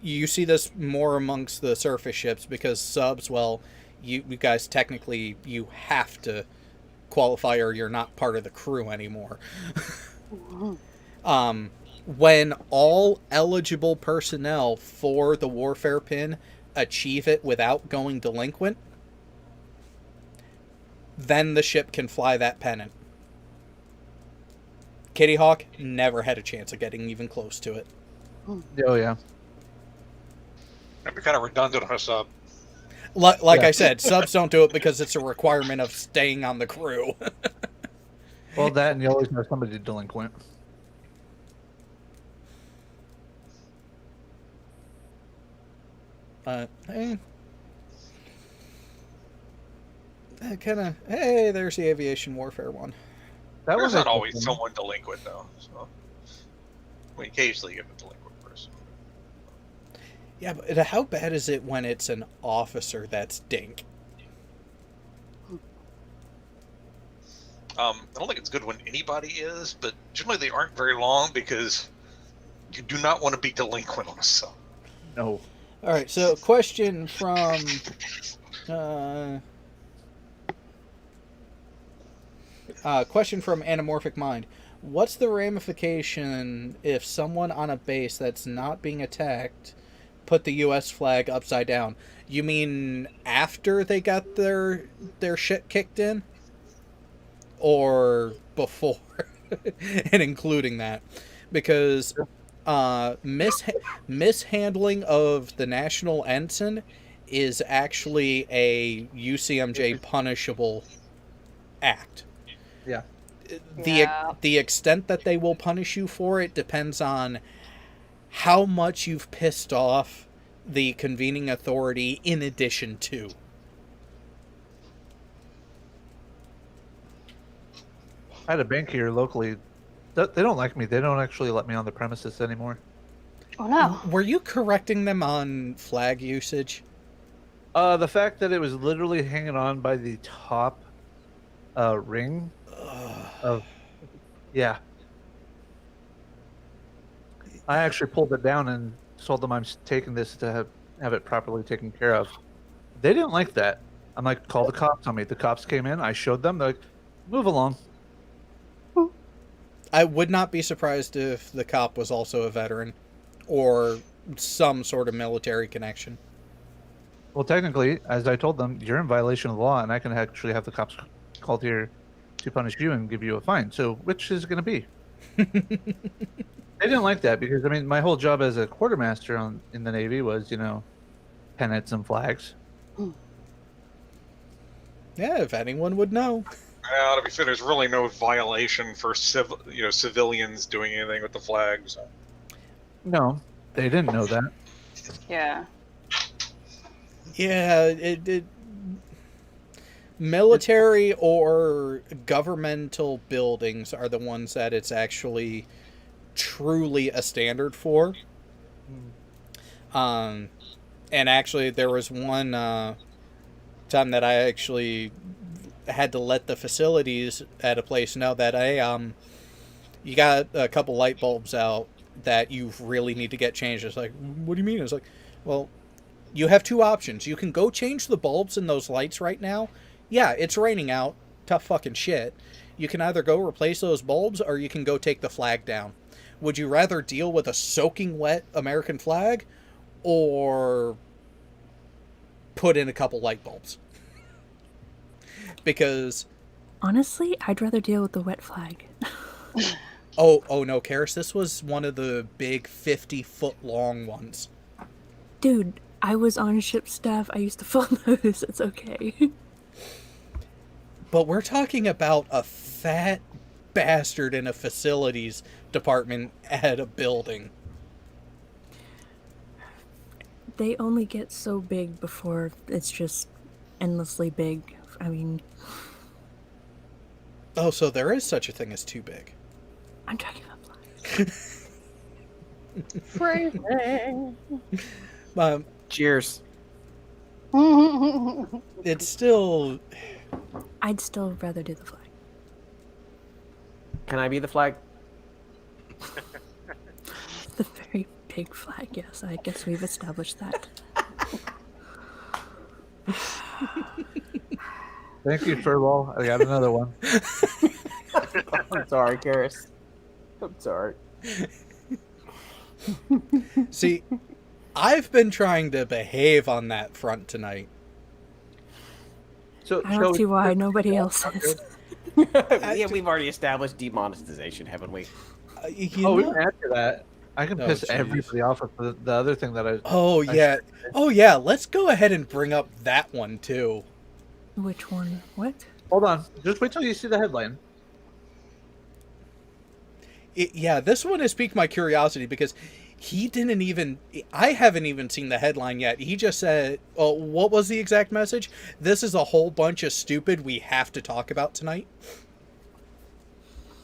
You see this more amongst the surface ships because subs, well, you guys technically you have to qualify or you're not part of the crew anymore. When all eligible personnel for the warfare pin achieve it without going delinquent, then the ship can fly that pennant. Kitty Hawk never had a chance of getting even close to it. Oh yeah. that'd be kind of redundant on a sub. Like Yeah. I said, subs don't do it because it's a requirement of staying on the crew. Well, that and you always have somebody delinquent. Hey, there's the aviation warfare one. That There's was not always someone delinquent though. So we occasionally get a delinquent person. Yeah, but how bad is it when it's an officer that's dink? I don't think it's good when anybody is, but generally they aren't very long because you do not want to be delinquent on a sub. No. All right, so question from Anamorphic Mind. What's the ramification if someone on a base that's not being attacked put the U.S. flag upside down? You mean after they got their shit kicked in? Or before? And including that? Because mishandling of the national ensign is actually a UCMJ punishable act. Yeah. The extent that they will punish you for it depends on how much you've pissed off the convening authority in addition to. I had a bank here locally. They don't like me. They don't actually let me on the premises anymore. Oh no. Were you correcting them on flag usage? The fact that it was literally hanging on by the top ring of, yeah. I actually pulled it down and told them I'm taking this to have it properly taken care of. They didn't like that. I'm like, call the cops on me. The cops came in. I showed them. They're like, move along. I would not be surprised if the cop was also a veteran or some sort of military connection. Well, technically, as I told them, you're in violation of the law, and I can actually have the cops called here to punish you and give you a fine. So, which is it going to be? They didn't like that because, I mean, my whole job as a quartermaster in the Navy was, pennants and flags. Yeah, if anyone would know. To be fair, there's really no violation for civilians doing anything with the flags. So. No, they didn't know that. Yeah. Yeah, military or governmental buildings are the ones that it's actually truly a standard for. And actually, there was one time that I actually had to let the facilities at a place know that you got a couple light bulbs out that you really need to get changed. It's like, what do you mean? It's like, well, you have two options. You can go change the bulbs in those lights right now. Yeah, it's raining out. Tough fucking shit. You can either go replace those bulbs or you can go take the flag down. Would you rather deal with a soaking wet American flag or put in a couple light bulbs? Because honestly, I'd rather deal with the wet flag. oh no, Karis, this was one of the big 50-foot long ones. Dude, I was on ship staff. I used to fold those. It's okay. But we're talking about a fat bastard in a facilities department at a building. They only get so big before it's just endlessly big. I mean... Oh, so there is such a thing as too big. I'm talking about flags. Phrasing. Cheers. It's still... I'd still rather do the flag. Can I be the flag? The very big flag, yes. I guess we've established that. Thank you, Furball. I got another one. I'm sorry, Karis. I'm sorry. See, I've been trying to behave on that front tonight. So, I don't see why nobody else is. Yeah, we've already established demonetization, haven't we? We can add to that. I can piss everybody off with the other thing that I... Oh, yeah. Let's go ahead and bring up that one, too. Which one? What? Hold on. Just wait till you see the headline. This one has piqued my curiosity because I haven't even seen the headline yet. He just said, oh, what was the exact message? This is a whole bunch of stupid we have to talk about tonight.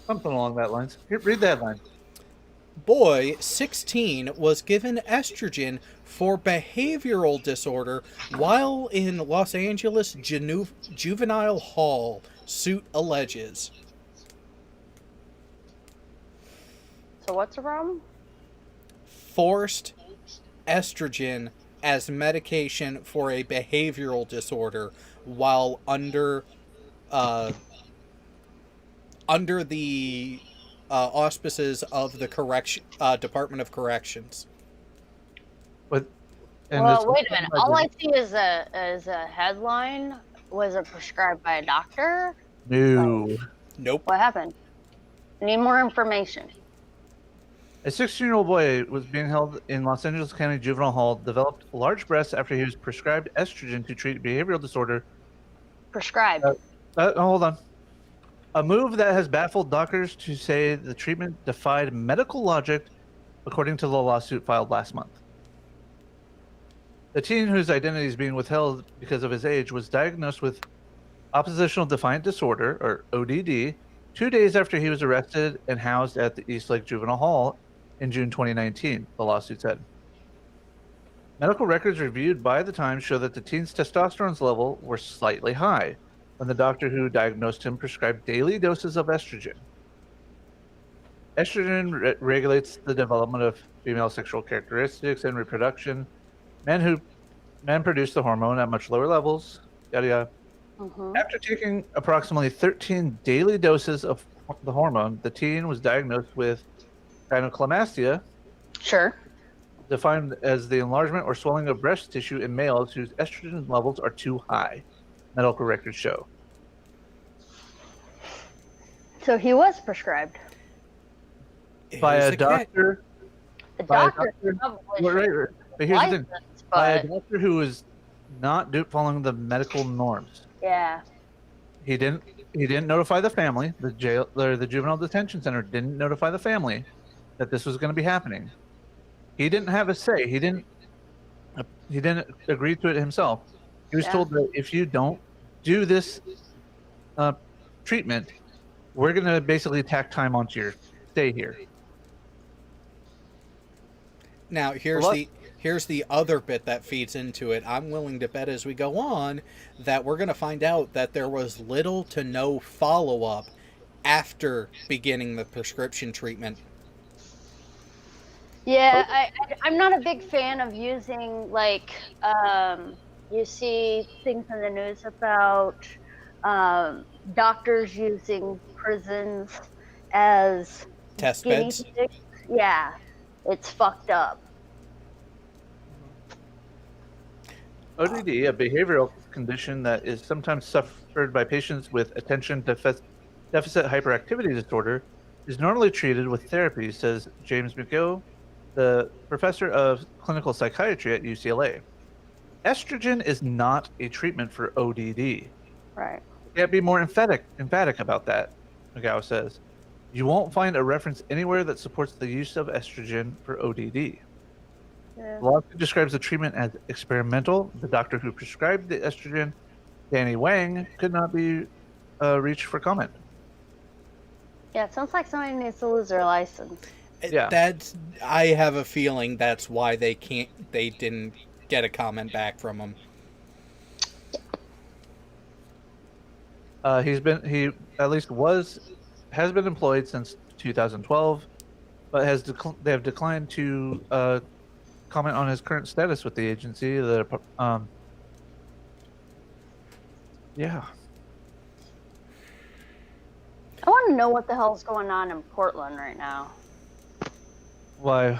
Something along that lines. Here, read the headline. Boy, 16, was given estrogen for behavioral disorder while in Los Angeles juvenile hall, suit alleges. So what's the problem? Forced estrogen as medication for a behavioral disorder while under the auspices of the Department of Corrections. Well, wait a minute. All I see is a headline. Was it prescribed by a doctor? No. Nope. What happened? I need more information. A 16-year-old boy was being held in Los Angeles County Juvenile Hall, developed large breasts after he was prescribed estrogen to treat behavioral disorder. Prescribed. Hold on. A move that has baffled doctors to say the treatment defied medical logic, according to the lawsuit filed last month. The teen, whose identity is being withheld because of his age, was diagnosed with oppositional defiant disorder, or ODD, 2 days after he was arrested and housed at the Eastlake Juvenile Hall in June 2019, the lawsuit said. Medical records reviewed by the Times show that the teen's testosterone levels were slightly high when the doctor who diagnosed him prescribed daily doses of estrogen. Estrogen regulates the development of female sexual characteristics and reproduction. Men produce the hormone at much lower levels, yada yada. After taking approximately 13 daily doses of the hormone, the teen was diagnosed with gynecomastia, Sure. defined as the enlargement or swelling of breast tissue in males whose estrogen levels are too high, medical records show. So he was prescribed. By Here's a the catch. doctor. The By a doctor doctor. probably Right. But here's the thing. licensed, By a but doctor who is not following the medical norms. yeah. He didn't notify the family. The jail or the juvenile detention center didn't notify the family that this was going to be happening. He didn't have a say. He didn't agree to it himself. He was Yeah. told that if you don't do this treatment, we're going to basically tack time onto your stay here. Now here's the other bit that feeds into it. I'm willing to bet as we go on that we're going to find out that there was little to no follow-up after beginning the prescription treatment. Yeah, I'm not a big fan of using, like, you see things in the news about doctors using prisons as Test guinea beds. pigs. Yeah, it's fucked up. ODD, a behavioral condition that is sometimes suffered by patients with attention deficit hyperactivity disorder, is normally treated with therapy, says James McGill, the professor of clinical psychiatry at UCLA. Estrogen is not a treatment for ODD. Right. Can't be more emphatic about that, McGow says. You won't find a reference anywhere that supports the use of estrogen for ODD. Yeah. The lawsuit describes the treatment as experimental. The doctor who prescribed the estrogen, Danny Wang, could not be reached for comment. Yeah, it sounds like somebody needs to lose their license. Yeah. I have a feeling that's why they didn't get a comment back from him. He at least has been employed since 2012, but they have declined to comment on his current status with the agency. Yeah. I want to know what the hell's going on in Portland right now. Why?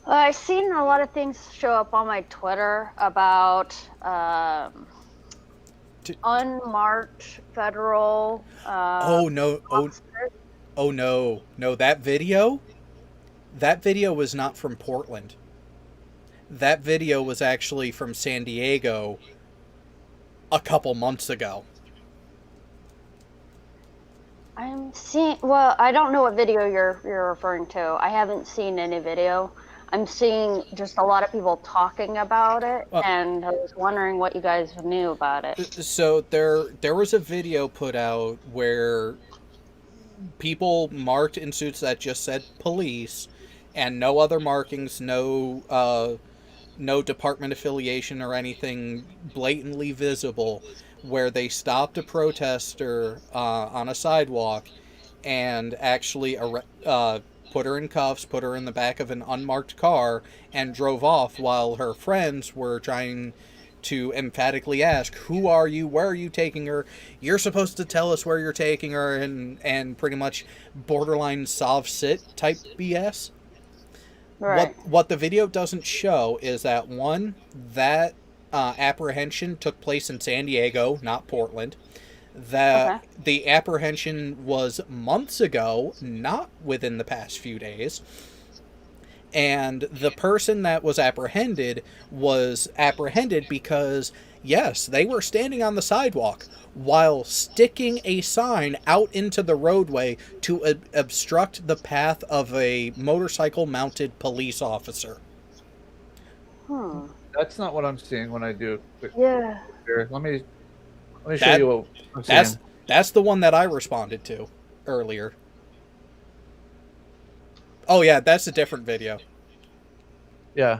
I've seen a lot of things show up on my Twitter about unmarked federal. Oh no! No! That video was not from Portland. That video was actually from San Diego a couple months ago. I'm seeing. Well, I don't know what video you're referring to. I haven't seen any video. I'm seeing just a lot of people talking about it, and I was wondering what you guys knew about it. So there was a video put out where people marked in suits that just said police, and no other markings, no department affiliation or anything blatantly visible, where they stopped a protester on a sidewalk and actually put her in cuffs, put her in the back of an unmarked car, and drove off while her friends were trying to emphatically ask, "Who are you? Where are you taking her? You're supposed to tell us where you're taking her," and pretty much borderline sov-sit type BS. Right. What the video doesn't show is that that apprehension took place in San Diego, not Portland. That the apprehension was months ago, not within the past few days. And the person that was apprehended because, yes, they were standing on the sidewalk while sticking a sign out into the roadway to obstruct the path of a motorcycle-mounted police officer. That's not what I'm seeing when I do a quick. Yeah. Here, let me show you what I'm seeing. That's the one that I responded to earlier. Oh yeah, that's a different video. Yeah.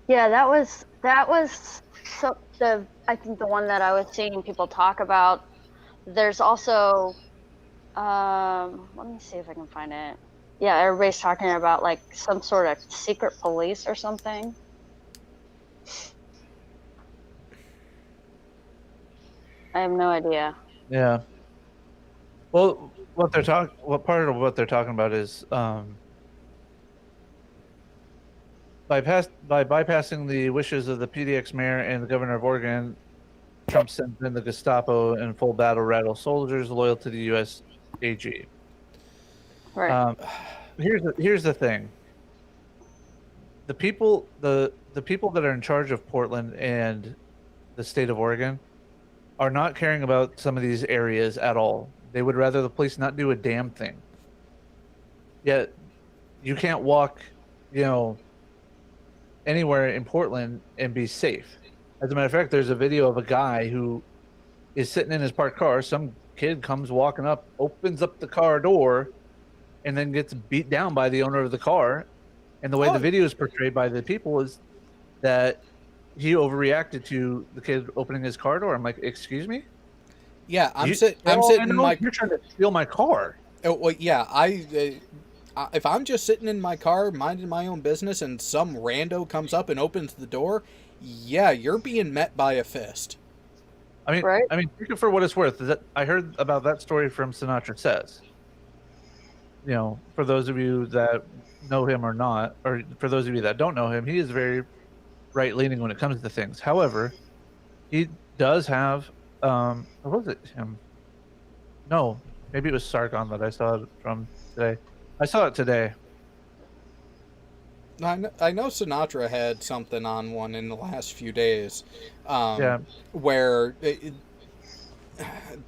Yeah, that was I think the one that I was seeing people talk about. There's also let me see if I can find it. Yeah, everybody's talking about like some sort of secret police or something. I have no idea. Yeah. Well, what part of what they're talking about is by bypassing the wishes of the PDX mayor and the governor of Oregon, Trump sent in the Gestapo and full battle rattle soldiers loyal to the U.S. AG. Right. Here's the thing. The people that are in charge of Portland and the state of Oregon are not caring about some of these areas at all. They would rather the police not do a damn thing. Yet you can't walk, anywhere in Portland and be safe. As a matter of fact, there's a video of a guy who is sitting in his parked car. Some kid comes walking up, opens up the car door, and then gets beat down by the owner of the car. And the way the video is portrayed by the people is that he overreacted to the kid opening his car door. I'm like, excuse me? Yeah, I'm sitting in my. You're trying to steal my car. Oh, well, yeah, if I'm just sitting in my car minding my own business and some rando comes up and opens the door, yeah, you're being met by a fist. I mean, Right. Take it for what it's worth. I heard about that story from Sinatra Says. For those of you that know him or not, or for those of you that don't know him, he is very right-leaning when it comes to things. However, he does have, what was it him? No, maybe it was Sargon that I saw it from today. I saw it today. I know Sinatra had something on one in the last few days, where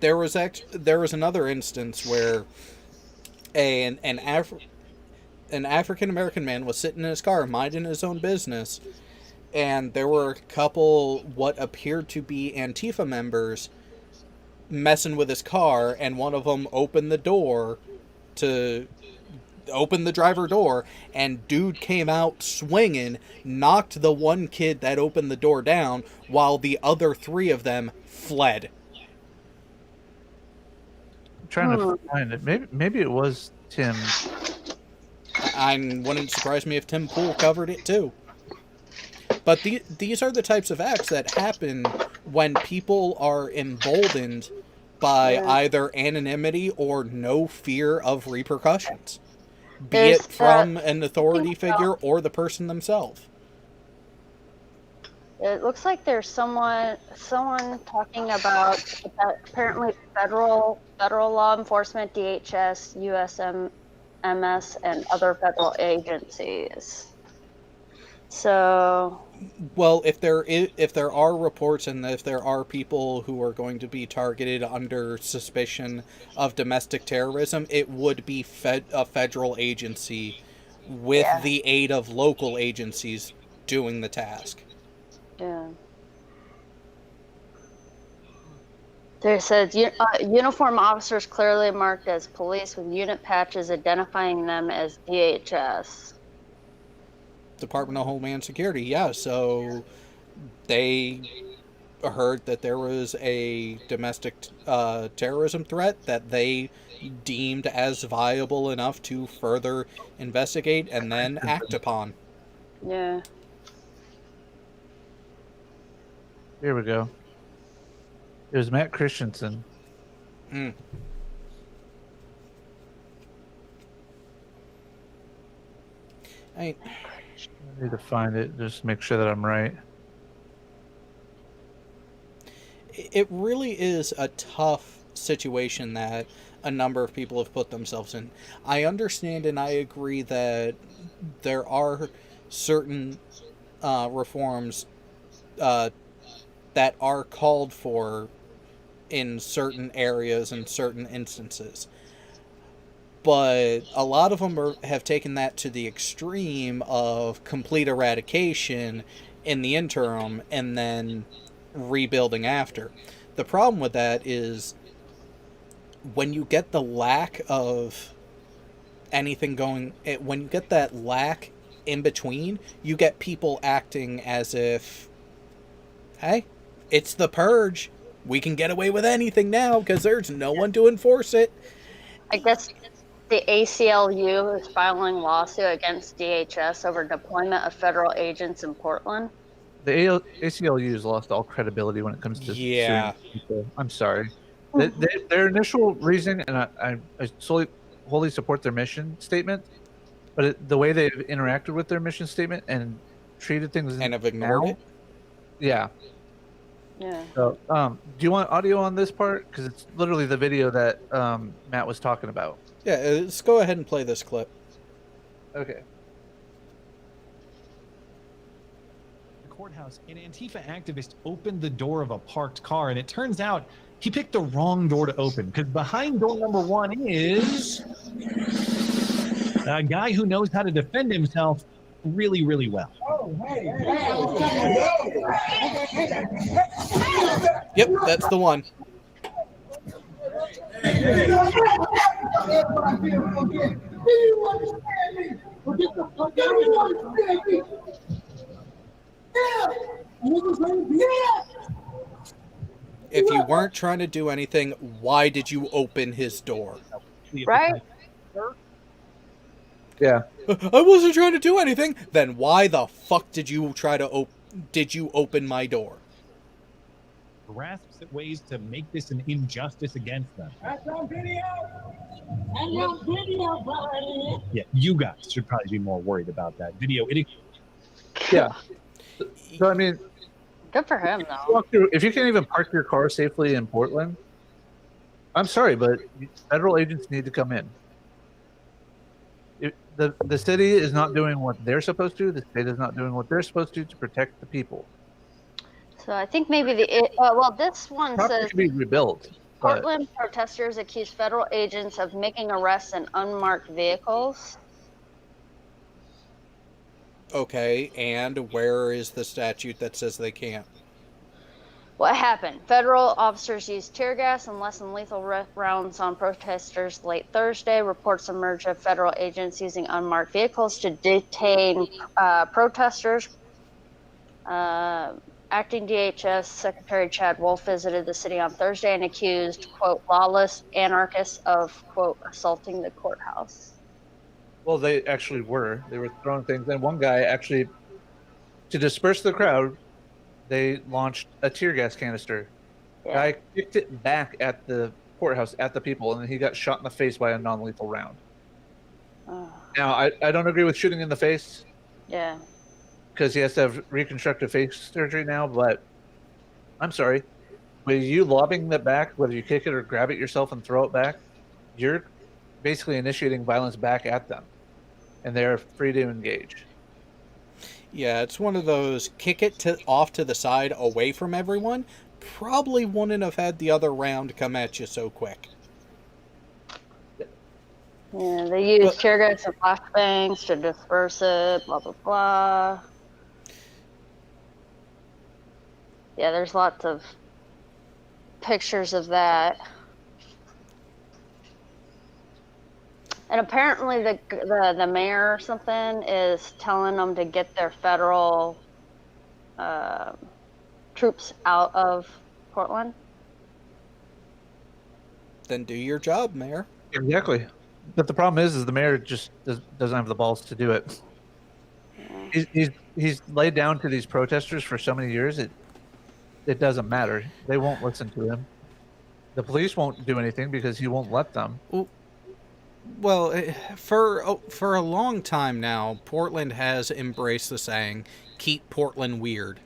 there was another instance where an African American man was sitting in his car minding his own business, and there were a couple what appeared to be Antifa members messing with his car, and one of them opened the driver door, and dude came out swinging, knocked the one kid that opened the door down, while the other three of them fled. I'm trying to find it. Maybe it was Tim. I wouldn't surprise me if Tim Pool covered it too. But these are the types of acts that happen when people are emboldened by either anonymity or no fear of repercussions. Be it from an authority figure or the person themselves. It looks like there's someone talking about apparently federal law enforcement, DHS, USMS, and other federal agencies. So, well, if there are reports and if there are people who are going to be targeted under suspicion of domestic terrorism, it would be a federal agency with the aid of local agencies doing the task. Yeah. There says uniform officers clearly marked as police with unit patches identifying them as DHS. Department of Homeland Security, yeah. So they heard that there was a domestic terrorism threat that they deemed as viable enough to further investigate and then act upon. Yeah. Here we go. It was Matt Christensen. Mm. I need to find it, just make sure that I'm right. It really is a tough situation that a number of people have put themselves in. I understand and I agree that there are certain reforms that are called for in certain areas and certain instances. But a lot of them have taken that to the extreme of complete eradication in the interim and then rebuilding after. The problem with that is when you get the lack of anything going, when you get that lack in between, you get people acting as if, hey, it's the purge. We can get away with anything now because there's no one to enforce it. I guess the ACLU is filing lawsuit against DHS over deployment of federal agents in Portland. the ACLU has lost all credibility when it comes to Yeah. suing people. I'm sorry. Their initial reasoning, and I wholly support their mission statement, but the way they've interacted with their mission statement and treated things And have ignored now, it? yeah. Yeah. So, do you want audio on this part? Because it's literally the video that Matt was talking about. Yeah, let's go ahead and play this clip. Okay. The courthouse, an Antifa activist opened the door of a parked car, and it turns out he picked the wrong door to open because behind door number 1 is a guy who knows how to defend himself really, really well. Yep, that's the one. If you weren't trying to do anything, why did you open his door? Right? Yeah. I wasn't trying to do anything. Then why the fuck did you open my door? Grasps at ways to make this an injustice against them. Yeah, you guys should probably be more worried about that video. Yeah. So I mean, Good for him, though. if you can't even park your car safely in Portland, I'm sorry, but federal agents need to come in. The city is not doing what they're supposed to. The state is not doing what they're supposed to protect the people. So I think maybe this one Property says can be rebuilt. But Portland protesters accuse federal agents of making arrests in unmarked vehicles. Okay, and where is the statute that says they can't? What happened? Federal officers used tear gas and less than lethal rounds on protesters late Thursday. Reports emerged of federal agents using unmarked vehicles to detain protesters. Acting DHS Secretary Chad Wolf visited the city on Thursday and accused, quote, lawless anarchists of, quote, assaulting the courthouse. well, they actually were. They were throwing things. And one guy actually, to disperse the crowd, they launched a tear gas canister. Yeah. Guy kicked it back at the courthouse at the people, and then he got shot in the face by a non-lethal round. Oh, Now, I don't agree with shooting in the face yeah. because he has to have reconstructive face surgery now, but I'm sorry. With you lobbing that back, whether you kick it or grab it yourself and throw it back, you're basically initiating violence back at them, and they're free to engage. Yeah, it's one of those kick it off to the side away from everyone. Probably wouldn't have had the other round come at you so quick. Yeah, they used tear gas and flashbangs to disperse it, blah, blah, blah. Yeah, there's lots of pictures of that. And apparently the mayor or something is telling them to get their federal troops out of Portland. Then do your job, Mayor. Exactly. But the problem is the mayor just doesn't have the balls to do it. He's laid down to these protesters for so many years. It doesn't matter. They won't listen to him. The police won't do anything because he won't let them. Well, for a long time now, Portland has embraced the saying, keep Portland weird.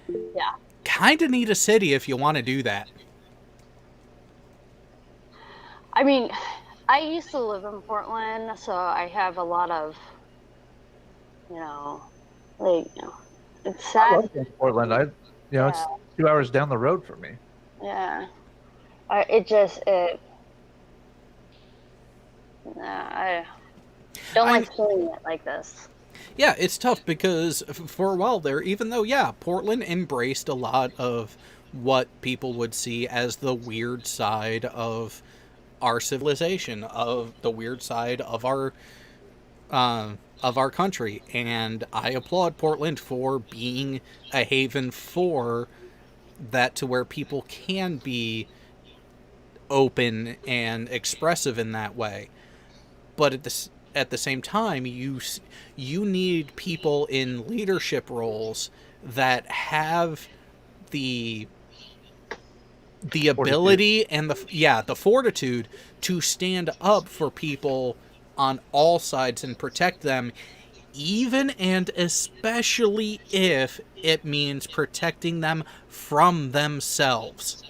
Yeah. Kind of need a city if you want to do that. I mean, I used to live in Portland, so I have a lot of, it's I sad. love Portland. It's 2 hours down the road from me. Yeah. I don't like seeing it like this. Yeah, it's tough because for a while there, even though, Portland embraced a lot of what people would see as the weird side of our civilization, of the weird side of our country, and I applaud Portland for being a haven for that, to where people can be open and expressive in that way. But at the same time, you need people in leadership roles that have the ability and the fortitude to stand up for people on all sides and protect them, even and especially if it means protecting them from themselves.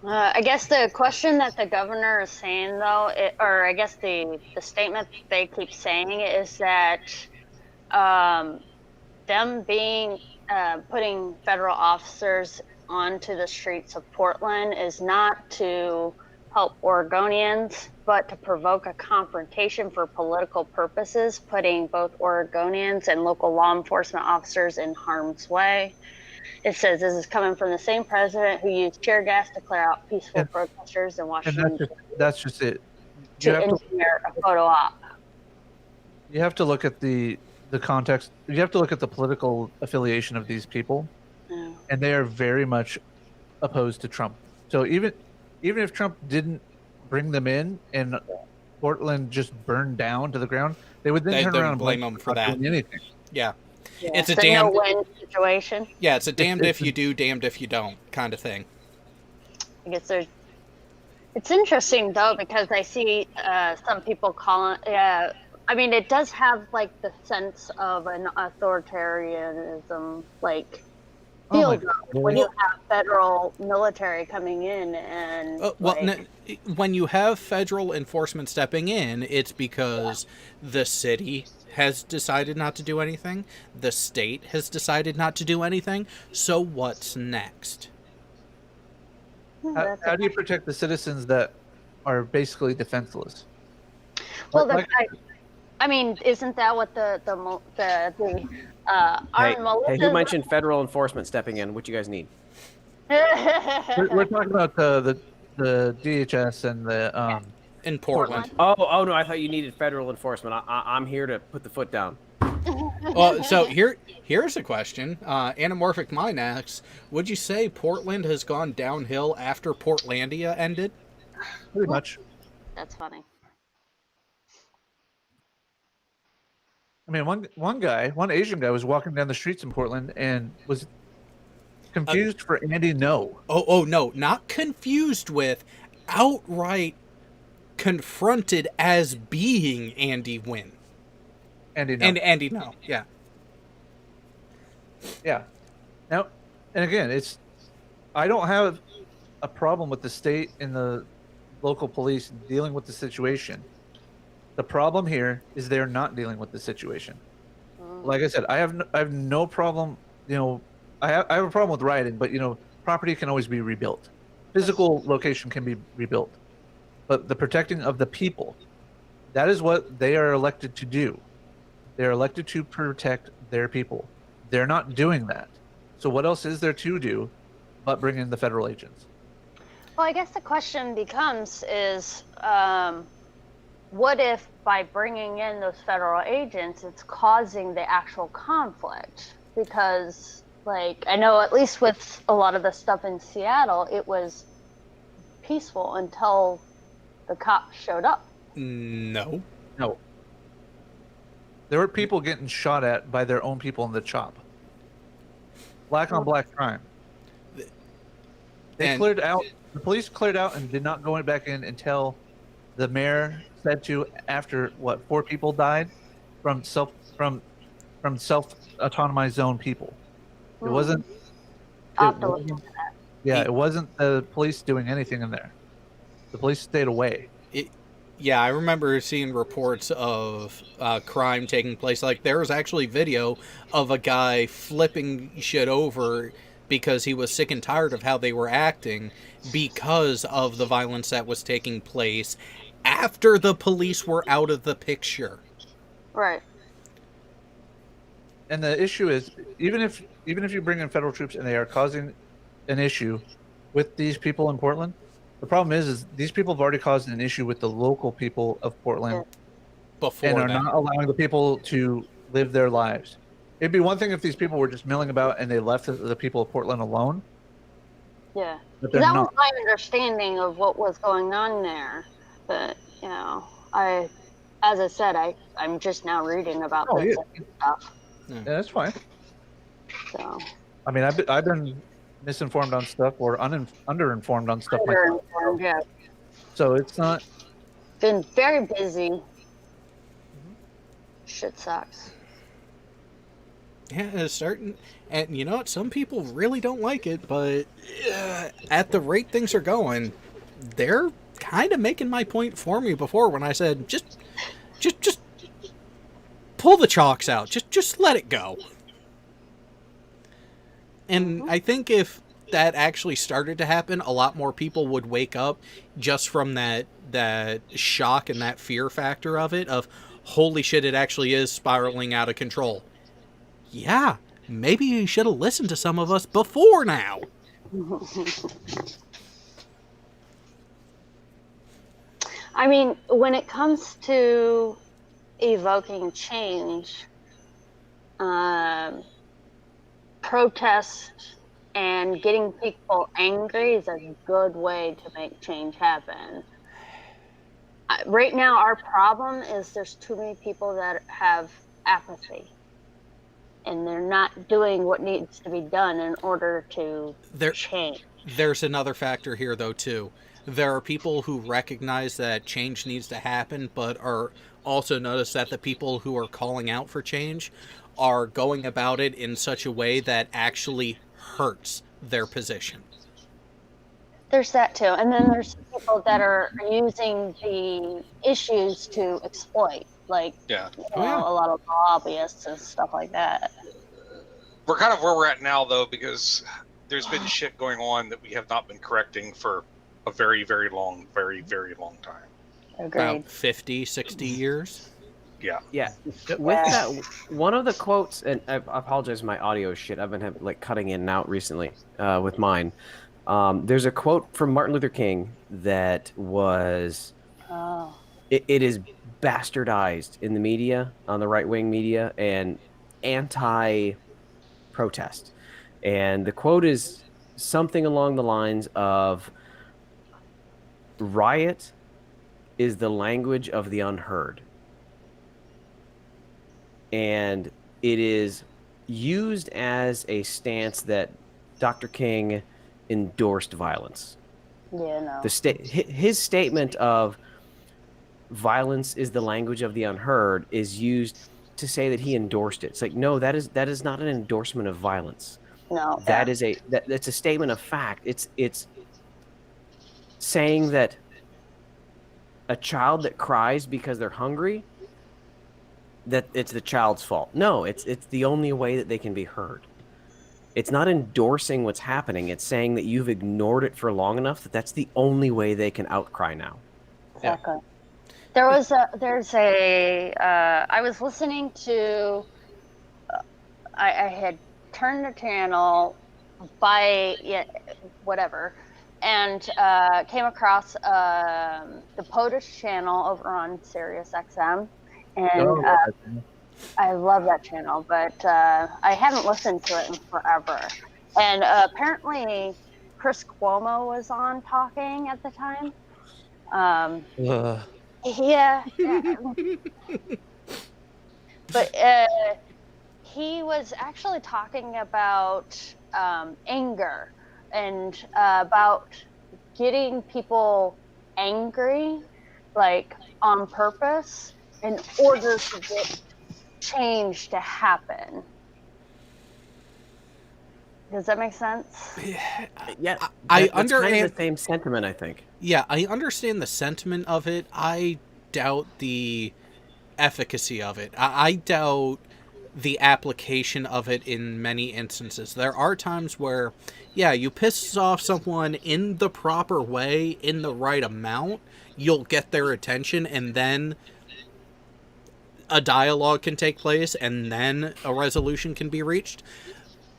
I guess the question that the governor is saying, though, or I guess the statement they keep saying is that them being putting federal officers onto the streets of Portland is not to help Oregonians, but to provoke a confrontation for political purposes, putting both Oregonians and local law enforcement officers in harm's way. It says this is coming from the same president who used tear gas to clear out peaceful protesters in Washington That's just it. to engineer a photo op. You have to look at the context. You have to look at the political affiliation of these people, and they are very much opposed to Trump. So even if Trump didn't bring them in and Portland just burned down to the ground, they would then turn around and blame him for that. Anything. Yeah. Yeah. It's a no-win situation. Yeah, it's a damned if you do, damned if you don't kind of thing. I guess it's interesting though, because I see some people calling. I mean, it does have like the sense of an authoritarianism, like feel when you have federal military coming in and. When you have federal enforcement stepping in, it's because the city has decided not to do anything. The state has decided not to do anything. So what's next? How do you protect the citizens that are basically defenseless? Well, I mean, isn't that what the armed militias? Hey, who mentioned federal enforcement stepping in? What you guys need? We're talking about the DHS and the in Portland. Oh no! I thought you needed federal enforcement. I'm here to put the foot down. Well, so here's a question. Anamorphic Mind asks, would you say Portland has gone downhill after Portlandia ended? Pretty much. That's funny. I mean, one Asian guy was walking down the streets in Portland and was confused for Andy No. Oh no, not confused with, outright confronted as being Andy Wynn. Andy No. And Andy No, yeah. Yeah. Now, and again, I don't have a problem with the state and the local police dealing with the situation. The problem here is they're not dealing with the situation. Like I said, I have no problem. You know, I have a problem with rioting, but property can always be rebuilt. Physical location can be rebuilt, but the protecting of the people, that is what they are elected to do. They are elected to protect their people. They're not doing that. So what else is there to do but bring in the federal agents? Well, I guess the question becomes is, what if by bringing in those federal agents, it's causing the actual conflict? Because, like, I know at least with a lot of the stuff in Seattle, it was peaceful until the cops showed up. No. There were people getting shot at by their own people in the CHOP. Black on black crime. Cleared out. The police cleared out and did not go back in until the mayor said to, after 4 people died from self autonomized zone people. It wasn't. It wasn't the police doing anything in there. The police stayed away. Yeah, I remember seeing reports of crime taking place. Like, there was actually video of a guy flipping shit over because he was sick and tired of how they were acting because of the violence that was taking place after the police were out of the picture. Right. And the issue is, even if you bring in federal troops and they are causing an issue with these people in Portland, the problem is these people have already caused an issue with the local people of Portland and are not allowing the people to live their lives. It'd be one thing if these people were just milling about and they left the people of Portland alone. Yeah. But that was my understanding of what was going on there. But, as I said, I'm just now reading about this stuff. Yeah, that's fine. So I mean, I've been misinformed on stuff or underinformed on stuff myself. underinformed, yeah. So it's not. Been very busy. Shit sucks. Yeah, it's starting, and you know what? Some people really don't like it, but at the rate things are going, they're kind of making my point for me before when I said just pull the chalks out, just let it go. And I think if that actually started to happen, a lot more people would wake up just from that shock and that fear factor of it, of holy shit, it actually is spiraling out of control. Yeah, maybe you should have listened to some of us before now. I mean, when it comes to evoking change, protest and getting people angry is a good way to make change happen. Right now, our problem is there's too many people that have apathy, and they're not doing what needs to be done in order to change. There's another factor here, though, too. There are people who recognize that change needs to happen, but are also notice that the people who are calling out for change are going about it in such a way that actually hurts their position. There's that too. And then there's people that are using the issues to exploit, like a lot of lobbyists and stuff like that. We're kind of where we're at now, though, because there's been shit going on that we have not been correcting for a very, very long time. Agreed. About 50, 60 years. Yeah. Yeah. With that, one of the quotes, and I apologize for my audio shit. I've been cutting in and out recently with mine. There's a quote from Martin Luther King that was, it is bastardized in the media, on the right-wing media, and anti-protest. And the quote is something along the lines of, riot is the language of the unheard. And it is used as a stance that Dr. King endorsed violence. Yeah, no. His statement of violence is the language of the unheard is used to say that he endorsed it. It's like, no, that is not an endorsement of violence. No. That's a statement of fact. It's saying that a child that cries because they're hungry, that it's the child's fault. No, it's the only way that they can be heard. It's not endorsing what's happening. It's saying that you've ignored it for long enough that that's the only way they can outcry now. Exactly. I was listening to, I had turned the channel whatever, and came across the POTUS channel over on Sirius XM. And I love that channel, but I hadn't listened to it in forever. And apparently Chris Cuomo was on talking at the time. Yeah. But he was actually talking about anger and about getting people angry, like on purpose, in order to get change to happen. Does that make sense? Yeah, I that's kind of the same sentiment, I think. Yeah, I understand the sentiment of it. I doubt the efficacy of it. I doubt the application of it in many instances. There are times where, yeah, you piss off someone in the proper way, in the right amount, you'll get their attention, and then a dialogue can take place, and then a resolution can be reached.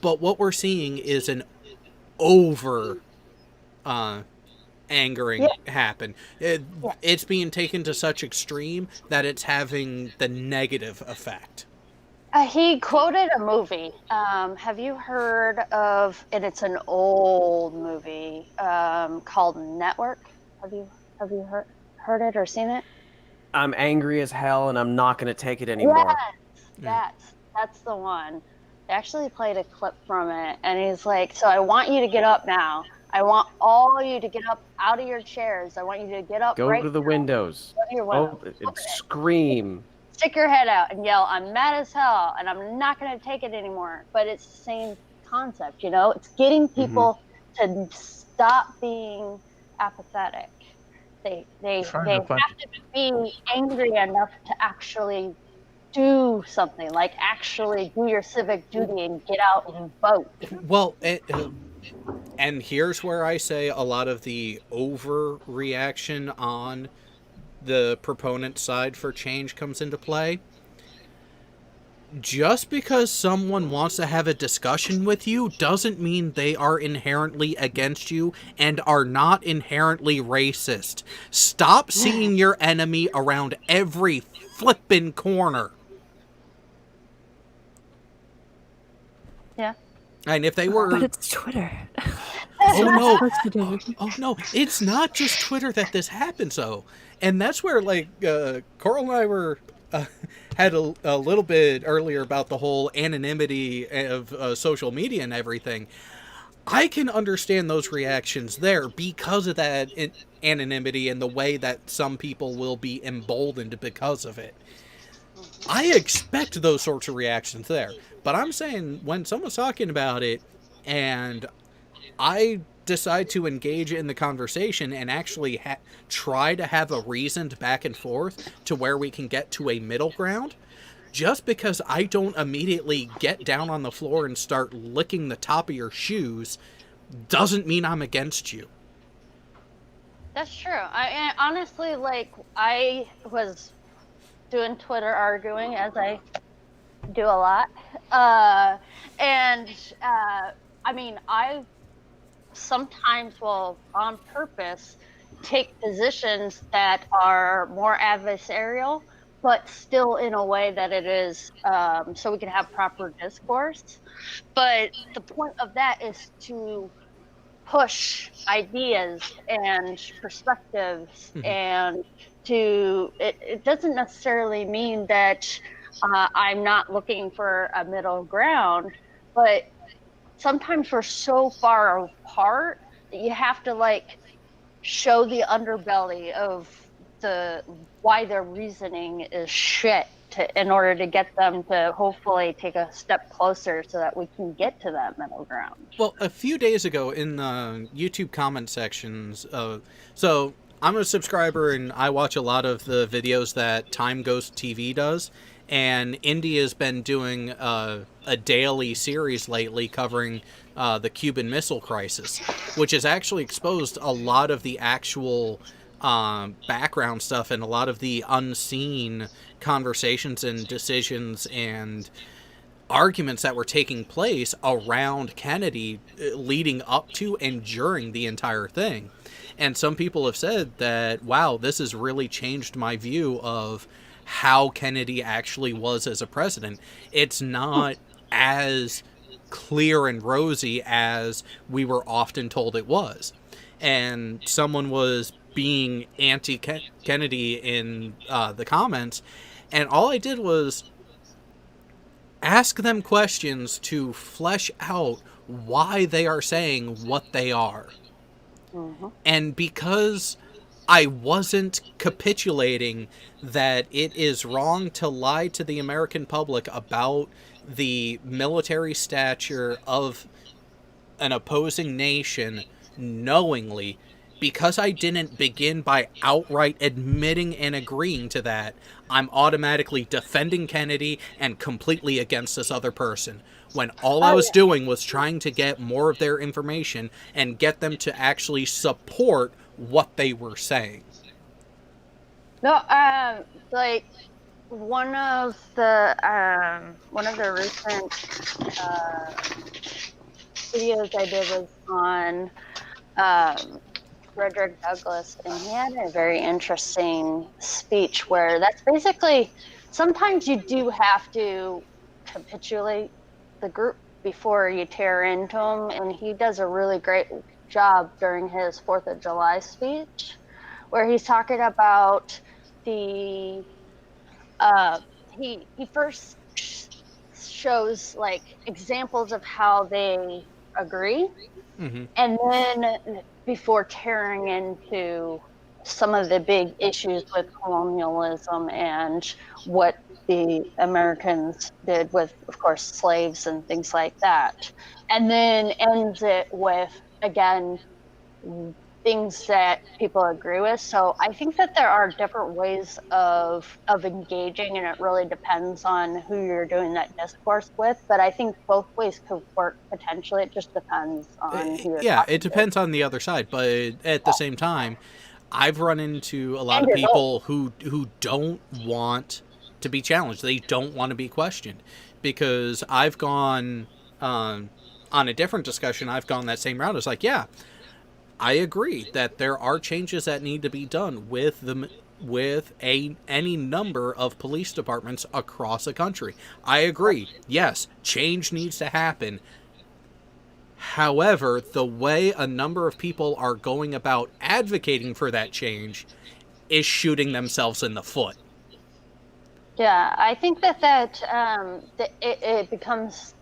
But what we're seeing is an over angering happen. It's being taken to such extreme that it's having the negative effect. He quoted a movie. Have you heard of, and it's an old movie called Network? Have you heard it or seen it? I'm angry as hell and I'm not going to take it anymore. Yes, That's the one. They actually played a clip from it, and he's like, "So I want you to get up now. I want all you to get up out of your chairs. I want you to get up Go right to the now. windows. Go to your window. And scream. Stick your head out and yell, I'm mad as hell, and I'm not going to take it anymore." But it's the same concept, you know? It's getting people to stop being apathetic. They have to be angry enough to actually do something, like actually do your civic duty and get out and vote. Well, and here's where I say a lot of the overreaction on the proponent side for change comes into play. Just because someone wants to have a discussion with you doesn't mean they are inherently against you and are not inherently racist. Stop seeing your enemy around every flippin' corner. Yeah. And if they were... But it's Twitter. Oh no, it's not just Twitter that this happens, though. And that's where, like, Coral and I were... had a little bit earlier about the whole anonymity of social media and everything. I can understand those reactions there because of that anonymity and the way that some people will be emboldened because of it. I expect those sorts of reactions there. But I'm saying when someone's talking about it and I decide to engage in the conversation and actually try to have a reasoned back and forth to where we can get to a middle ground, just because I don't immediately get down on the floor and start licking the top of your shoes doesn't mean I'm against you. That's true. I honestly, like, I was doing Twitter arguing, as I do a lot. I mean, I sometimes will, on purpose, take positions that are more adversarial, but still in a way that it is so we can have proper discourse. But the point of that is to push ideas and perspectives, and it doesn't necessarily mean that I'm not looking for a middle ground, but sometimes we're so far apart that you have to, like, show the underbelly of why their reasoning is shit in order to get them to hopefully take a step closer so that we can get to that middle ground. Well, a few days ago in the YouTube comment sections, so I'm a subscriber and I watch a lot of the videos that Time Ghost TV does, and India's been doing a daily series lately covering the Cuban Missile Crisis, which has actually exposed a lot of the actual background stuff and a lot of the unseen conversations and decisions and arguments that were taking place around Kennedy leading up to and during the entire thing. And some people have said that, wow, this has really changed my view of how Kennedy actually was as a president. It's not as clear and rosy as we were often told it was. And someone was being anti-Kennedy in the comments, and all I did was ask them questions to flesh out why they are saying what they are. And because I wasn't capitulating that it is wrong to lie to the American public about the military stature of an opposing nation knowingly, because I didn't begin by outright admitting and agreeing to that, I'm automatically defending Kennedy and completely against this other person, when all I was doing was trying to get more of their information and get them to actually support what they were saying. No, like one of the recent videos I did was on Frederick Douglass, and he had a very interesting speech where that's basically, sometimes you do have to capitulate the group before you tear into them, and he does a really great job during his 4th of July speech, where he's talking about the he first shows like examples of how they agree, Mhm. and then before tearing into some of the big issues with colonialism and what the Americans did with, of course, slaves and things like that, and then ends it with, again, things that people agree with. So I think that there are different ways of engaging, and it really depends on who you're doing that discourse with. But I think both ways could work potentially. It just depends on who you're Yeah, talking it depends on the other side, but at the same time, I've run into a lot And of your people who don't want to be challenged. They don't want to be questioned, because I've gone on a different discussion. I've gone that same route. It's like, yeah, I agree that there are changes that need to be done with any number of police departments across the country. I agree. Yes, change needs to happen. However, the way a number of people are going about advocating for that change is shooting themselves in the foot. Yeah, I think that it becomes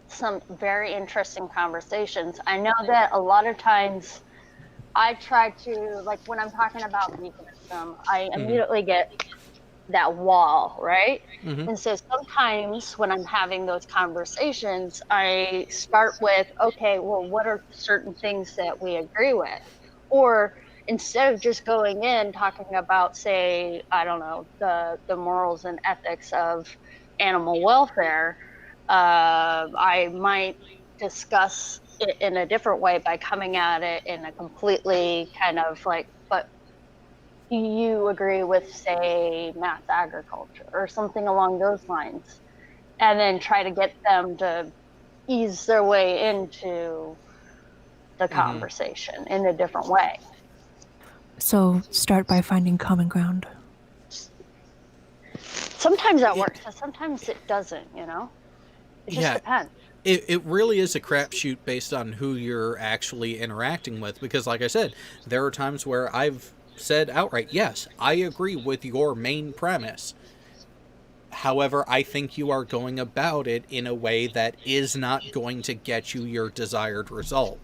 some very interesting conversations. I know that a lot of times I try to, like, when I'm talking about veganism, I immediately get that wall, right? Mhm. And so sometimes when I'm having those conversations, I start with, okay, well, what are certain things that we agree with? Or instead of just going in talking about, say, I don't know, the morals and ethics of animal welfare, I might discuss it in a different way by coming at it in a completely kind of like, but do you agree with, say, mass agriculture or something along those lines? And then try to get them to ease their way into the conversation in a different way. So start by finding common ground. Sometimes that works, and sometimes it doesn't, you know? It just depends. It really is a crapshoot based on who you're actually interacting with, because like I said, there are times where I've said outright, yes, I agree with your main premise. However, I think you are going about it in a way that is not going to get you your desired result.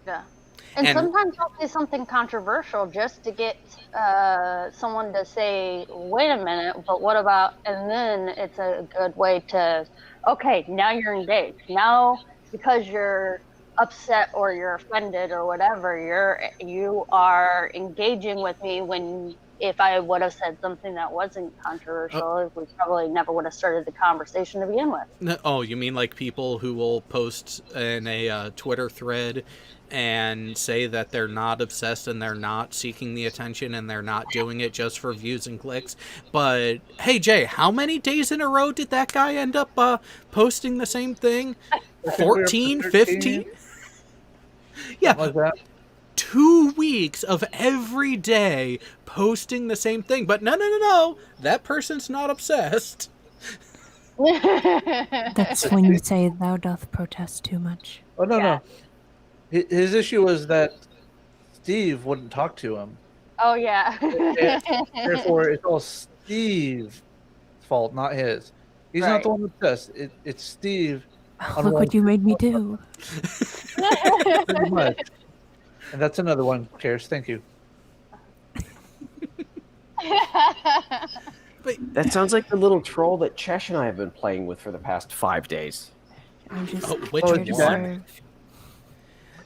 Yeah. And sometimes I'll say something controversial just to get someone to say, wait a minute, but what about, and then it's a good way to, okay, now you're engaged. Now, because you're upset or you're offended or whatever, you are engaging with me, when if I would have said something that wasn't controversial, we probably never would have started the conversation to begin with. Oh, you mean like people who will post in a Twitter thread and say that they're not obsessed and they're not seeking the attention and they're not doing it just for views and clicks. But hey, Jay, how many days in a row did that guy end up posting the same thing? 14, 15? Yeah. Like that. 2 weeks of every day posting the same thing. But no. That person's not obsessed. That's when you say thou doth protest too much. Oh, no. His issue was that Steve wouldn't talk to him. Oh, yeah. Therefore, it's all Steve's fault, not his. He's not the one that's obsessed. It's Steve. Look what you made me do. Pretty much. And that's another one, Cares. Thank you. That sounds like the little troll that Chesh and I have been playing with for the past 5 days. I'm just which one?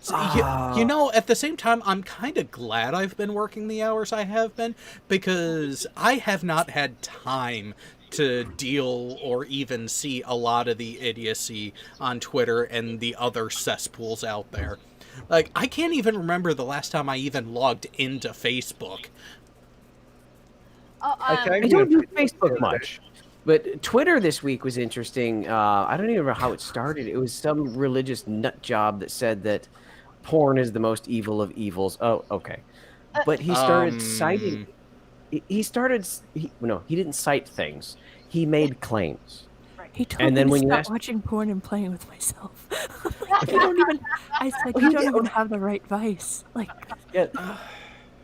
So, you know, at the same time, I'm kind of glad I've been working the hours I have been, because I have not had time to deal or even see a lot of the idiocy on Twitter and the other cesspools out there. Like, I can't even remember the last time I even logged into Facebook. I don't do Facebook much. But Twitter this week was interesting. I don't even remember how it started. It was some religious nut job that said that porn is the most evil of evils. Oh, okay. But he started citing... He didn't cite things. He made claims. He told me to stop watching porn and playing with myself. I said, you don't even have the right vice. Like, yeah,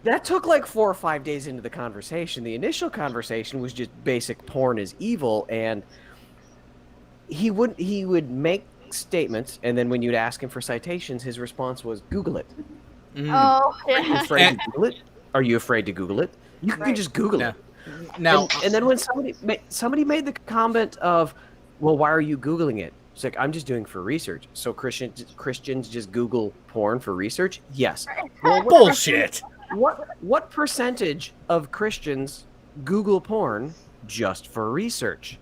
that took like 4 or 5 days into the conversation. The initial conversation was just basic porn is evil, and he would make statements, and then when you'd ask him for citations, his response was Google it. Oh, Are you yeah. afraid to Google it? Are you afraid to Google it? You can Right. just Google Yeah. it. Now, And then when somebody made the comment of, well, why are you Googling it? It's like, I'm just doing for research. So Christians just Google porn for research? Yes. Well, bullshit. what percentage of Christians Google porn just for research?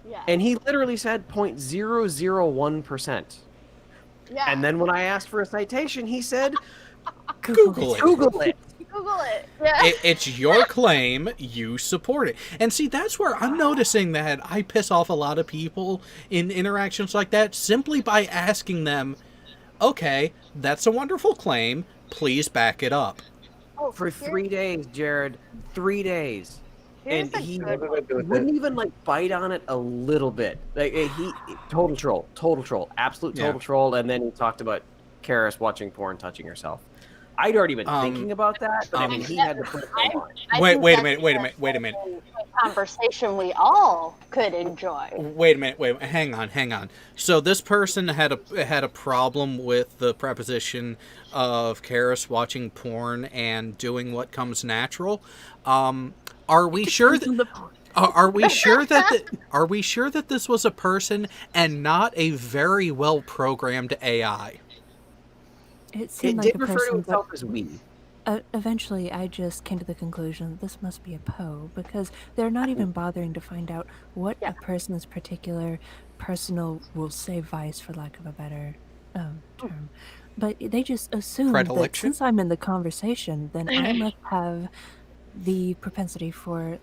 Yeah. And he literally said 0.001%. Yeah. And then when I asked for a citation, he said, Google it. Google it. Google it. Yeah. It's your claim. You support it. And see, that's where I'm noticing that I piss off a lot of people in interactions like that simply by asking them, okay, that's a wonderful claim. Please back it up. Oh, For 3 days, Jared. 3 days. here's And a he good one. wouldn't even like bite on it a little bit. Like he total troll, absolute total troll. And then he talked about Karis watching porn, touching herself. I'd already been thinking about that, but I mean, he had to put it on. I Wait think a that's minute, wait a minute. a conversation we all could enjoy. Wait a minute, hang on. So this person had a problem with the preposition of Karis watching porn and doing what comes natural. Are we sure that are we sure that this was a person and not a very well programmed AI? It It seemed like did a refer to person, himself as we. eventually I just came to the conclusion that this must be a Poe, because they're not even bothering to find out what a person's particular personal, we'll say vice for lack of a better term, but they just assume that Predilection? since I'm in the conversation, then I must have the propensity for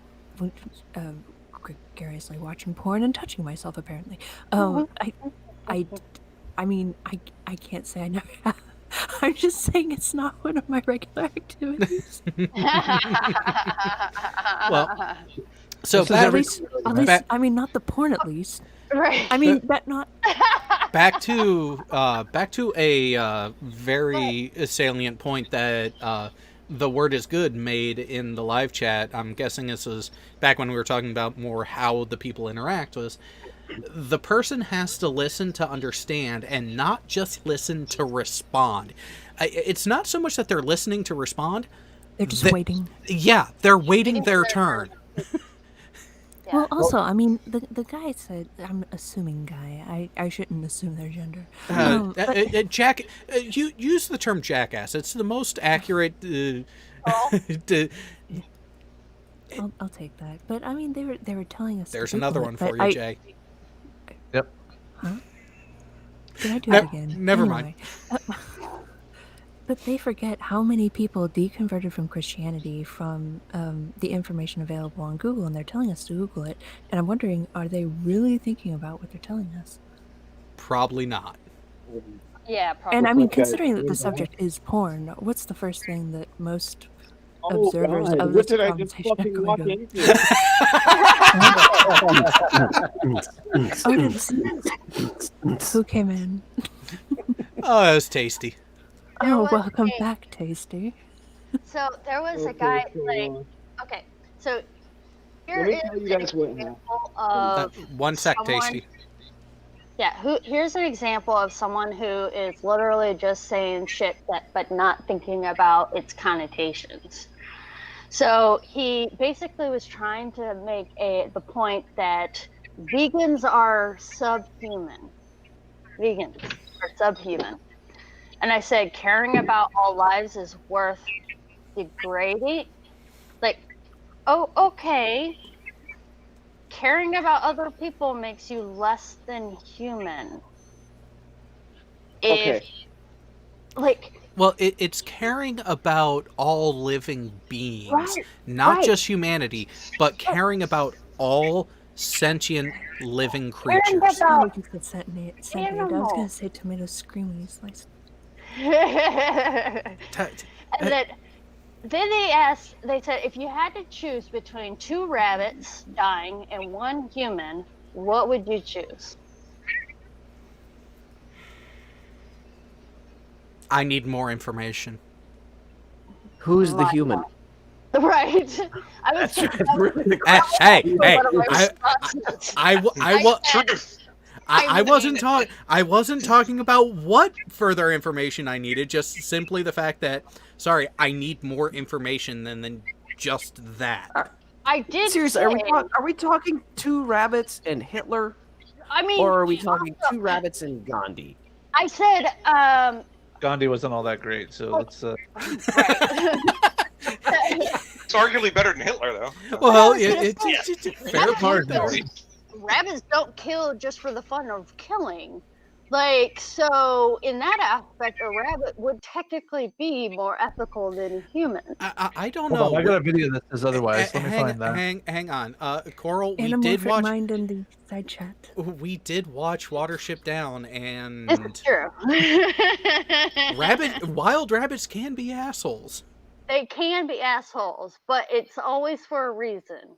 gregariously watching porn and touching myself, apparently. I mean, I can't say I never have. I'm just saying it's not one of my regular activities. Well, so This is back, every- At least, back, I mean, not the porn, at least. Right. I mean, that not. back to a very salient point that the word is good made in the live chat. I'm guessing this was back when we were talking about more how the people interact. Was the person has to listen to understand and not just listen to respond. It's not so much that they're listening to respond. They're just waiting. Yeah, they're waiting their turn. Yeah. Well, also, I mean, the guy said, I'm assuming guy. I shouldn't assume their gender. Use the term jackass. It's the most accurate. I'll take that. But I mean, they were telling us. There's to another Google one it, for but you, Jay. Yep. Huh? Did I do it again? Never mind. But they forget how many people deconverted from Christianity from the information available on Google, and they're telling us to Google it. And I'm wondering, are they really thinking about what they're telling us? Probably not. Yeah, probably. And I mean, considering that the subject is porn, what's the first thing that most observers of this conversation are going to... Who came in? Oh, that was tasty. There Oh, was welcome a- back, Tasty. So there was a guy like, okay, so here Let me is tell you an guys what happened. example of One sec, someone- tasty. Yeah, here's an example of someone who is literally just saying shit but not thinking about its connotations. So he basically was trying to make the point that vegans are subhuman. Vegans are subhuman. And I said, caring about all lives is worth degrading. Like, oh, okay. Caring about other people makes you less than human. If, Okay. like, Well, it's caring about all living beings, Right, not right. just humanity, but caring about all sentient living caring creatures. I about just said sentient. I was going to say tomato screaming slice. and then they said, if you had to choose between 2 rabbits dying and 1 human, what would you choose? I need more information. Who's the My human? Right. I was That's really the Hey, one of my I responses. will. I wasn't talking. I wasn't talking about what further information I needed. Just simply the fact that, sorry, I need more information than just that. I did. Seriously, say, are we talking 2 rabbits and Hitler, I mean, or are we talking 2 rabbits and Gandhi? I said, Gandhi wasn't all that great, so it's It's arguably better than Hitler, though. Well, I was gonna it's fair margin. rabbits don't kill just for the fun of killing. Like, so in that aspect, a rabbit would technically be more ethical than human. I don't Hold know. on, I got a video that says otherwise. Let me find that. Hang on. Coral, we Anamorphic did watch. mind in the side chat. We did watch Watership Down, and This is true. wild rabbits can be assholes. They can be assholes, but it's always for a reason.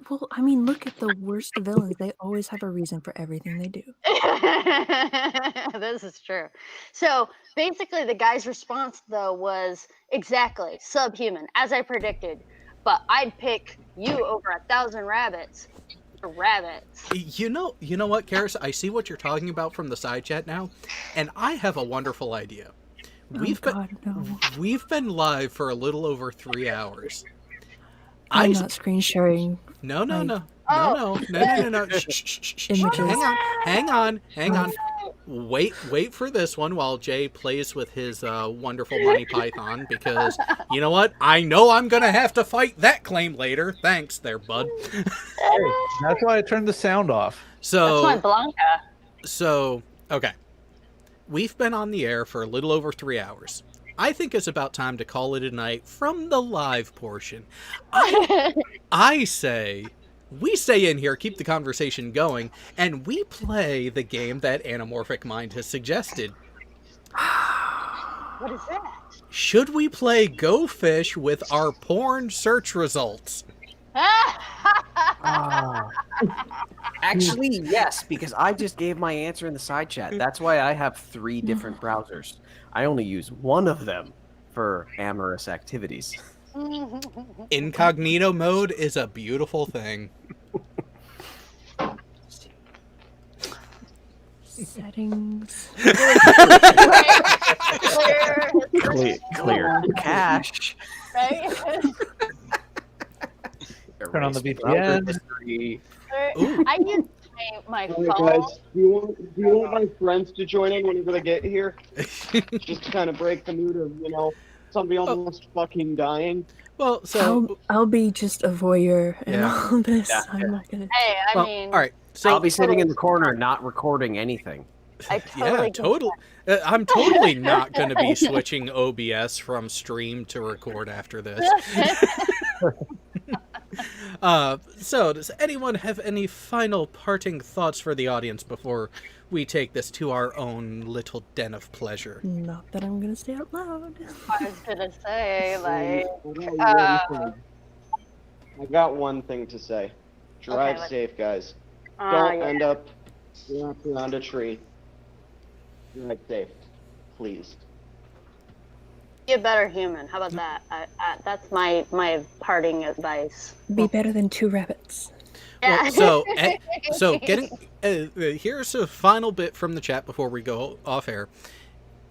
Well, I mean, look at the worst villains. They always have a reason for everything they do. This is true. So basically, the guy's response, though, was exactly subhuman, as I predicted. But I'd pick you over 1,000 rabbits for rabbits. You know what, Karis? I see what you're talking about from the side chat now, and I have a wonderful idea. We've been live for a little over 3 hours. I'm not screen sharing. No. Oh. Shh. Images. Hang on. Wait for this one while Jay plays with his wonderful Monty Python, because you know what? I know I'm gonna have to fight that claim later. Thanks there, bud. That's why I turned the sound off. So That's my Blanca. So, okay. We've been on the air for a little over 3 hours. I think it's about time to call it a night from the live portion. I say, we stay in here, keep the conversation going, and we play the game that Anamorphic Mind has suggested. What is that? Should we play Go Fish with our porn search results? Actually, yes, because I just gave my answer in the side chat. That's why I have 3 different browsers. I only use one of them for amorous activities. Incognito mode is a beautiful thing. Settings. Clear cache. Right? Turn on the Browser VPN. history. I use my Hey phone. guys, do you want my friends to join in whenever they get here? Just to kind of break the mood of, somebody almost fucking dying. Well, so I'll be just a voyeur in Yeah. all this. Yeah. I'm not gonna. Hey, I well, mean, all right. So I'll be sitting in the corner not recording anything. I totally get totally. I'm totally not going to be switching OBS from stream to record after this. So, does anyone have any final parting thoughts for the audience before we take this to our own little den of pleasure? Not that I'm gonna say out loud. I was gonna say, like, I got one thing to say. Drive let's- safe, guys. Don't yeah. end up wrapped around a tree. Drive safe, please. Be a better human. How about that? That's my parting advice. Be better than 2 rabbits. Yeah. Well, so getting here's a final bit from the chat before we go off air.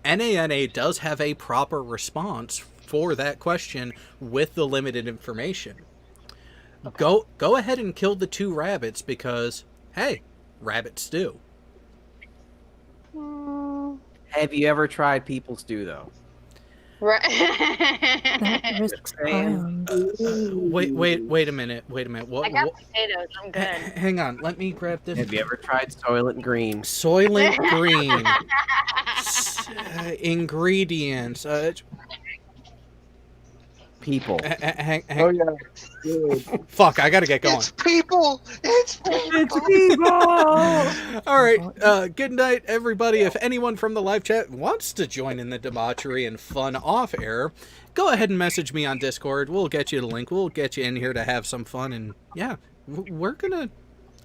NANA does have a proper response for that question with the limited information. Okay. Go ahead and kill the 2 rabbits because, hey, rabbits do. Have you ever tried people stew, though? Right. That risks ions. Wait a minute. I got potatoes. I'm good. Hang on. Let me grab this. Have you ever tried Soylent Green? Soylent Green. Ingredients. People. Oh yeah. Good. Fuck, I gotta get going. It's people! It's people! All right, good night, everybody. If anyone from the live chat wants to join in the debauchery and fun off air, go ahead and message me on Discord. We'll get you the link. We'll get you in here to have some fun. And yeah,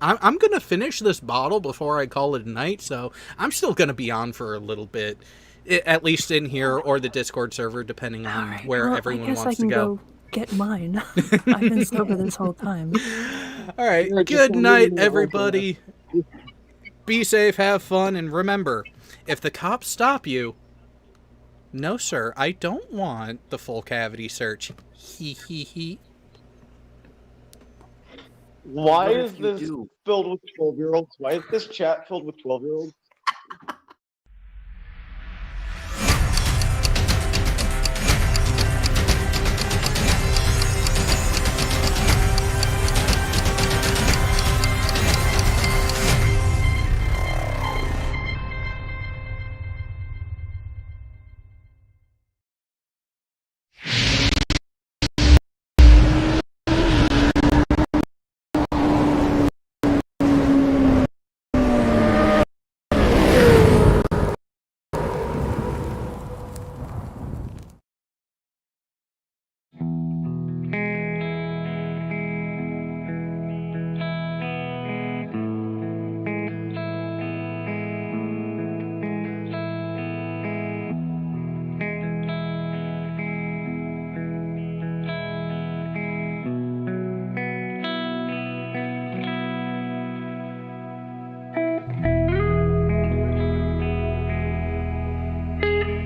I'm gonna finish this bottle before I call it a night. So I'm still gonna be on for a little bit, at least in here or the Discord server, depending on where everyone I guess wants I can to go. Get mine. I've been sober this whole time. All right. You're just Good a night, little everybody. Be safe, have fun, and remember, if the cops stop you, no, sir, I don't want the full cavity search. He he he. Why What is if you this do? filled with 12-year-olds? Why is this chat filled with 12-year-olds?